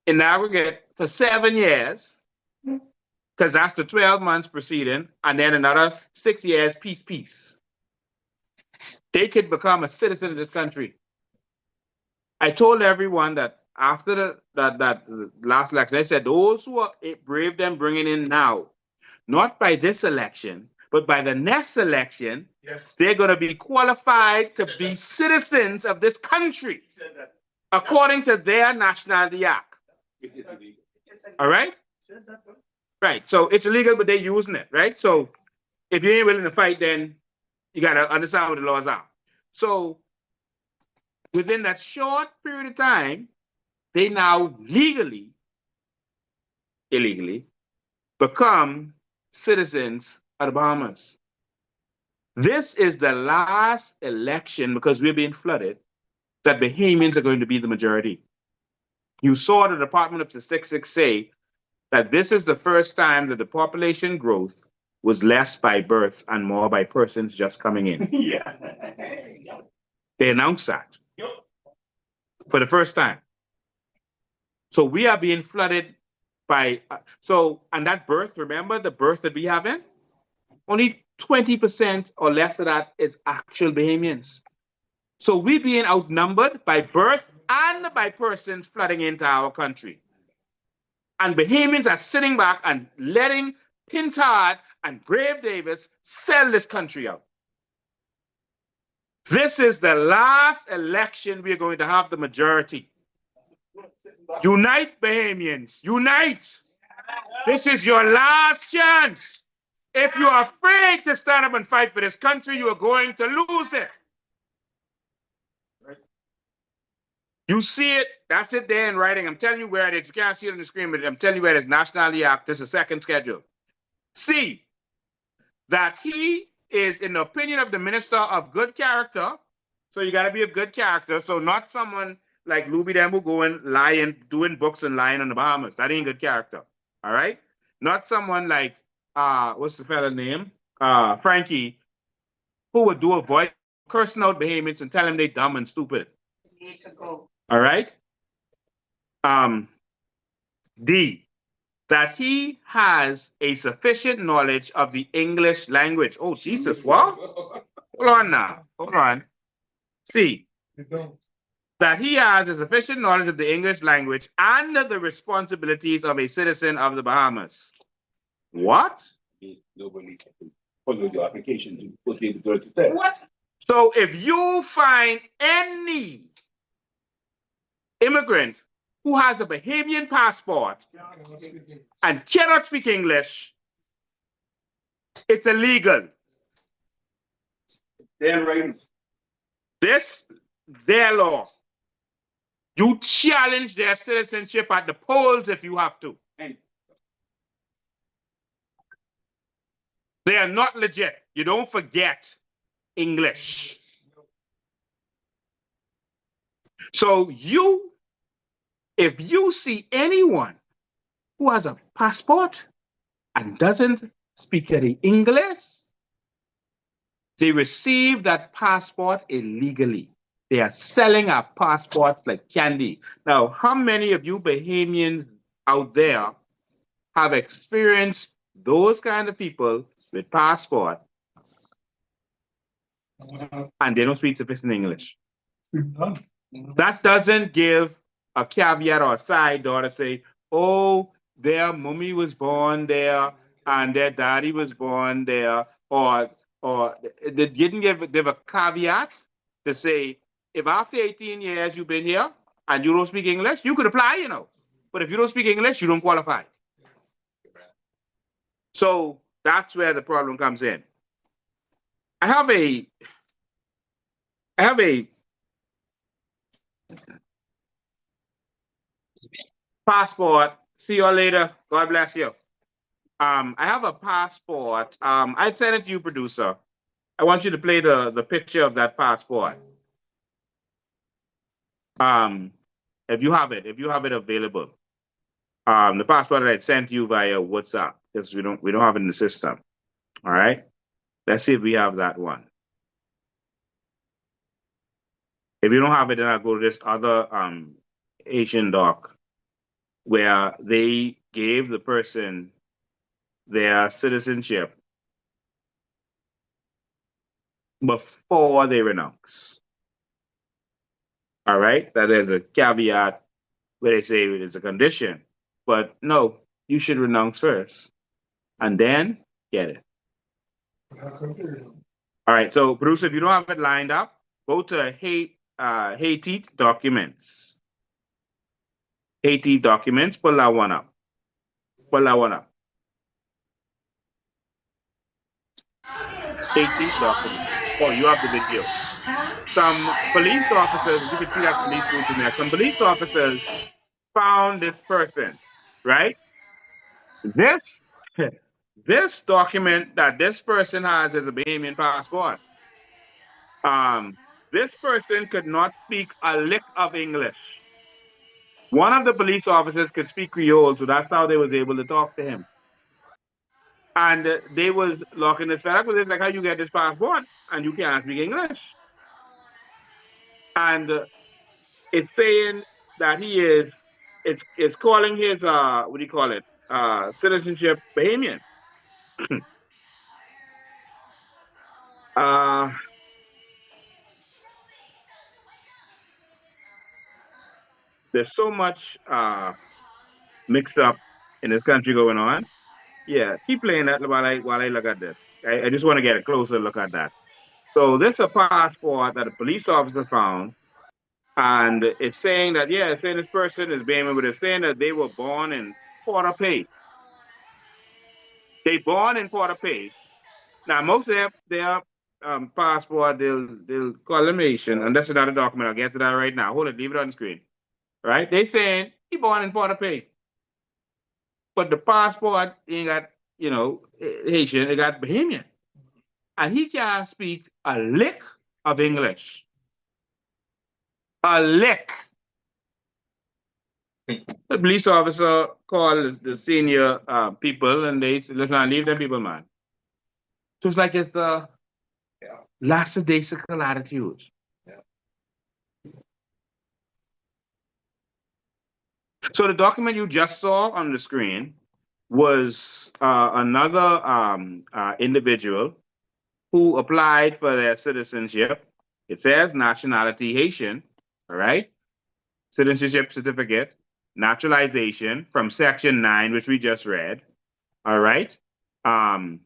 in the aggregate for 7 years, because that's the 12 months preceding, and then another 6 years, peace. They could become a citizen of this country. I told everyone that after that last election, I said those who are brave them bringing in now, not by this election, But by the next election, they're going to be qualified to be citizens of this country according to their nationality act. All right? Right. So it's illegal, but they're using it, right? So if you ain't willing to fight, then you got to understand what the laws are. So within that short period of time, they now illegally become citizens of the Bahamas. This is the last election, because we're being flooded, that Bahamians are going to be the majority. You saw the Department of Statistics say that this is the first time that the population growth was less by births and more by persons just coming in. They announced that for the first time. So we are being flooded by, and that birth, remember the birth that we have in? Only 20% or less of that is actual Bahamians. So we're being outnumbered by birth and by persons flooding into our country. And Bahamians are sitting back and letting Pintard and Brave Davis sell this country out. This is the last election we're going to have the majority. Unite, Bahamians, unite. This is your last chance. If you are afraid to stand up and fight for this country, you are going to lose it. You see it, that's it there in writing. I'm telling you where it is. You can't see it on the screen, but I'm telling you where it is. Nationality Act, this is the second schedule. See, that he is, in the opinion of the minister, of good character. So you got to be of good character. So not someone like Luby them who go and lie and doing books and lying on the Bahamas. That ain't good character. All right? Not someone like, what's the fella name? Frankie, who would do a voice cursing out Bahamians and tell them they dumb and stupid. Need to go. All right? D, that he has a sufficient knowledge of the English language. Oh, Jesus, what? Hold on now. Hold on. C, that he has a sufficient knowledge of the English language and the responsibilities of a citizen of the Bahamas. What? Nobody follow the application to put the authority there. What? So if you find any immigrant who has a Bahamian passport and cannot speak English, it's illegal. Their rights. This, their law. You challenge their citizenship at the polls if you have to. They are not legit. You don't forget English. So if you see anyone who has a passport and doesn't speak any English, they receive that passport illegally. They are selling our passports like candy. Now, how many of you Bahamians out there have experienced those kind of people with passport and they don't speak sufficient English? That doesn't give a caveat or a side door to say, oh, their mummy was born there and their daddy was born there, or they didn't give a caveat to say, if after 18 years you've been here and you don't speak English, you could apply, you know. But if you don't speak English, you don't qualify. So that's where the problem comes in. I have a passport. See you all later. God bless you. I have a passport. I sent it to you, producer. I want you to play the picture of that passport. If you have it available. The passport that I sent you via WhatsApp, because we don't have it in the system. All right. Let's see if we have that one. If you don't have it, then I'll go to this other Asian doc where they gave the person their citizenship before they renounce. All right, that is a caveat where they say it is a condition, but no, you should renounce first and then get it. All right, so producer, if you don't have it lined up, go to Haiti documents. Haiti documents, pull that one up. Pull that one up. Haiti documents. Oh, you have the video. Some police officers, you can see that police booth in there. Some police officers found this person, right? This this document that this person has is a Bahamian passport. This person could not speak a lick of English. One of the police officers could speak Creole, so that's how they was able to talk to him. And they was locking this fella because it's like, how you get this passport and you can't speak English? And it's saying that it's calling his what do you call it? Citizenship Bahamian. There's so much mixed up in this country going on. Yeah, keep playing that while I look at this. I just want to get a closer look at that. So this is a passport that a police officer found, and it's saying that, yeah, it's saying this person is Bahamian, but it's saying that they were born in Port-au-Prince. They born in Port-au-Prince. Now most of their passport they'll call them Asian, and that's another document. I'll get to that right now. Hold it, leave it on the screen. Right? They saying he born in Port-au-Prince. But the passport ain't got, Haitian, it got Bahamian. And he can't speak a lick of English. A lick. The police officer called the senior people and they said, listen, leave them people, man. So it's like it's a lackadaisical attitude. So the document you just saw on the screen was another individual who applied for their citizenship. It says nationality Haitian, all right? Citizenship certificate, naturalization from section 9, which we just read, all right? And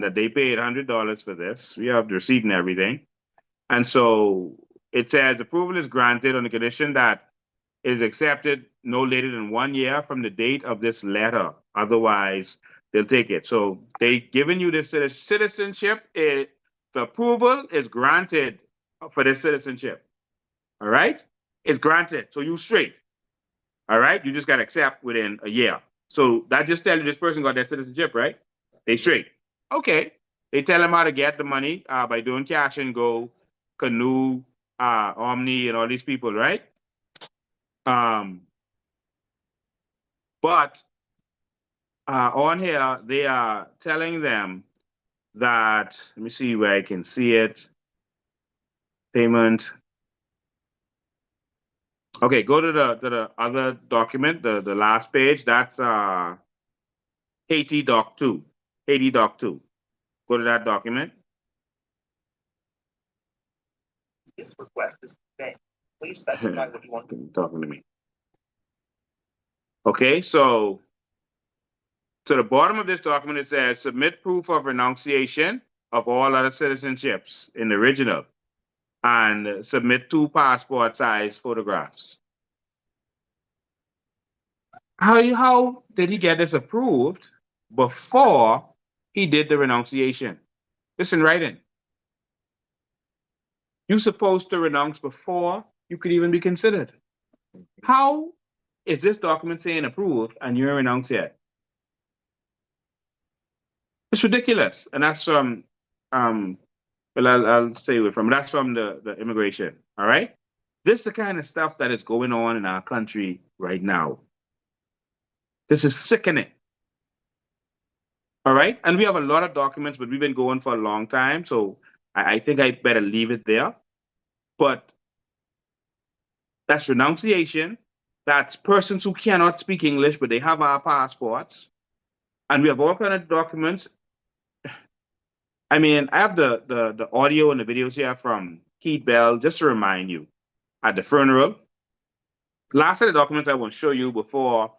they paid $100 for this. We have the receipt and everything. And so it says approval is granted on the condition that it is accepted no later than 1 year from the date of this letter. Otherwise, they'll take it. So they given you this citizenship. The approval is granted for this citizenship. All right? It's granted. So you straight. All right? You just got to accept within a year. So that just tells you this person got their citizenship, right? They straight. Okay. They tell them how to get the money by doing cash and go, Canoe, Omni, and all these people, right? But on here, they are telling them that, let me see where I can see it. Payment. Okay, go to the other document, the last page. That's Haiti Doc 2. Haiti Doc 2. Go to that document. This request is today. Please specify what you want. Talking to me. Okay, so to the bottom of this document, it says submit proof of renunciation of all other citizenships in the original and submit 2 passport size photographs. How did he get this approved before he did the renunciation? It's in writing. You're supposed to renounce before you could even be considered. How is this document saying approved and you're renounced yet? It's ridiculous. And that's from, well, I'll say it from, that's from the immigration, all right? This is the kind of stuff that is going on in our country right now. This is sickening. All right? And we have a lot of documents, but we've been going for a long time, so I think I better leave it there. But that's renunciation. That's persons who cannot speak English, but they have our passports. And we have all kinds of documents. I mean, I have the audio and the videos here from Keith Bell, just to remind you, at the funeral. Last of the documents I want to show you before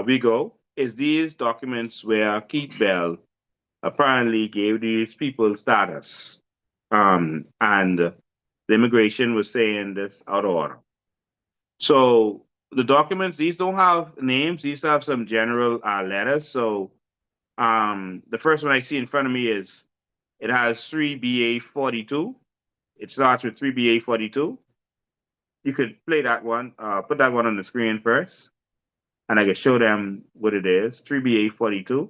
we go is these documents where Keith Bell apparently gave these people status. And the immigration was saying this out of order. So the documents, these don't have names, these have some general letters. So the first one I see in front of me is, it has 3BA42. It starts with 3BA42. You could play that one, put that one on the screen first, and I can show them what it is. 3BA42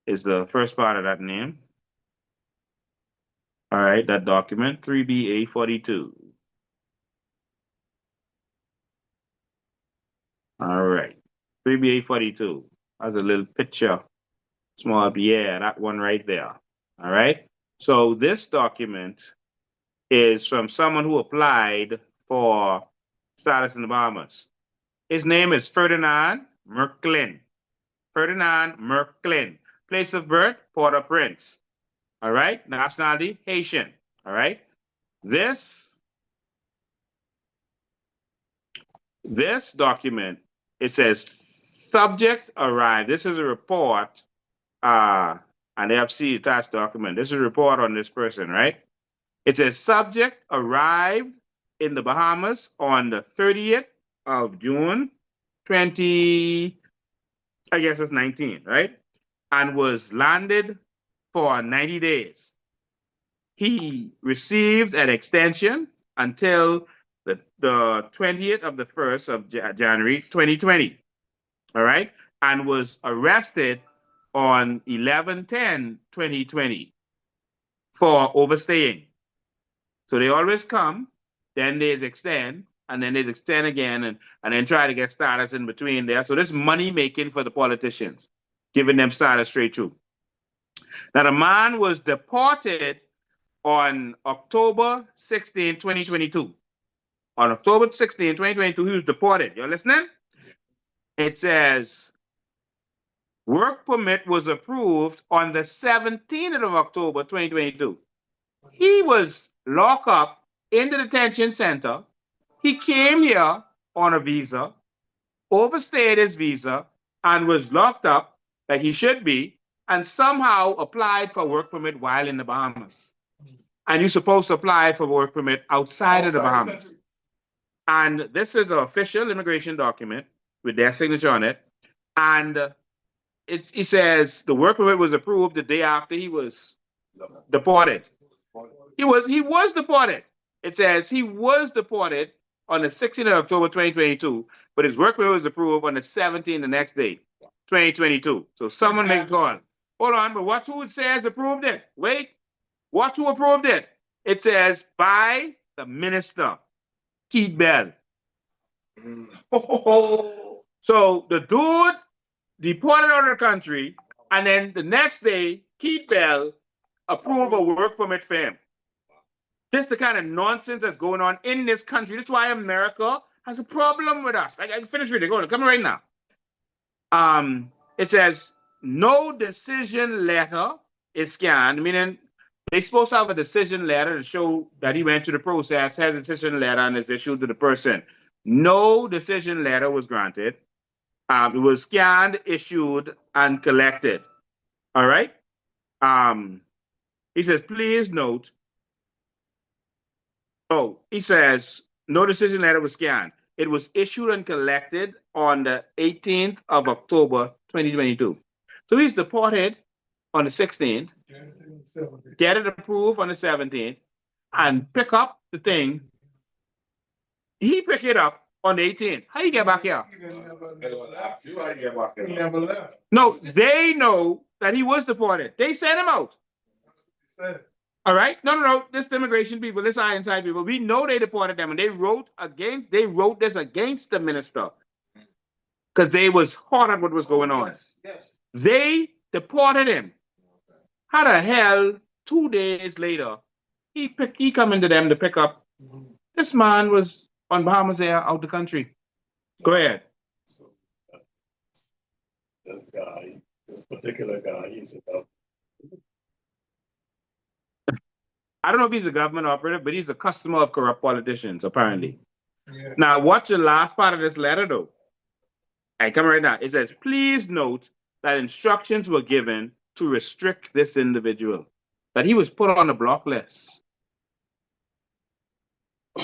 is the first part of that name. All right, that document, 3BA42. All right, 3BA42 has a little picture, small, yeah, that one right there. All right, so this document is from someone who applied for status in the Bahamas. His name is Ferdinand Merklin. Ferdinand Merklin. Place of birth, Port-au-Prince. All right, nationality, Haitian. All right, this document, it says subject arrived. This is a report, and they have C attached document. This is a report on this person, right? It says subject arrived in the Bahamas on the 30th of June, 20, I guess it's 19, right? And was landed for 90 days. He received an extension until the 20th of the 1st of January, 2020, all right? And was arrested on 11/10/2020 for overstaying. So they always come, then they extend, and then they extend again, and then try to get status in between there. So this money making for the politicians, giving them status straight through. Now the man was deported on October 16, 2022. On October 16, 2022, he was deported. You're listening? It says work permit was approved on the 17th of October, 2022. He was locked up in the detention center. He came here on a visa, overstayed his visa, and was locked up like he should be, and somehow applied for work permit while in the Bahamas. And you're supposed to apply for work permit outside of the Bahamas. And this is an official immigration document with their signature on it. And it says the work permit was approved the day after he was deported. He was deported. It says he was deported on the 16th of October, 2022, but his work permit was approved on the 17th, the next day, 2022. So someone make a call. Hold on, but watch who it says approved it. Wait, watch who approved it. It says by the minister, Keith Bell. So the dude deported out of the country, and then the next day, Keith Bell approved a work permit for him. This is the kind of nonsense that's going on in this country. That's why America has a problem with us. I can finish reading. Go on, come right now. It says no decision letter is scanned, meaning they're supposed to have a decision letter to show that he went through the process, has a decision letter, and is issued to the person. No decision letter was granted. It was scanned, issued, and collected. All right. He says, please note. Oh, he says, no decision letter was scanned. It was issued and collected on the 18th of October, 2022. So he's deported on the 16th, get it approved on the 17th, and pick up the thing. He picked it up on the 18th. How you get back here? No, they know that he was deported. They sent him out. All right? No. This immigration people, this inside people, we know they deported them, and they wrote this against the minister because they was hot at what was going on. Yes. They deported him. How the hell 2 days later he come into them to pick up? This man was on Bahamas Air out the country. Go ahead. So this particular guy, he's about. I don't know if he's a government operative, but he's a customer of corrupt politicians, apparently. Yeah. Now, watch the last part of this letter, though. I come right now. It says, please note that instructions were given to restrict this individual, that he was put on the block list.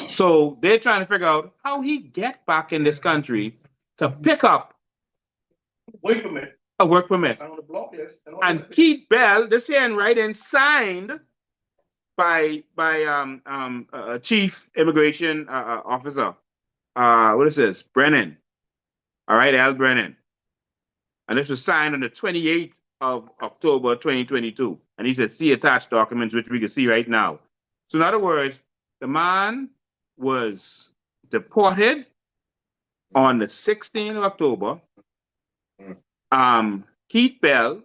So they're trying to figure out how he get back in this country to pick up Wait a minute. a work permit. On the block list. And Keith Bell, this here in writing, signed by a chief immigration officer. What is this? Brennan. All right, Al Brennan. And this was signed on the 28th of October 2022. And he said, see attached documents, which we can see right now. So in other words, the man was deported on the 16th of October. Keith Bell,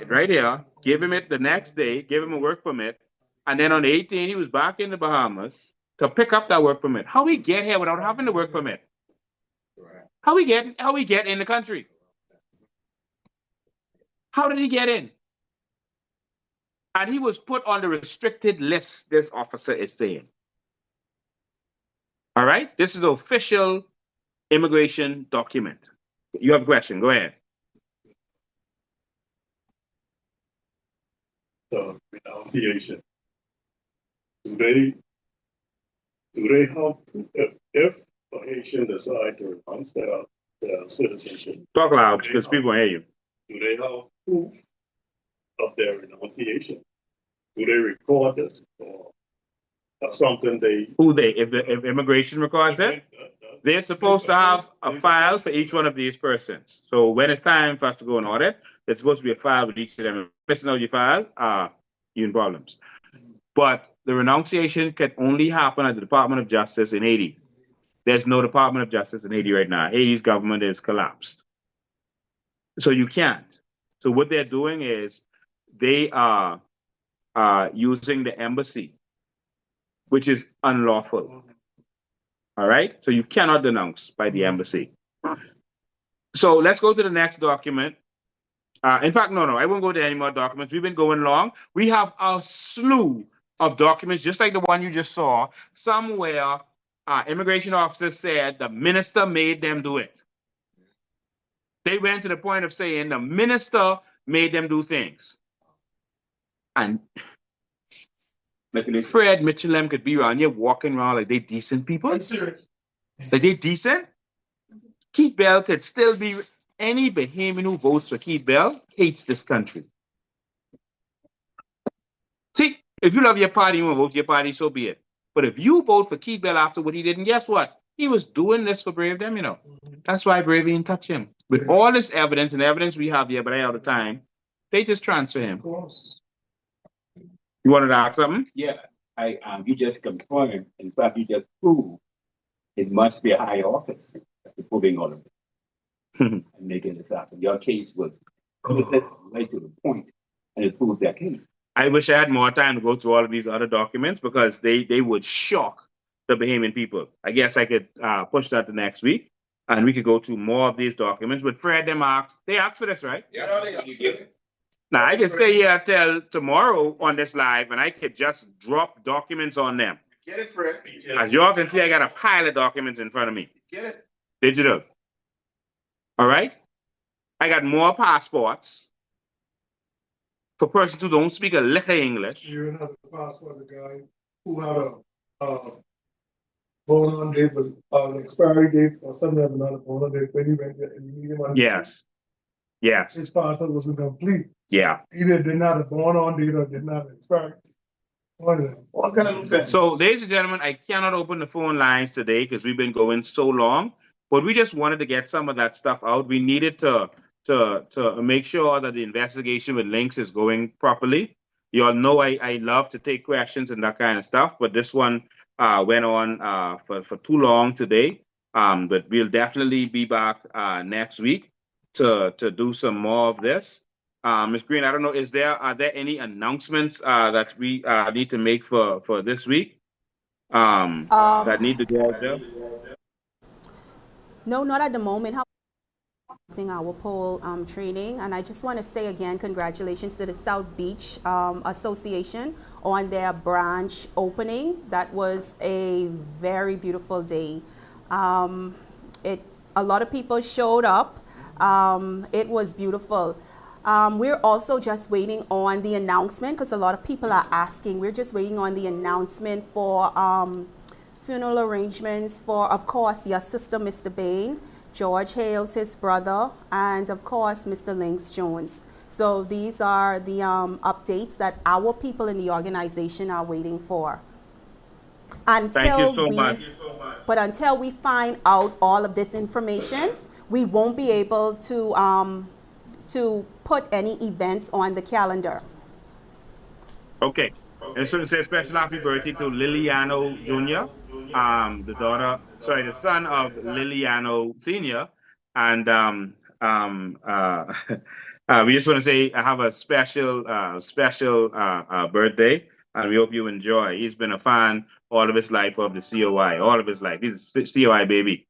right here, gave him it the next day, gave him a work permit. And then on the 18th, he was back in the Bahamas to pick up that work permit. How we get here without having the work permit? How we get in the country? How did he get in? And he was put on the restricted list, this officer is saying. All right? This is an official immigration document. You have a question, go ahead. So, renunciation. Do they have to, if a Haitian decide to renounce their citizenship? Talk loud because people hear you. Do they have proof of their renunciation? Do they record this or something they? Who they? If immigration records it, they're supposed to have a file for each one of these persons. So when it's time for us to go and audit, there's supposed to be a file with each of them. If missing out your file, you're in problems. But the renunciation can only happen at the Department of Justice in Haiti. There's no Department of Justice in Haiti right now. Haiti's government is collapsed. So you can't. So what they're doing is they are using the embassy, which is unlawful. All right? So you cannot denounce by the embassy. So let's go to the next document. In fact, no, I won't go to any more documents. We've been going long. We have a slew of documents, just like the one you just saw. Somewhere, immigration officers said the minister made them do it. They went to the point of saying the minister made them do things. And Fred Mitchell could be around here walking around like they decent people. I'm serious. Like they decent? Keith Bell could still be. Any Bahamian who votes for Keith Bell hates this country. See, if you love your party, you want to vote for your party, so be it. But if you vote for Keith Bell after what he did, and guess what? He was doing this for Brave them, you know. That's why Brave didn't touch him. With all this evidence and evidence we have here, but I have the time, they just transfer him. Of course. You wanted to ask something? Yeah, you just confirmed. In fact, you just proved it must be a high office that's proving all of it and making this happen. Your case was right to the point, and it proved that case. I wish I had more time to go through all of these other documents because they would shock the Bahamian people. I guess I could push that to next week, and we could go through more of these documents. But Fred, they asked for this, right? Yeah, they get it. Now, I can stay here till tomorrow on this live, and I could just drop documents on them. Get it, Fred. As y'all can see, I got a pile of documents in front of me. Get it. Digital. All right? I got more passports for persons who don't speak a lick of English. You have a passport, the guy who had a born on date, but an expiry date or something of another born on date when you went there and you need him on. Yes. Yes. His passport wasn't complete. Yeah. Either did not have born on date or did not expire. So, ladies and gentlemen, I cannot open the phone lines today because we've been going so long, but we just wanted to get some of that stuff out. We needed to make sure that the investigation with Lynx is going properly. You all know I love to take questions and that kind of stuff, but this one went on for too long today. But we'll definitely be back next week to do some more of this. Ms. Green, I don't know, are there any announcements that we need to make for this week that need to go out there? No, not at the moment. Our poll training, and I just want to say again, congratulations to the South Beach Association on their branch opening. That was a very beautiful day. A lot of people showed up. It was beautiful. We're also just waiting on the announcement because a lot of people are asking. We're just waiting on the announcement for funeral arrangements for, of course, your sister, Mr. Bain, George Hales, his brother, and of course, Mr. Lynx Jones. So these are the updates that our people in the organization are waiting for. Thank you so much. But until we find out all of this information, we won't be able to put any events on the calendar. Okay. And so to say a special happy birthday to Liliano Jr., the son of Liliano Sr. And we just want to say I have a special birthday, and we hope you enjoy. He's been a fan all of his life of the COI, all of his life. He's a COI baby.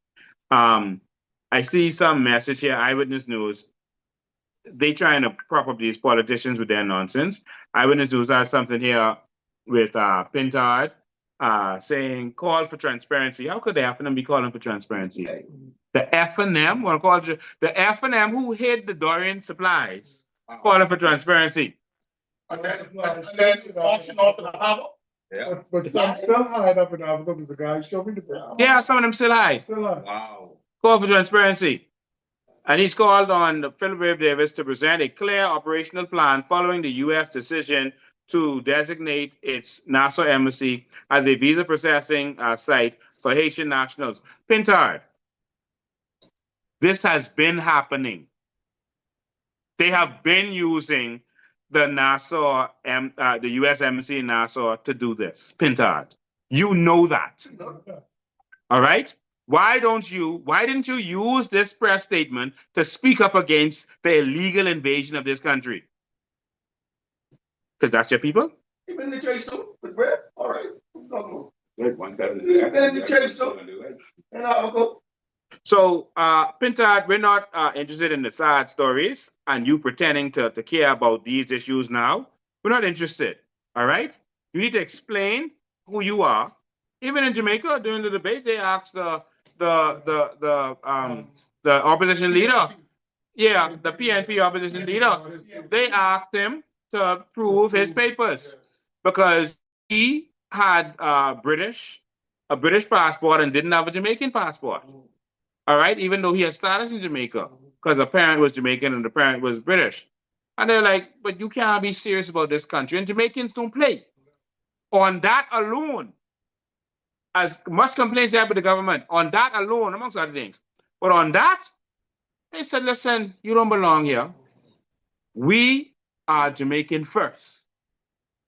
I see some message here, Eyewitness News. They trying to prop up these politicians with their nonsense. Eyewitness News has something here with Pintard saying call for transparency. How could the F&M be calling for transparency? The F&M, want to call it the F&M who hid the Dorian supplies, calling for transparency. And then auction off in the harbor. Yeah. But I'm still high up in the harbor because the guy showed me the bill. Yeah, some of them still high. Still high. Wow. Call for transparency. And he's called on Philip Wave Davis to present a clear operational plan following the U.S. decision to designate its Nassau embassy as a visa processing site for Haitian nationals. Pintard, this has been happening. They have been using the Nassau, the U.S. embassy in Nassau to do this. Pintard, you know that. All right? Why didn't you use this press statement to speak up against the illegal invasion of this country? Because that's your people? You've been in the chase too, with bread? All right. You've been in the chase too. And I'll go. So, Pintard, we're not interested in the sad stories and you pretending to care about these issues now. We're not interested. All right? You need to explain who you are. Even in Jamaica, during the debate, they asked the opposition leader, the PNP opposition leader, they asked him to prove his papers because he had a British passport and didn't have a Jamaican passport. All right, even though he had status in Jamaica because a parent was Jamaican and the parent was British. And they're like, but you can't be serious about this country. And Jamaicans don't play. On that alone, as much complaints they have with the government, on that alone, amongst other things. But on that, they said, listen, you don't belong here. We are Jamaican first.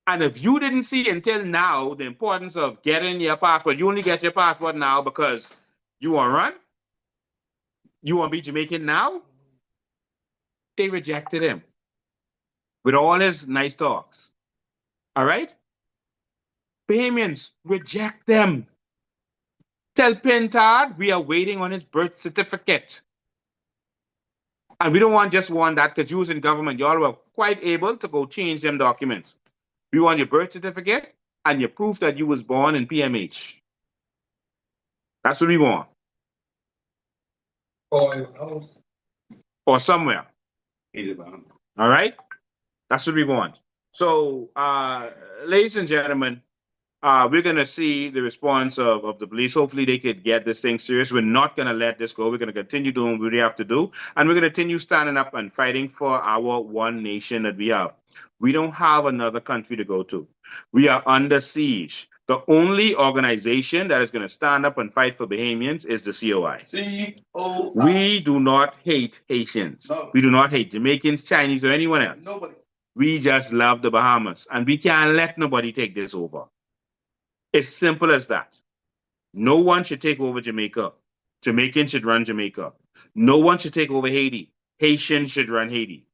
And if you didn't see until now the importance of getting your passport, you only get your passport now because you want to run? You want to be Jamaican now? They rejected him with all his nice talks. All right? Bahamians, reject them. Tell Pintard we are waiting on his birth certificate. And we don't want just one that because you was in government, y'all were quite able to go change them documents. We want your birth certificate and your proof that you was born in PMH. That's what we want. Or in the house. Or somewhere. All right? That's what we want. So, ladies and gentlemen, we're going to see the response of the police. Hopefully they could get this thing serious. We're not going to let this go. We're going to continue doing what we have to do. And we're going to continue standing up and fighting for our one nation that we have. We don't have another country to go to. We are under siege. The only organization that is going to stand up and fight for Bahamians is the COI. COI. We do not hate Haitians. No. We do not hate Jamaicans, Chinese, or anyone else. Nobody. We just love the Bahamas. And we can't let nobody take this over. It's simple as that. No one should take over Jamaica. Jamaicans should run Jamaica. No one should take over Haiti. Haitians should run Haiti.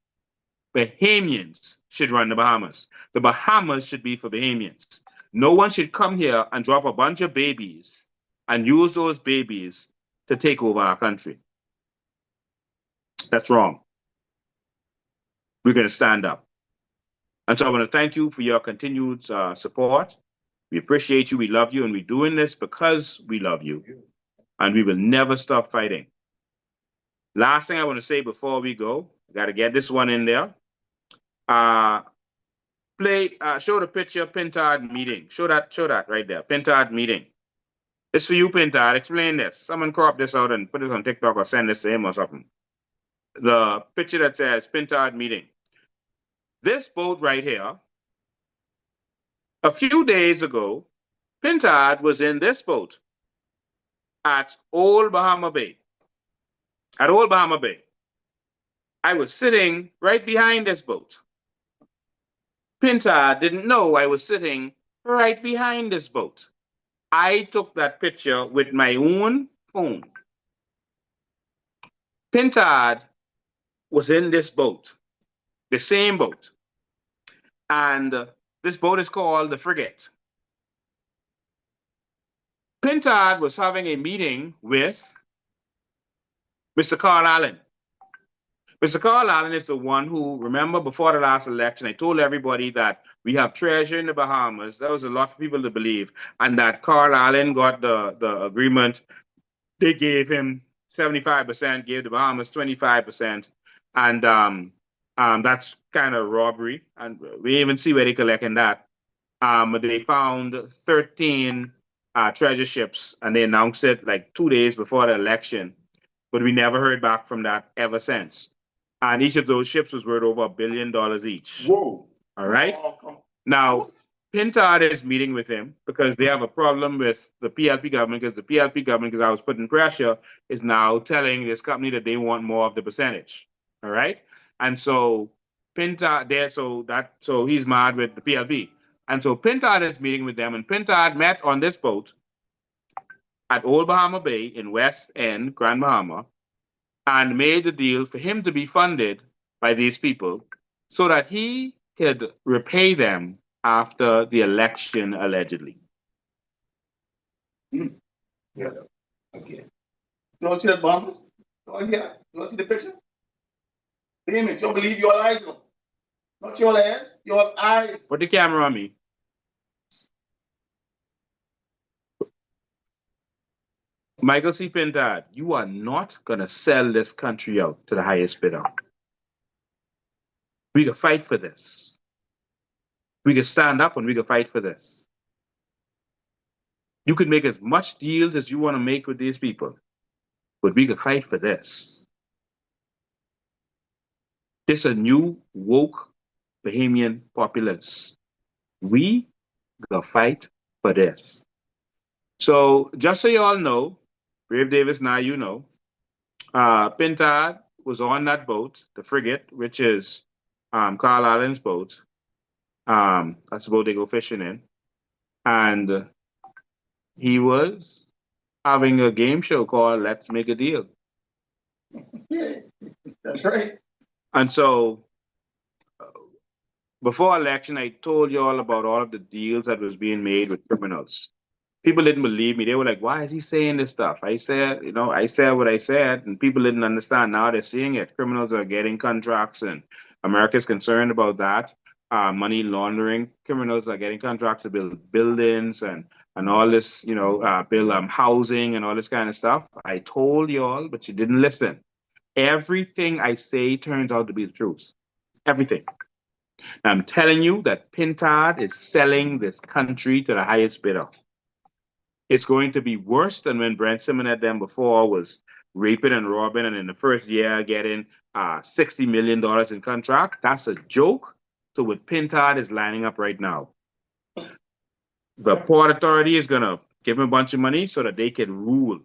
Bahamians should run the Bahamas. The Bahamas should be for Bahamians. No one should come here and drop a bunch of babies and use those babies to take over our country. That's wrong. We're going to stand up. And so I want to thank you for your continued support. We appreciate you, we love you, and we're doing this because we love you. And we will never stop fighting. Last thing I want to say before we go, I got to get this one in there. Show the picture, Pintard meeting. Show that right there, Pintard meeting. It's for you, Pintard. Explain this. Someone crop this out and put it on TikTok or send this to him or something. The picture that says Pintard meeting. This boat right here, a few days ago, Pintard was in this boat at Old Bahama Bay. At Old Bahama Bay. I was sitting right behind this boat. Pintard didn't know I was sitting right behind this boat. I took that picture with my own phone. Pintard was in this boat, the same boat. And this boat is called the Frigate. Pintard was having a meeting with Mr. Carl Allen. Mr. Carl Allen is the one who, remember before the last election, I told everybody that we have treasure in the Bahamas. That was a lot for people to believe. And that Carl Allen got the agreement. They gave him 75%, gave the Bahamas 25%. And that's kind of robbery. And we even see where they collecting that. They found 13 treasure ships, and they announced it like 2 days before the election. But we never heard back from that ever since. And each of those ships was worth over $1 billion each. Whoa. All right. Now, Pintard is meeting with him because they have a problem with the PLP government, because the PLP government, because I was putting pressure, is now telling this company that they want more of the percentage. All right. And so Pintard there, so he's mad with the PLP. And so Pintard is meeting with them, and Pintard met on this boat at Old Bahama Bay in West End, Grand Bahama, and made the deal for him to be funded by these people so that he could repay them after the election, allegedly. Yeah. Okay. You want to see that bomb? Oh, yeah. You want to see the picture? Damn it. You don't believe your eyes, no? Not your ass, your eyes. Put the camera on me. Michael C. Pintard, you are not going to sell this country out to the highest bidder. We can fight for this. We can stand up and we can fight for this. You can make as much deals as you want to make with these people, but we can fight for this. This is a new woke Bahamian populace. We gonna fight for this. So just so you all know, Brave Davis, now you know, Pintard was on that boat, the Frigate, which is Carl Allen's boat. That's the boat they go fishing in. And he was having a game show called Let's Make a Deal. Yeah, that's right. And so before election, I told you all about all of the deals that was being made with criminals. People didn't believe me. They were like, why is he saying this stuff? I said what I said, and people didn't understand. Now they're seeing it. Criminals are getting contracts, and America's concerned about that. Money laundering. Criminals are getting contracts to build buildings and all this, build housing and all this kind of stuff. I told you all, but you didn't listen. Everything I say turns out to be the truth. Everything. Now, I'm telling you that Pintard is selling this country to the highest bidder. It's going to be worse than when Brent Simmons at them before was raping and robbing, and in the first year getting $60 million in contract. That's a joke to what Pintard is lining up right now. The Port Authority is going to give him a bunch of money so that they can rule.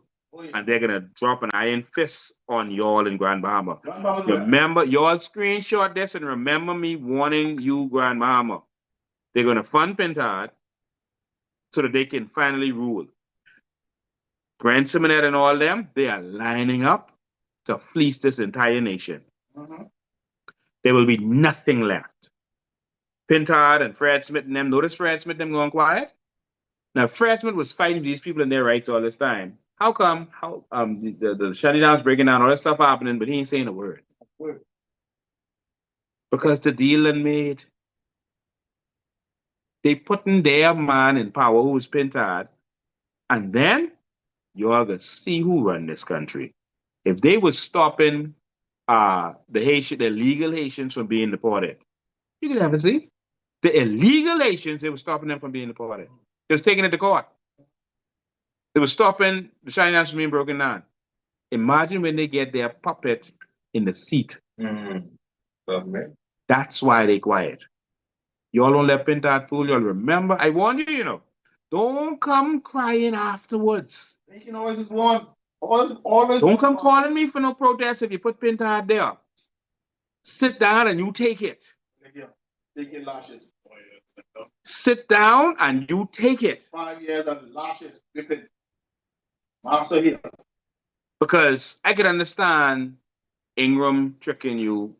And they're going to drop an iron fist on y'all in Grand Bahama. Remember, y'all screenshot this and remember me warning you, Grand Bahama. They're going to fund Pintard so that they can finally rule. Brent Simonette and all them, they are lining up to fleece this entire nation. There will be nothing left. Pintard and Fred Smith and them, notice Fred Smith and them going quiet? Now, Fred Smith was fighting these people in their rights all this time. How come the shutting down's breaking down, all that stuff happening, but he ain't saying a word? Because the deal is made. They putting their man in power, who is Pintard, and then you're gonna see who run this country. If they was stopping the legal Haitians from being deported, You can never see. The illegal Haitians, they were stopping them from being deported. They was taking it to court. They were stopping the China National being broken down. Imagine when they get their puppet in the seat. That's why they quiet. Y'all don't let Pintard fool y'all. Remember, I warned you, you know. Don't come crying afterwards. You can always want, always. Don't come calling me for no protest if you put Pintard there. Sit down and you take it. Take your lashes. Sit down and you take it. 5 years and lashes whipping. Master here. Because I could understand Ingram tricking you,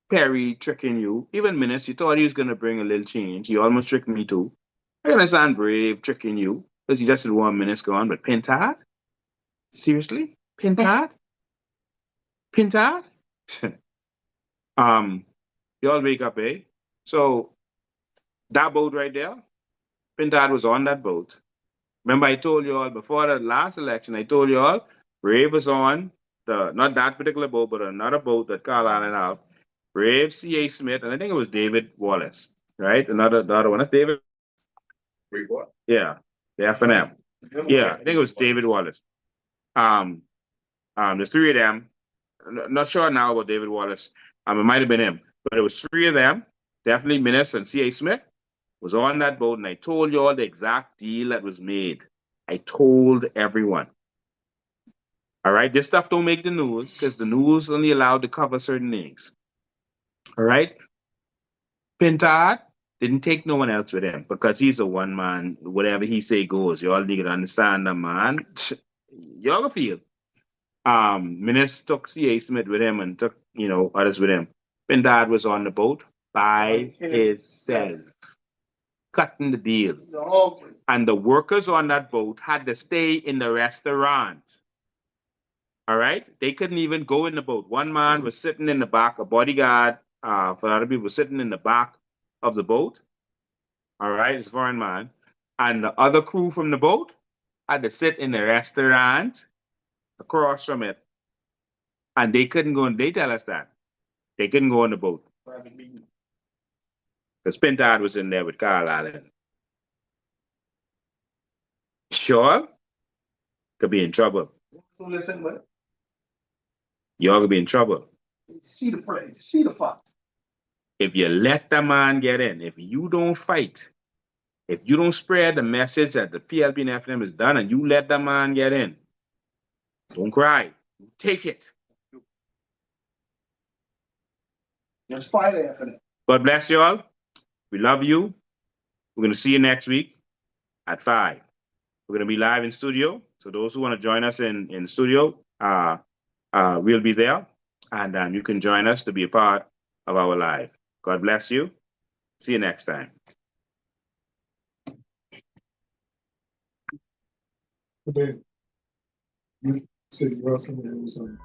Perry tricking you, even Minutes, you thought he was going to bring a little change. He almost tricked me too. I can understand Brave tricking you, because you just did 1 minute gone, but Pintard? Seriously? Pintard? Pintard? Y'all wake up, eh? So, that boat right there, Pintard was on that boat. Remember, I told you all before the last election, I told you all, Brave was on not that particular boat, but another boat that Carl Allen out. Brave, C.A. Smith, and I think it was David Wallace, right? The other one. That's David. Wait, what? Yeah, the F&M. Yeah, I think it was David Wallace. There's 3 of them. Not sure now about David Wallace. It might have been him, but it was 3 of them. Definitely Minnis and C.A. Smith was on that boat, and I told you all the exact deal that was made. I told everyone. All right, this stuff don't make the news because the news only allowed to cover certain things. All right, Pintard didn't take no one else with him because he's a one man. Whatever he say goes. You all need to understand that, man. Y'all gonna feel. Minnis took C.A. Smith with him and took others with him. Pintard was on the boat by himself, cutting the deal. Okay. And the workers on that boat had to stay in the restaurant. All right? They couldn't even go in the boat. One man was sitting in the back, a bodyguard for other people was sitting in the back of the boat. All right? It's a foreign man. And the other crew from the boat had to sit in the restaurant across from it. And they couldn't go, and they tell us that. They couldn't go on the boat. Because Pintard was in there with Carl Allen. Sure, could be in trouble. So listen, but Y'all could be in trouble. see the praise, see the fact. If you let the man get in, if you don't fight, if you don't spread the message that the PLP and FM is done and you let the man get in, don't cry. Take it. Just fire there for them. God bless you all. We love you. We're going to see you next week at 5. We're going to be live in studio. So those who want to join us in the studio, we'll be there. And you can join us to be a part of our live. God bless you. See you next time. Then you said you wrote something that was on.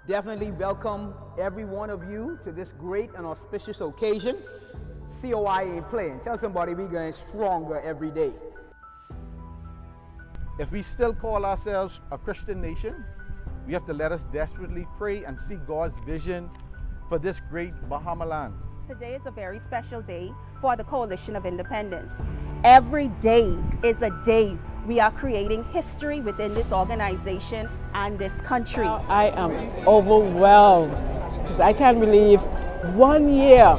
Definitely welcome every one of you to this great and auspicious occasion. COI ain't playing. Tell somebody we're getting stronger every day. If we still call ourselves a Christian nation, we have to let us desperately pray and seek God's vision for this great Bahama land. Today is a very special day for the Coalition of Independence. Every day is a day we are creating history within this organization and this country. I am overwhelmed because I can't believe 1 year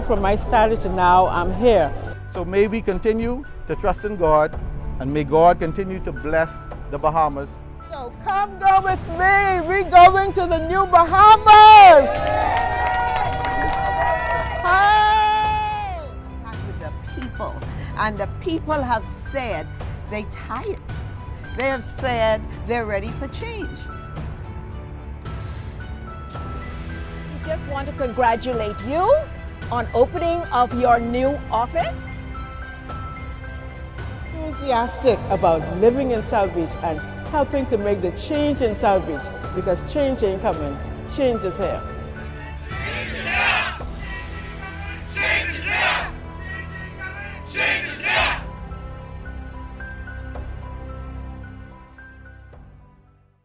from my started to now, I'm here. So may we continue to trust in God, and may God continue to bless the Bahamas. So come go with me. We're going to the new Bahamas. Hey! With the people, and the people have said they tired. They have said they're ready for change. We just want to congratulate you on opening of your new office. Enthusiastic about living in South Beach and helping to make the change in South Beach, because change ain't coming, change is here.